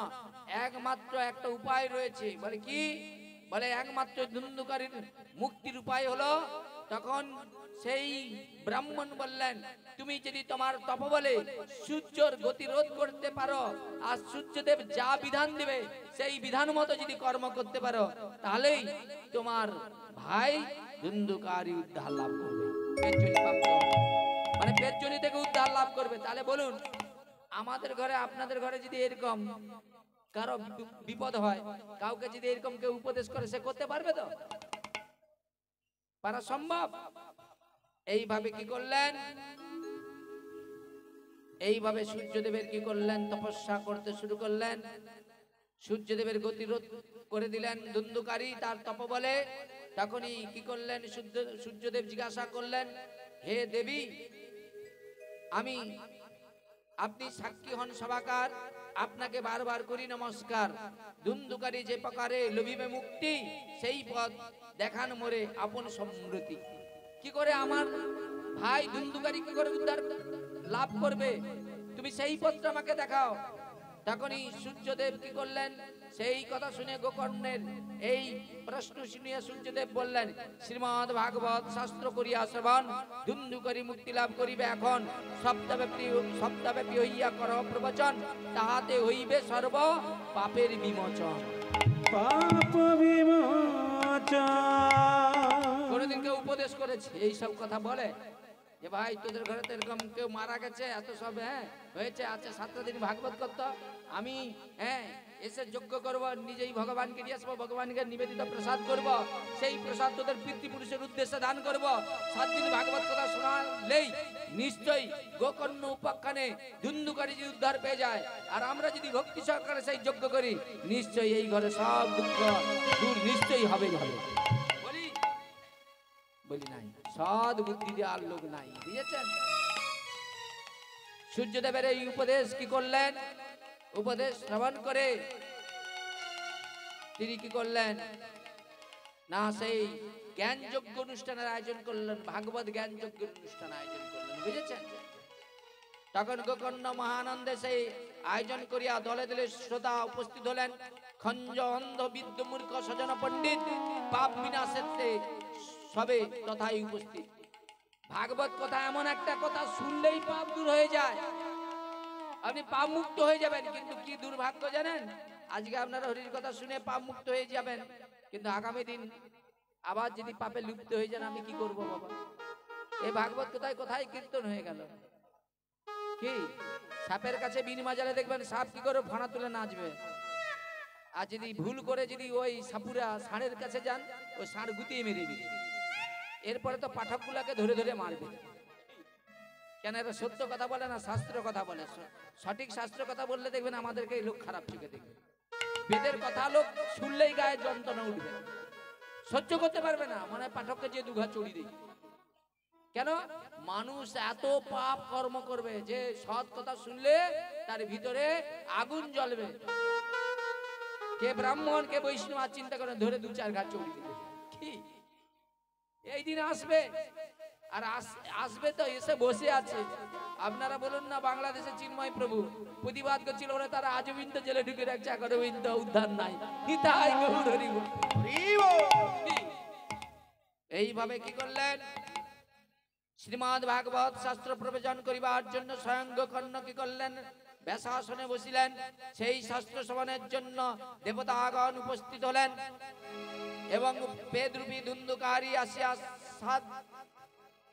একমাত্র একটা উপায় রয়েছে। বলে কি? বলে একমাত্র ধুন্ধুকারীর মুক্তির উপায় হলো। তখন সেই ব্রাহ্মণ বললেন তুমি যদি তোমার তপবলে সূর্যের গতিরোধ করতে পারো, আর সূর্যদেব যা বিধান দেবে সেই বিধান মতো যদি কর্ম করতে পারো, তাহলেই তোমার ভাই ধুন্ধুকারী উদ্ধার লাভ করবে, পেটজনি প্রাপ্ত হবে। মানে পেটজনি থেকে উদ্ধার লাভ করবে। তাহলে বলুন আমাদের ঘরে আপনাদের ঘরে যদি এরকম কারো বিপদ হয়, কাউকে যদি এরকম কেউ উপদেশ করে, সে করতে পারবে তো? পারা সম্ভব? এইভাবে কি করলেন, এইভাবে সূর্যদেবের কি করলেন, তপস্যা করতে শুরু করলেন। সূর্যদেবের গতিরোধ করে দিলেন ধুন্ধুকারী তার তপবলে। তখনই কি করলেন, সূর্যদেব জিজ্ঞাসা করলেন হে দেবী, আমি আপনি সাক্ষী হন সভাকার, আপনাকে বারবার করি নমস্কার। ধুন্ধুকারী যে প্রকারে লোভিবে মুক্তি, সেই পথ দেখান মোরে আপন সমৃদ্ধি। কি করে আমার ভাই ধুন্ধুকারী কি করে উদ্ধার লাভ করবে, তুমি সেই পথটা আমাকে দেখাও। তখনই সূর্যদেব কি করলেন, সেই কথা শুনে গোকর্ণের এই প্রশ্ন শুনিয়া সূর্যদেব বললেন শ্রীমদ্ ভাগবত শাস্ত্র করিয়া শ্রবণ, ধুন্ধুকারী মুক্তি লাভ করিবে এখন। সপ্তাহব্যাপী হইয়া কর প্রবচন, তাহাতে হইবে সর্ব পাপের বিমোচন। পাপ বিমোচন। কোনদিন কেউ উপদেশ করেছে এই সব কথা বলে যে ভাই তোদের ঘরে তো এরকম কেউ মারা গেছে, এত সব হয়েছে, আচ্ছা 7টা দিন ভাগবত করত, আমি এসে যজ্ঞ করব, নিজেই ভগবানকে নিয়ে আসবো, ভগবানকে নিবেদিত প্রসাদ করব, সেই প্রসাদ তোদের পিতৃপুরুষের উদ্দেশ্যে দান করব। 7 দিন ভাগবত কথা শোনালেই নিশ্চয়ই গোকর্ণ উপাখ্যানে ধুন্ধুকারী যদি উদ্ধার পেয়ে যায়, আর আমরা যদি ভক্তি সহকারে সেই যজ্ঞ করি, নিশ্চয়ই এই ঘরে সব দুঃখ দূর নিশ্চয়ই হবে হবে। বলি নাই, সৎ বুদ্ধি দেওয়ার লোক নাই, বুঝেছেন। সূর্যদেবের এই উপদেশ কি করলেন, উপদেশ শ্রবণ করে তিনি কি করলেন না, সেই জ্ঞান যজ্ঞ অনুষ্ঠানের আয়োজন করলেন, ভাগবত জ্ঞান যজ্ঞ অনুষ্ঠান আয়োজন করলেন, বুঝেছেন। তখন গোকর্ণ মহানন্দে সেই আয়োজন করিয়া দলে দলে শ্রোতা উপস্থিত হলেন। খঞ্জ অন্ধ বিদ্য মূর্খ সজন পণ্ডিত পাপ বিনাশেতে সবে তথাই উপস্থিত। ভাগবত কথা এমন একটা কথা, শুনলেই পাপ দূর হয়ে যায়, আপনি পাপ মুক্ত হয়ে যাবেন। কিন্তু কি দুর্ভাগ্য জানেন, আজকে আপনারা হরির কথা শুনে পাপ মুক্ত হয়ে যাবেন, কিন্তু আগামী দিন আবার যদি পাপে লিপ্ত হয়ে যান, আমি কি করব বাবা? এই ভাগবত কোথায় কোথায় কীর্তন হয়ে গেল। কি সাপের কাছে বিন মাজালে দেখবেন সাপ কি করে ফানা তুলে নাচবে, আর যদি ভুল করে যদি ওই সাপুরা ষাঁড়ের কাছে যান, ওই ষাঁড় গুতিয়ে মেরে দিবে। এরপরে তো পাঠকগুলাকে ধরে ধরে মারবে। কেন? এরা সত্য কথা বলে না, শাস্ত্র কথা বলে। সঠিক শাস্ত্র কথা বললে দেখবেন আমাদেরকে এই লোক খারাপ চোখে দেখবে। বেদের কথা লোক শুনলেই গায়ে যন্ত্রণা উঠবে। সহ্য করতে পারবে না, মানে পাঠককে যে দুঘা চড়ি দেই। কেন? মানুষ এত পাপ কর্ম করবে যে সৎ কথা শুনলে তার ভিতরে আগুন জ্বলবে। কে ব্রাহ্মণ কে বৈষ্ণব আর চিন্তা করে ধরে দু চার ঘাট চড়ি দিবে। কি এই দিন আসবে? আর আসবে তো, এসে বসে আছে। আপনারা বলুন না, বাংলাদেশে চিন্ময় প্রভু প্রতিবাদ করছিল, ওরা তারা আজবিন্দ জেলে ঢুকে রাখছে, আকরবিন্দ উদ্ধার নাই। নিতাই গৌর হরি বল। এইভাবে কি করলেন? শ্রীমদ্ ভাগবত শাস্ত্র প্রবচন করিবার জন্য স্বয়ং কর্ণ কি করলেন? ব্যাসাসনে বসিলেন। সেই শাস্ত্র শ্রবণের জন্য দেবতাগণ উপস্থিত হলেন এবং বেদরূপী ধুন্ধুকারী আসিয়া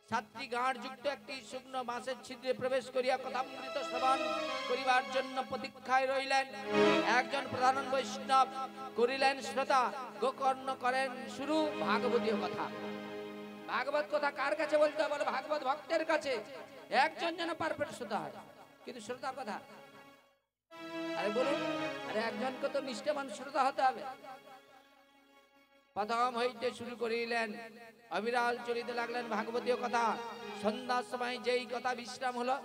সাতটি গাঁট যুক্ত একটি শুকনো বাঁশের ছিদ্রে প্রবেশ করিয়া কথামৃত শ্রবণ করিবার জন্য প্রতীক্ষায় রইলেন। একজন প্রধান বৈষ্ণব করিলেন শ্রোতা, গোকর্ণ করেন শুরু ভাগবতীয় কথা। ভাগবত কথা কার কাছে বলতে হবে? ভাগবত ভক্তের কাছে। একজন যেন পারফেক্ট শ্রোতা হয়, কিন্তু শ্রোতার কথা আরে বলুন, আরে একজনকে তো নিষ্ঠবান শ্রোতা হতে হবে। প্রথম হইতে শুরু করিলেন, অবিরাল চলিতে লাগলেন ভাগবতীয় কথা। সন্ধ্যার সময় যেই কথা বিশ্রাম হলো,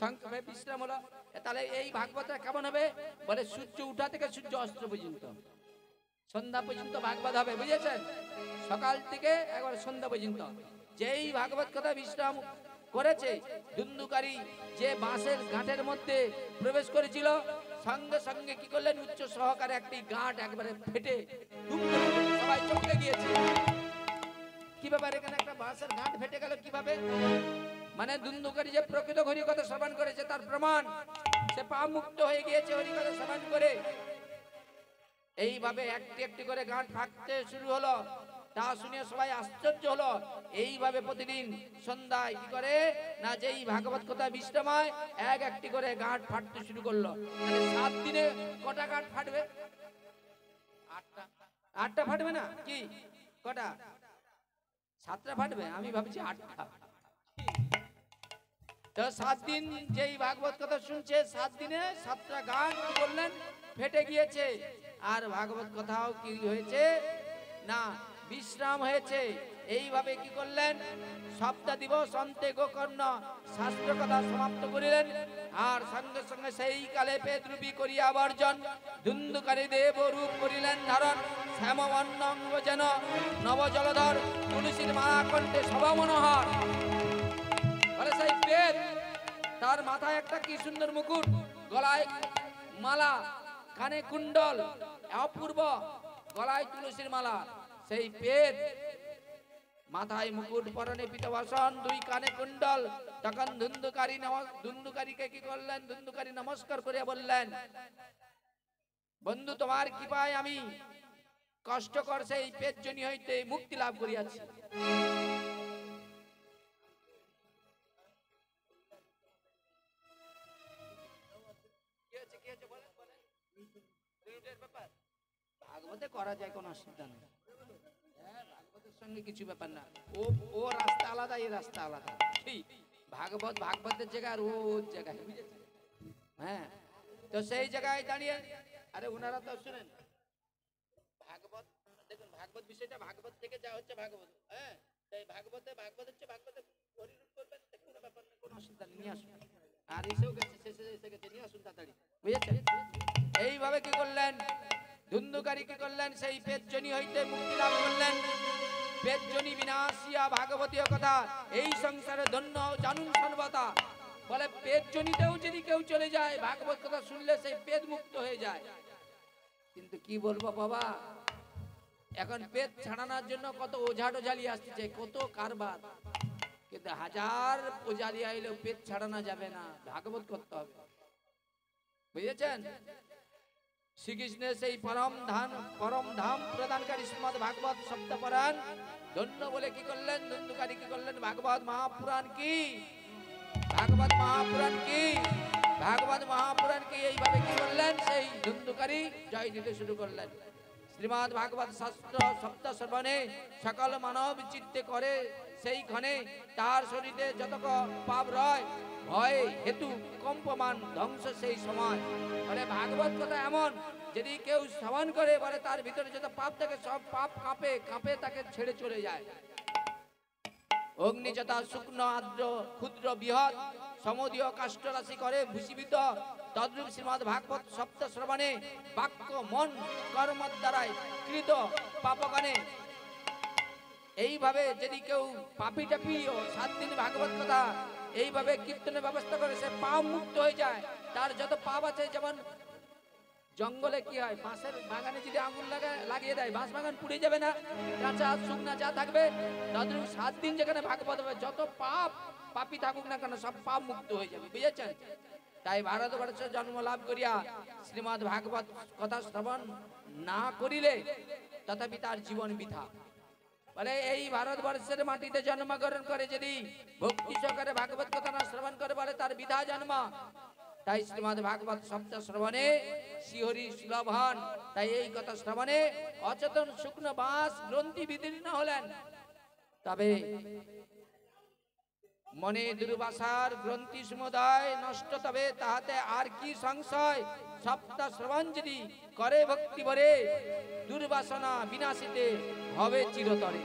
সংক্ষেপে বিশ্রাম হলো। তাহলে এই ভাগবতটা কেমন হবে? বলে সূর্য উঠা থেকে সূর্য অস্ত পর্যন্ত, সন্ধ্যা পর্যন্ত ভাগবত হবে, বুঝেছেন? সকাল থেকে একবার সন্ধ্যা পর্যন্ত। যেই ভাগবত কথা বিশ্রাম করেছে, ধুন্ধুকারী যে বাঁশের গাঁটের মধ্যে প্রবেশ করেছিল, সঙ্গে সঙ্গে কি করলেন? উচ্চ সহকারে একটি গাঁট একবারে ফেটে সবাই চমকে গিয়েছে। কি ব্যাপার, এখানে একটা বাঁশের গাঁট ফেটে গেল কিভাবে? মানে ধুন্ধুকারী যে প্রকৃত হরিকথা শ্রবণ করেছে তার প্রমাণ, সে পাপ মুক্ত হয়ে গিয়েছে হরিকথা শ্রবণ করে। এইভাবে একটি একটি করে গাঁট ফাটতে শুরু হলো। তা শুনে সবাই আশ্চর্য হলো। এইভাবে প্রতিদিন সন্ধ্যায় কি করে না, যেই ভাগবত কথা বিশ্রাম হয়, এক একটি করে গাঁট ফাটতে শুরু করলো। 7 দিনে কটা গাঁট ফাটবে? 8টা ফাটবে না? কি কটা? 7টা ফাটবে? আমি ভাবছি 8টা। তো 7 দিন যেই ভাগবত কথা শুনছে, 7 দিনে 7টা গাঁট কি করলেন? ফেটে গিয়েছে। আর ভাগবত কথাও কি হয়েছে না, বিশ্রাম হয়েছে। এইভাবে কি করলেন? সপ্তাহ দিবস অন্তে গোকর্ণ শাস্ত্র কথা সমাপ্ত করিলেন। আর সঙ্গে সঙ্গে সেই কালে পেদরূপী করিয়া বর্জন, ধুন্ধুকারী দেব রূপ করিলেন ধারণ। শ্যামবর্ণ অঙ্গ যেন নব জলধর, তুলসীর মালা কণ্ঠে সভা মনোহর। বলে সেই পেদ, তার মাথায় একটা কি সুন্দর মুকুট, গলায় মালা, কানে কুণ্ডল, অপূর্ব, গলায় তুলসীর মালা। সেই পেদ মাথায় মুকুট, পরনে পীতবাসন, 2 কানে কুণ্ডল। তখন ধুন্ধুকারীকে কি করলেন? ধুন্ধুকারী নমস্কার করে বললেন, বন্ধু, তোমার কৃপায় আমি কষ্টকর সেই পেদজনি হইতে মুক্তি লাভ করিয়াছি। ভাগবতে করা যায়, কোনো অসুবিধা নেই। ভাগবতের সঙ্গে কিছু ব্যাপার না। ও রাস্তা আলাদা, এই রাস্তা আলাদা। ঠিক, ভাগবতের জায়গায় আর ওর জায়গায়, বুঝেছেন? হ্যাঁ, তো সেই জায়গায় দাঁড়িয়ে, আরে ওনারা তো শুনেন ভাগবত, দেখুন ভাগবত বিষয়টা ভাগবত থেকে যা হচ্ছে ভাগবত। হ্যাঁ, তাই ভাগবতে হচ্ছে, ভাগবতে হরিরূপ করবেন, কোনো ব্যাপার নেই, কোনো অসুবিধা নেই, নিয়ে আসুন। আর এসেও গেছে, শেষে এসে গেছে, নিয়ে আসুন তাড়াতাড়ি, বুঝেছেন? এইভাবে কি করলেন? ধুন্ধুকারী কি করলেন? সেই পেদজনি হইতে মুক্তি লাভ করলেন। পেদজনি বিনাশিয়া ভাগবতীয় কথা, এই সংসারে ধন্য জানুন সর্বদা। বলে পেদজনিতেও যদি কেউ চলে যায়, ভাগবত কথা শুনলে সেই পেদ মুক্ত হয়ে যায়। কিন্তু কি বলবো বাবা, এখন পেদ ছাড়ানোর জন্য কত ওঝা টোঝালি আসছে, কত কারবার। কিন্তু 1000 ওঝালি আইলেও পেদ ছাড়ানো যাবে না, ভাগবত করতে হবে, বুঝেছেন? শ্রীকৃষ্ণের সেই পরম ধাম প্রদানকারী শ্রীমদ্ ভাগবত সপ্তাহপুরাণ ধন্য বলে কি করলেন? ধুন্ধুকারী কি করলেন? ভাগবত মহাপুরাণ কি, ভাগবত মহাপুরাণ কি, ভাগবত মহাপুরাণ কি, এইভাবে কি করলেন? সেই ধুন্ধুকারী জয় দিতে শুরু করলেন। শ্রীমদ্ ভাগবত শাস্ত্র সপ্তাহ শ্রবণে সকল মানব চিত্তে করে সেইখানে তার শরীরে যত পাপ রয় ভয় হেতু কম্পমান ধ্বংস সেই সময়। মানে ভাগবত কথা এমন, যদি কেউ শ্রবণ করে বলে তার ভিতরে যত পাপ থাকে সব পাপ কাঁপে কাঁপে তাকে ছেড়ে চলে যায়। অগ্নি যথা শুকনো আর্দ্র ক্ষুদ্র বৃহৎ সমুদীয় কাষ্ঠ রাশি করে ভূষীভূত, তদ্রূপ শ্রীমদ্ ভাগবত সপ্ত শ্রবণে বাক্য মন কর্ম দ্বারাই কৃত পাপগানে। এইভাবে যদি কেউ পাপি টাপি ও 7 দিন ভাগবত কথা এইভাবে কীর্তনের ব্যবস্থা করে সে পাপ মুক্ত হয়ে যায়। তার যত পাপ আছে, যেমন জঙ্গলে কি হয়, বাঁশের বাগানে যদি আগুন লাগিয়ে দেয় বাঁশ বাগান পুড়ে যাবে না, কাঁচা শুকনা যা থাকবে। তদ্রূপ 7 দিন যেখানে ভাগবত হবে যত পাপ পাপি থাকুক না কেন সব পাপ মুক্ত হয়ে যাবে, বুঝেছেন? তাই ভারতবর্ষে জন্ম লাভ করিয়া শ্রীমদ্ ভাগবত কথা শ্রবণ না করিলে তথাপি তার জীবন বৃথা। বলে এই ভারতবর্ষের মাটিতে জন্মগ্রহণ করে যদি ভক্তি সহকারে ভাগবত কথা না শ্রবণ করে বলে তার বৃথা জন্ম। তাই শ্রীমদ্ ভাগবত শব্দ শ্রবণে শ্রীহরি সুলভ হন। তাই এই কথা শ্রবণে অচেতন শুকনো বাঁশ গ্রন্থি বিদীর্ণ হলেন, তবে মনে দুর্বাসার গ্রন্থি সমুদয় নষ্ট, তবে তাহাতে আর কি সংশয়। সপ্তাহ শ্রবণ যদি করে ভক্তি ভরে দুর্বাসনা বিনাশিতে হবে চিরতরে।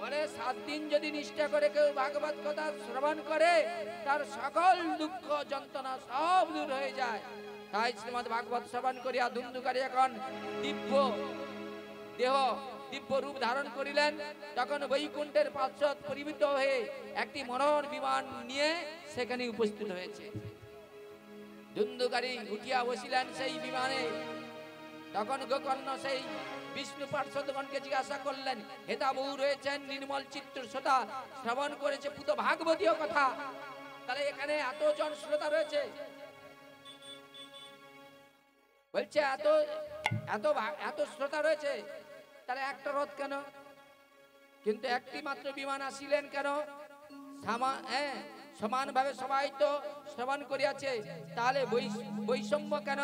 বলে 7 দিন যদি নিষ্ঠা করে কেউ ভাগবত কথা শ্রবণ করে তার সকল দুঃখ যন্ত্রণা সব দূর হয়ে যায়। তাই শ্রীমদ্ ভাগবত শ্রবণ করিয়া ধুন্ধুকারী এখন দিব্য দেহ দিব্য রূপ ধারণ করিলেন। তখন বৈকুণ্ঠের পার্শ্বদ পরিবৃত হয়ে একটি মনোহর বিমান নিয়ে সেখানে উপস্থিত হয়েছে। ধুন্ধুকারী উঠিয়া বসিলেন সেই বিমানে। তখন গোকর্ণ সেই বিষ্ণু পার্শ্বদগণকে জিজ্ঞাসা করলেন, হেতা বহু রয়েছেন নির্মল চিত্ত শ্রোতা, শ্রবণ করেছে পুত ভাগবতীয় কথা, তাহলে এখানে এতজন শ্রোতা রয়েছে, বলছে এত এত এত শ্রোতা রয়েছে, তাহলে একটা রথ কেন? কিন্তু একটি মাত্র বিমান আসিলেন কেন? সমানভাবে সবাই তো শ্রবণ করিয়াছে, তাহলে বৈষম্য কেন?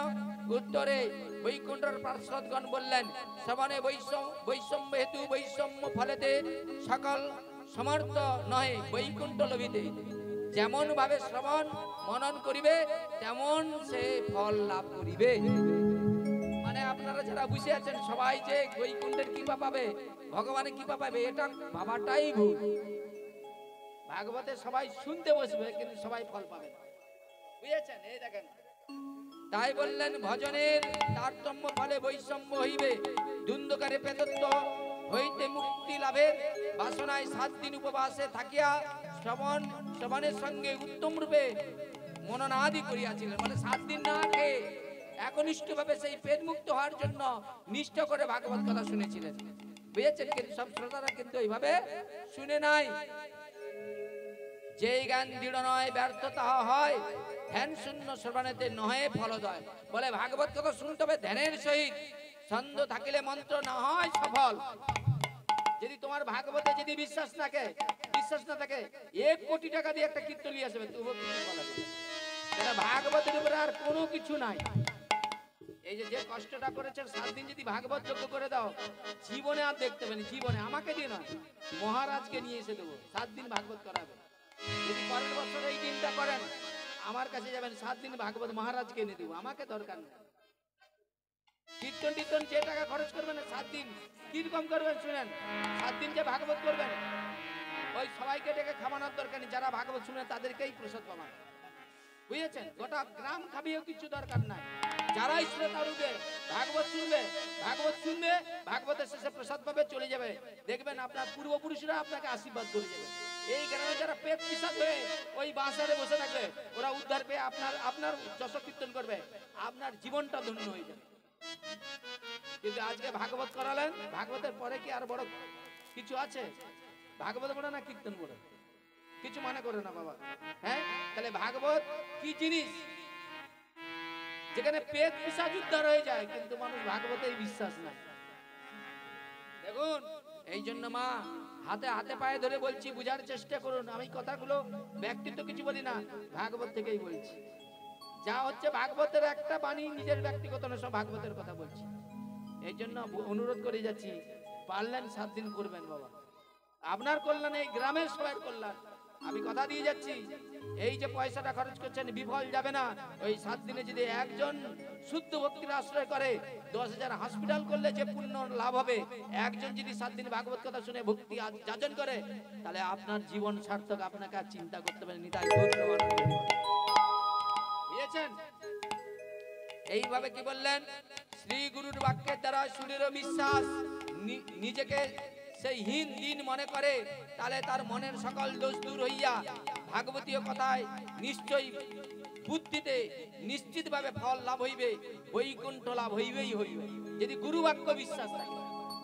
উত্তরে বৈকুণ্ঠের পার্শ্বদগণ বললেন, শ্রবণে বৈষম্য হেতু বৈষম্য ফলেতে সকল সমর্থ নহে বৈকুণ্ঠ লভিতে। যেমন ভাবে শ্রবণ মনন করিবে তেমন সে ফল লাভ করিবে। মানে আপনারা যারা বুঝে আছেন সবাই যে বৈকুণ্ঠের কৃপা পাবে, ভগবানের কৃপা পাবে, এটা ভাবাটাই ভুল। ভাগবতে সবাই শুনতে বসবে কিন্তু সবাই ফল পাবে না, বুঝেছেন? এই দেখেন, তাই বললেন ভজনের তারতম্য ফলে বৈষম্য হইবে, ধুন্ধুকারে প্রেতত্ব হইতে মুক্তি লাভের বাসনায় 7 দিন উপবাসে থাকিয়া শ্রবণের সঙ্গে উত্তম রূপে মননাদি করিয়াছিলেন। মানে 7 দিন না খেয়ে একনিষ্ঠ ভাবে সেই পেট মুক্ত হওয়ার জন্য নিষ্ঠ করে ভাগবত কথা শুনেছিলেন, বুঝেছেন? কিন্তু সব শ্রোতারা কিন্তু এইভাবে শুনে নাই। যেই জ্ঞান দৃঢ় নয় ব্যর্থ তাহা হয়, ধ্যান শূন্য শ্রবণেতে নহে ফলদয়। বলে ভাগবত কথা শুনতে হবে ধ্যানের সহিত, ছন্দ থাকিলে মন্ত্র না হয় সফল। যদি তোমার ভাগবতে যদি বিশ্বাস না থাকে 1 কোটি টাকা দিয়ে একটা কীর্তন নিয়ে আসবে, তবুও কিছু বলা যাবে না। ভাগবতের উপরে আর কোনো কিছু নাই। এই যে কষ্টটা করেছেন 7 দিন যদি ভাগবত যোগ্য করে দাও, জীবনে আর দেখতে পাবেন, জীবনে আমাকে দিয়ে নয় মহারাজকে নিয়ে এসে দেবো, 7 দিন ভাগবত করাবে। যদি পরের বছর এই দিনটা করেন আমার কাছে যাবেন, 7 দিন ভাগবত মহারাজকে এনে দেবো, আমাকে দরকার নেই। কীর্তন যে টাকা খরচ করবেন 7 দিন কিরকম করবেন শুনেন। 7 দিন যে ভাগবত করবেন ওই সবাইকে ডেকে খাওয়ানোর দরকার নেই, যারা ভাগবত শুনেন তাদেরকেই প্রসাদ পাবেন, বুঝেছেন? গোটা গ্রাম খাবিয়েও কিছু দরকার নাই। যারাই শ্রোতা রূপে ভাগবত শুনবে ভাগবতের শেষে প্রসাদ পাবে, চলে যাবে, দেখবেন আপনার পূর্বপুরুষরা আপনাকে আশীর্বাদ করে যাবে। এই গ্রামে যারা পেট পিসাদ হয়ে ওই বাসারে বসে থাকবে ওরা উদ্ধার পেয়ে আপনার যশ কীর্তন করবে, আপনার জীবনটা ধন্য হয়ে যাবে। কিন্তু আজকে ভাগবত করালেন, ভাগবতের পরে কি আর বড় কিছু আছে? ভাগবত বড় না কীর্তন বড়? কিছু মনে করে না বাবা, হ্যাঁ? তাহলে ভাগবত কি জিনিস? যেখানে পেট পিসাচ উদ্ধার হয়ে যায়, কিন্তু মানুষ ভাগবতে বিশ্বাস নাই। দেখুন, এই জন্য মা হাতে পায়ে ধরে বলছি, বুঝার চেষ্টা করুন। আমি কথাগুলো ব্যক্তিত্ব কিছু বলি না, ভাগবত থেকেই বলছি। যা হচ্ছে ভাগবতের একটা বাণী, নিজের ব্যক্তিগত না, সব ভাগবতের কথা বলছি। এই জন্য অনুরোধ করে যাচ্ছি, পারলেন 7 দিন করবেন বাবা। আপনার কল্যাণ, এই গ্রামের সবার কল্যাণ। আমি কথা দিয়ে যাচ্ছি, এই যে পয়সাটা খরচ করছেন বিফল যাবে না। ওই 7 দিনে যদি একজন শুদ্ধ ভক্তির আশ্রয় করে, 10,000 হসপিটাল করলে যে পুণ্য লাভ হবে, একজন যদি 7 দিন ভাগবত কথা শুনে ভক্তি যাচন করে, তাহলে আপনার জীবন সার্থক। আপনাকে আর চিন্তা করতে পারেন নিতাই গৌর বুঝেছেন? এইভাবে কি বললেন, শ্রী গুরুর বাক্যের দ্বারা সুদৃঢ় বিশ্বাস, নিজেকে সেই হীন দিন মনে করে, তাহলে তার মনের সকল দোষ দূর হইয়া ভাগবতীয় কথায় নিশ্চয়ই বুদ্ধিতে নিশ্চিতভাবে ফল লাভ হইবে, বৈকুণ্ঠ লাভ হইবেই হইবে। যদি গুরু বাক্য বিশ্বাস থাকে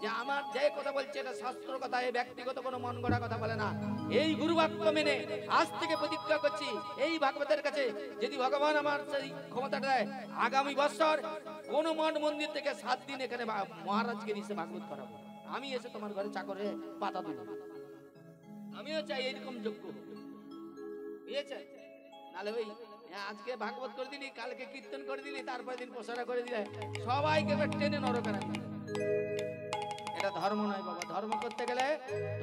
যে আমার যে কথা বলছে এটা শাস্ত্র কথা, এই ব্যক্তিগত কোনো মন গড়া কথা বলে না, এই গুরু বাক্য মেনে আজ থেকে প্রতিজ্ঞা করছি, এই ভাগবতের কাছে যদি ভগবান আমার সেই ক্ষমতাটা দেয়, আগামী বছর কোন মঠ মন্দির থেকে 7 দিন এখানে মহারাজকে নিয়ে ভাগবত করাবো। আমি এসে তোমার ঘরে চাকরে পাতা দেব, আমিও চাই এরকম যোগ্য, বুঝেছে? নাহলে ওই আজকে ভাগবত করে দিলি, কালকে কীর্তন করে দিলি, তারপর দিন প্রসারা করে দিলে সবাইকে টেনে নরকে রাখবে। এটা ধর্ম নয় বাবা। ধর্ম করতে গেলে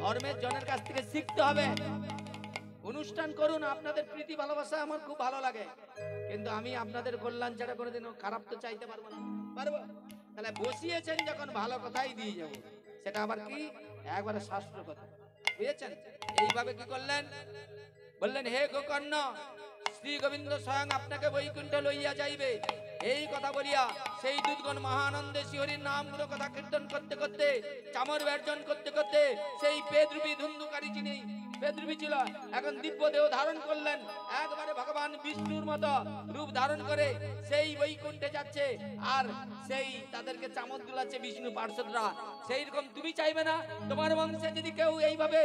ধর্মের জনের কাছ থেকে শিখতে হবে। অনুষ্ঠান করুন, আপনাদের প্রীতি ভালোবাসা আমার খুব ভালো লাগে, কিন্তু আমি আপনাদের কল্যাণ ছাড়া কোনোদিন খারাপ তো চাইতে পারবো না। পারবো? তাহলে বসিয়েছেন যখন ভালো কথাই দিয়ে যাবো, সেটা আবার কি একবারে শাস্ত্র কথা, বুঝেছেন? এইভাবে কি করলেন, বললেন হে গোকর্ণ, শ্রী গোবিন্দ স্বয়ং আপনাকে বৈকুণ্ঠে লইয়া যাইবে। এই কথা বলিয়া সেই দুধগণ মহানন্দে শিহরির নামগুলো কথা কীর্তন করতে করতে, চামর বর্জন করতে করতে, সেই পেদরূপী ধুন্ধুকারী যিনি পেদরূপী ছিল, এখন দিব্য দেহ ধারণ করলেন, একবারে ভগবান বিষ্ণুর মতো রূপ ধারণ করে সেই বৈকুণ্ঠে যাচ্ছে। আর সেই তাদেরকে চামর দুলাচ্ছে বিষ্ণু পার্ষদরা। সেই রকম তুমি চাইবে না তোমার বংশে যদি কেউ এইভাবে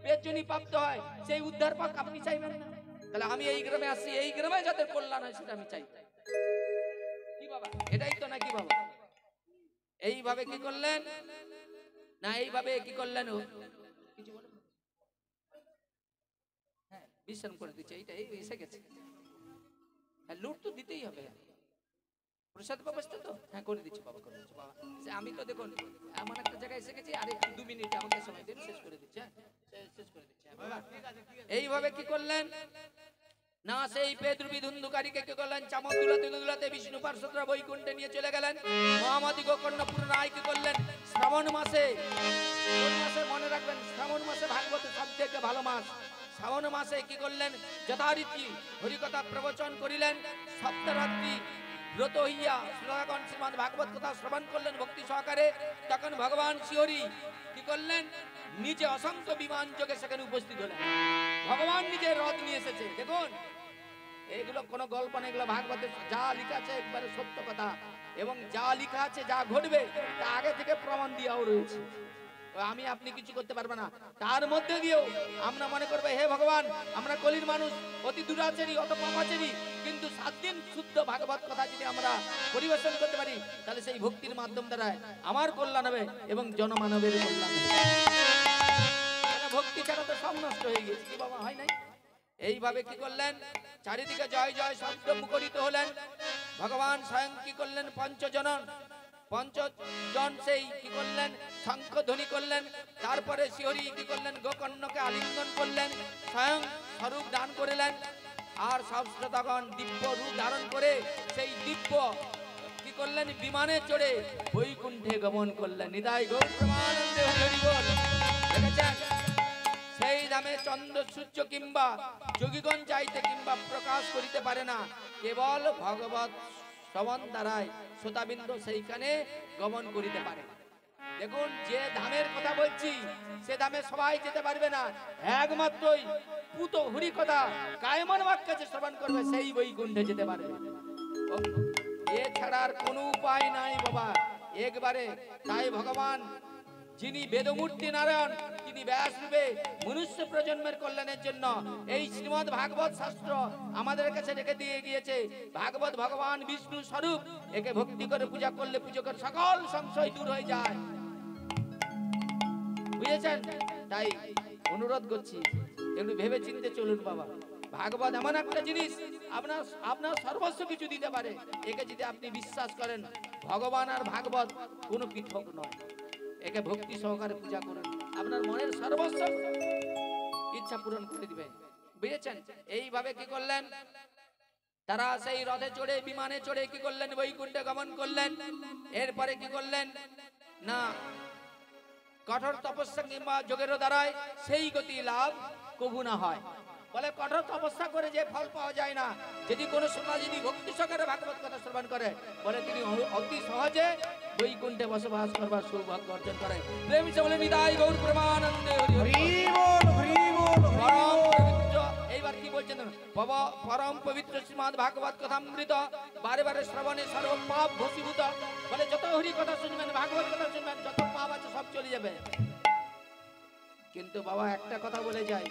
পেজনী প্রাপ্ত হয়, সেই উদ্ধার পাক আপনি চাইবেন না? তাহলে আমি এই গ্রামে আসছি, এই গ্রামে যাদের কল্যাণ হয় সেটা আমি চাই। কি বাবা, এটাই তো নাকি বাবা? এইভাবে কি করলেন না, এইভাবে কি করলেন, কিছু বলুন। হ্যাঁ, বিশ্রাম করে দিচ্ছে, এইটাই এসে গেছে। হ্যাঁ, লুট তো দিতেই হবে, প্রসাদ ব্যবস্থা তো হ্যাঁ করে দিচ্ছি বাবা, করে দিচ্ছি বাবা। আমি তো দেখুন এমন একটা জায়গায় এসে গেছি, আরে 2 মিনিট আমাকে সময় দিন, শেষ করে দিচ্ছি। শেষ করে দিচ্ছি বাবা। এইভাবে কি করলেন না, সেই পেদরূপী ধুন্ধুকারীকে কি করলেন, চামর দুলাতে দুলাতে বিষ্ণু পার্ষদরা বৈকুণ্ঠে নিয়ে চলে গেলেন। মহামতি গোকর্ণপুর রায় কি করলেন, শ্রাবণ মাসে, কোন মাসে মনে রাখবেন, শ্রাবণ মাসে ভাগবত সব থেকে ভালো মাস। শ্রাবণ মাসে কি করলেন, যথারীতি হরিকথা প্রবচন করিলেন। সপ্তরাত্রি ব্রত হইয়া শ্রোতাগণ শ্রীমদ্ ভাগবত কথা শ্রবণ করলেন ভক্তি সহকারে। তখন ভগবান শিহরি কি করলেন, নিজে অসংখ্য বিমান যোগে সেখানে উপস্থিত হলেন। ভগবান নিজে রথ নিয়ে এসেছে। দেখুন, এগুলো কোনো গল্প না, এগুলো ভাগবতে যা লেখা আছে একবারে সত্য কথা, এবং যা লেখা আছে যা ঘটবে তা আগে থেকে প্রমাণ দিয়েও রয়েছে। আমি আপনি কিছু করতে পারবো না। তার মধ্যে দিয়েও আমরা মনে করবো হে ভগবান, আমরা কলির মানুষ, অতি দুরাচারী, অত পাপাচারী, কিন্তু 7 দিন শুদ্ধ ভাগবত কথা যদি আমরা পরিবেশন করতে পারি, তাহলে সেই ভক্তির মাধ্যম দ্বারা আমার কল্যাণ হবে এবং জনমানবের কল্যাণ হবে। ভক্তি ছাড়া তো সব নষ্ট হয়ে গেছে, কি বাবা, হয় নাই? এইভাবে কি করলেন, চারিদিকে জয় জয় শব্দ মুখরিত হলেন। ভগবান স্বয়ং কি করলেন, পঞ্চজন সেই কি করলেন, শঙ্খ ধ্বনি করলেন। তারপরে শিহরি কি করলেন, গোকর্ণকে আলিঙ্গন করলেন, স্বয়ং স্বরূপ দান করলেন। আর সব শ্রোতাগণ দিব্য রূপ ধারণ করে সেই দিব্য কি করলেন, বিমানে চড়ে বৈকুণ্ঠে গমন করলেন। নিতাই গৌর প্রেমানন্দে হরি বল। দেখেছেন, সেই ধামে চন্দ্র সূর্য কিংবা যোগীগণ যাইতে কিংবা প্রকাশ করিতে পারে না, কেবল ভগবত শ্রবণ দ্বারাই শ্রোতাবিন্দু সেইখানে গমন করিতে পারে। দেখুন, যে ধামের কথা বলছি সে ধামে সবাই যেতে পারবে না, একমাত্রই পুত হরি কথা কায়মন বাক্যে যে শ্রবণ করবে সেই বৈকুণ্ঠে যেতে পারবে। এছাড়া আর কোনো উপায় নাই বাবা, একবারে। তাই ভগবান যিনি বেদমূর্তি নারায়ণ, তিনি ব্যাস রূপে মনুষ্য প্রজন্মের কল্যাণের জন্য এই শ্রীমদ্ ভাগবত শাস্ত্র আমাদের কাছে রেখে দিয়ে গিয়েছে। ভাগবত ভগবান বিষ্ণু স্বরূপ, একে ভক্তি করে পূজা করলে পূজকের সকল সংশয় দূর হয়ে যায়, বুঝেছেন? তাই অনুরোধ করছি, একটু ভেবে চিন্তে চলুন বাবা। ভাগবত এমন একটা জিনিস, আপনার সর্বস্ব কিছু দিতে পারে। একে যদি আপনি বিশ্বাস করেন, ভগবান আর ভাগবত কোনো পৃথক নয়, একে ভক্তি সহকারে পূজা করুন। আপনার মনের সর্বস্ব ইচ্ছা পূরণ করে দিবেন। বুঝেছেন? এইভাবে কি করলেন, তারা সেই রথে চড়ে বিমানে চড়ে কি করলেন, বৈকুণ্ঠে গমন করলেন। এরপরে কি করলেন না, কঠোর তপস্যা কিংবা যোগের দ্বারায় সেই গতি লাভ কবু না হয়। বলে কঠোর তপস্যা করে যে ফল পাওয়া যায় না, যদি কোনো শ্রোতা যদি ভক্তি সহকারে ভাগবত কথা শ্রবণ করে, বলে তিনি অতি সহজে বৈকুণ্ঠে বসবাস করবার সৌভাগ্য অর্জন করে। প্রেম সে বলে নিতাই গৌর প্রেমানন্দে হরি হরি। পরম পবিত্র, এইবার কি বলছেন, পরম পবিত্র শ্রীমদ্ ভাগবত কথামৃত বারে বারে শ্রবণে সর্ব পাপ ভস্মীভূত। বলে যত হরি কথা শুনবেন, ভাগবত কথা শুনবেন, যত পাপ আছে সব চলে যাবে। কিন্তু বাবা একটা কথা বলে যাই,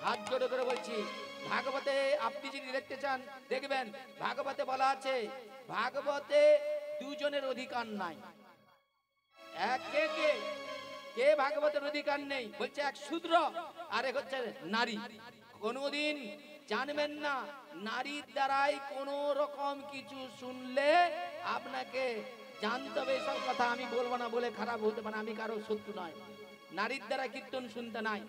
হাত জোড়ে করে বলছি, ভাগবতে আপনি যদি দেখতে চান দেখবেন, ভাগবতে বলা আছে ভাগবতে দুজনের অধিকার নাই। এক কে কে কে ভাগবতের অধিকার নেই, বলছে এক শূদ্র আর এক হচ্ছে নারী। কোনদিন জানবেন না নারীর দ্বারাই কোন রকম কিছু শুনলে আপনাকে জানতে হবে। এসব কথা আমি বলবো না বলে খারাপ হতে পারে, আমি কারো শত্রু নয়। নারীর দ্বারা কীর্তন শুনতে নাই,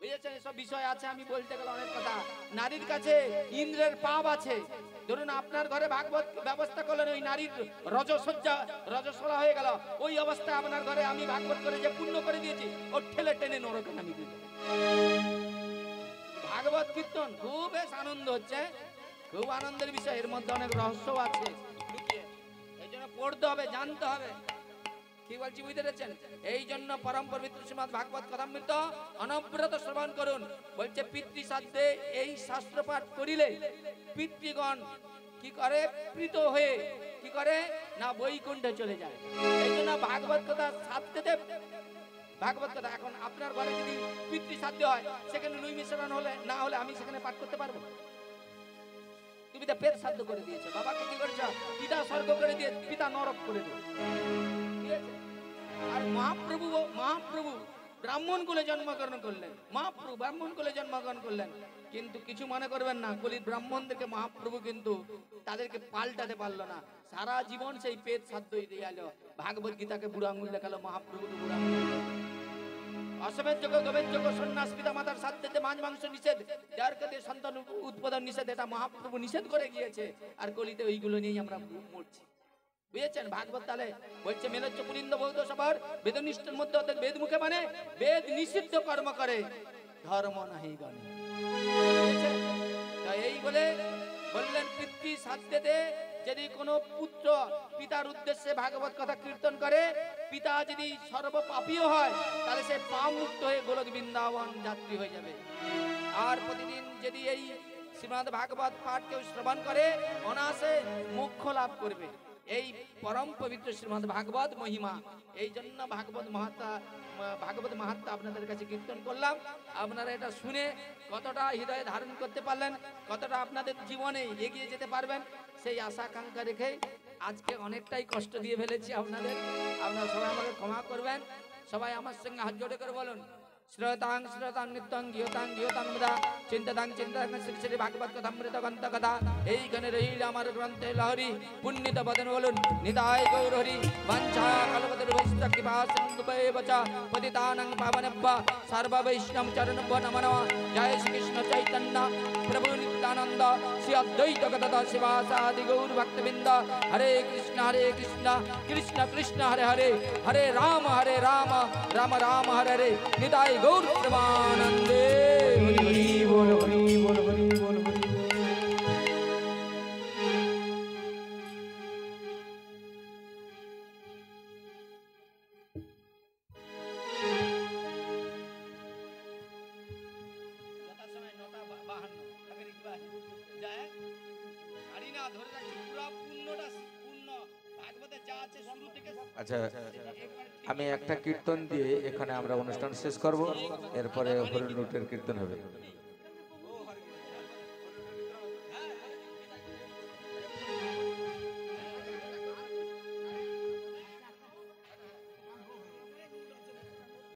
বুঝেছেন? এসব বিষয় আছে, আমি বলতে গেলে অনেক কথা। নারীর কাছে ইন্দ্রের পাপ আছে। ধরুন আপনার ঘরে ভাগবত ব্যবস্থা করলেন, ওই নারীর রজস্বলা হয়ে গেল, ওই অবস্থায় আপনার ঘরে আমি ভাগবত করে যে পুণ্য করে দিয়েছি, ওর ঠেলে টেনে নরকে নামিয়ে দিল। ভাগবত কীর্তন খুব বেশ আনন্দ হচ্ছে, খুব আনন্দের বিষয়। এর মধ্যে অনেক রহস্য আছে লুকিয়ে, এই জন্য পড়তে হবে, জানতে হবে। কি বলছি বুঝতে পেরেছেন? এই জন্য পরম পবিত্র শ্রীমদ্ ভাগবত কথামৃত অনবরত শ্রবণ করুন। বলছে পিতৃ সাধ্যে এই শাস্ত্র পাঠ করিলে পিতৃগণ কি করে, প্রীত হয়ে কি করে না বৈকুণ্ঠে চলে যায়। এই জন্য ভাগবত কথা সাধ্যতে, ভাগবত কথা এখন আপনার ঘরে যদি পিতৃ সাধ্য হয়, সেখানে নুই মিশ্রণ হলে না হলে আমি সেখানে পাঠ করতে পারবো? তুমি তো পেট সাধ্য করে দিয়েছো, বাবাকে কি করেছ, পিতা স্বর্গ করে দিয়ে পিতা নরক করে দিয়েছে। আর মহাপ্রভু ব্রাহ্মণ কুলে জন্মগ্রহণ করলেন, মহাপ্রভু ব্রাহ্মণ কুলে জন্মগ্রহণ করলেন। কিন্তু কিছু মনে করবেন না, কলির ব্রাহ্মণদেরকে মহাপ্রভু কিন্তু তাদেরকে পাল্টাতে পারলো না। সারা জীবন সেই পেট সাধ্যই দিয়ে গেল। ভাগবত গীতাকে বুড়ো আঙুল দেখালো, মহাপ্রভুকে বুড়ো আঙুল। অসমের যোগ্য গবের যোগ্য সন্ন্যাস পিতা মাতার সাধ্যতে মাছ মাংস নিষেধ, যার কাছে সন্তান উৎপাদন নিষেধ, এটা মহাপ্রভু নিষেধ করে গিয়েছে। আর কলিতে ওইগুলো নিয়েই আমরা মরছি। বুঝেছেন? ভাগবত তাহলে বলছে মেলচ্ছ পুলিন্দ বৌদ্ধ সবার বেদনিষ্ঠের মধ্যে অর্থাৎ বেদ মুখে মানে বেদ নিষিদ্ধ কর্ম করে ধর্ম নাহি গণে। এই বলে বললেন পিতৃ সাধ্যতে যদি কোনো পুত্র পিতার উদ্দেশ্যে ভাগবত কথা কীর্তন করে, পিতা যদি সর্বপাপীও হয়, তাহলে সে পাপ মুক্ত হয়ে গোলক বৃন্দাবন যাত্রী হয়ে যাবে। আর প্রতিদিন যদি এই শ্রীমদ্ ভাগবত পাঠ কেউ শ্রবণ করে, অনায়াসে মোক্ষ লাভ করবে। এই পরম পবিত্র শ্রীমদ্ ভাগবত মহিমা, এই জন্য ভাগবত মাহাত্ম্য আপনাদের কাছে কীর্তন করলাম। আপনারা এটা শুনে কতটা হৃদয়ে ধারণ করতে পারলেন, কতটা আপনাদের জীবনে এগিয়ে যেতে পারবেন, সেই আশা আকাঙ্ক্ষা রেখে আজকে অনেকটাই কষ্ট দিয়ে ফেলেছি আপনাদের। আপনারা সবাই আমাকে ক্ষমা করবেন। সবাই আমার সঙ্গে হাত জোড়ে করে বলুন, শ্রোতাং শ্রোতাং নিত্যং গিয়তাং গিয়তাং মুদা চিন্তাদাং চিন্তাদাং শ্রী শ্রী ভাগবত কথামৃত গ্রন্থ কথা। এইখানে রইল আমার গ্রন্থে লহরি, পুণ্যিত বদন বলুন নিতাই গৌর হরি। বাঞ্ছা কল্পতরু বৈষ্ণব কৃপা সিন্ধুভ্যেব চ পতিতানাং পাবনেভ্যো সর্ব বৈষ্ণব চরণভ্যো নমো নমঃ। জয় শ্রী কৃষ্ণ চৈতন্য প্রভু নিত্যানন্দ শ্রী অদ্বৈত গদাধর শিবাসাদি গৌর ভক্তবৃন্দ। হরে কৃষ্ণ কৃষ্ণ কৃষ্ণ হরে হরে, হরে রাম রাম রাম হরে হরে। নিতাই গৌর প্রেমানন্দে হরি বল হরি বল হরি বল হরি। আচ্ছা, আমি একটা কীর্তন দিয়ে এখানে আমরা অনুষ্ঠান শেষ করব, এরপরে হরিণ রুটের কীর্তন হবে।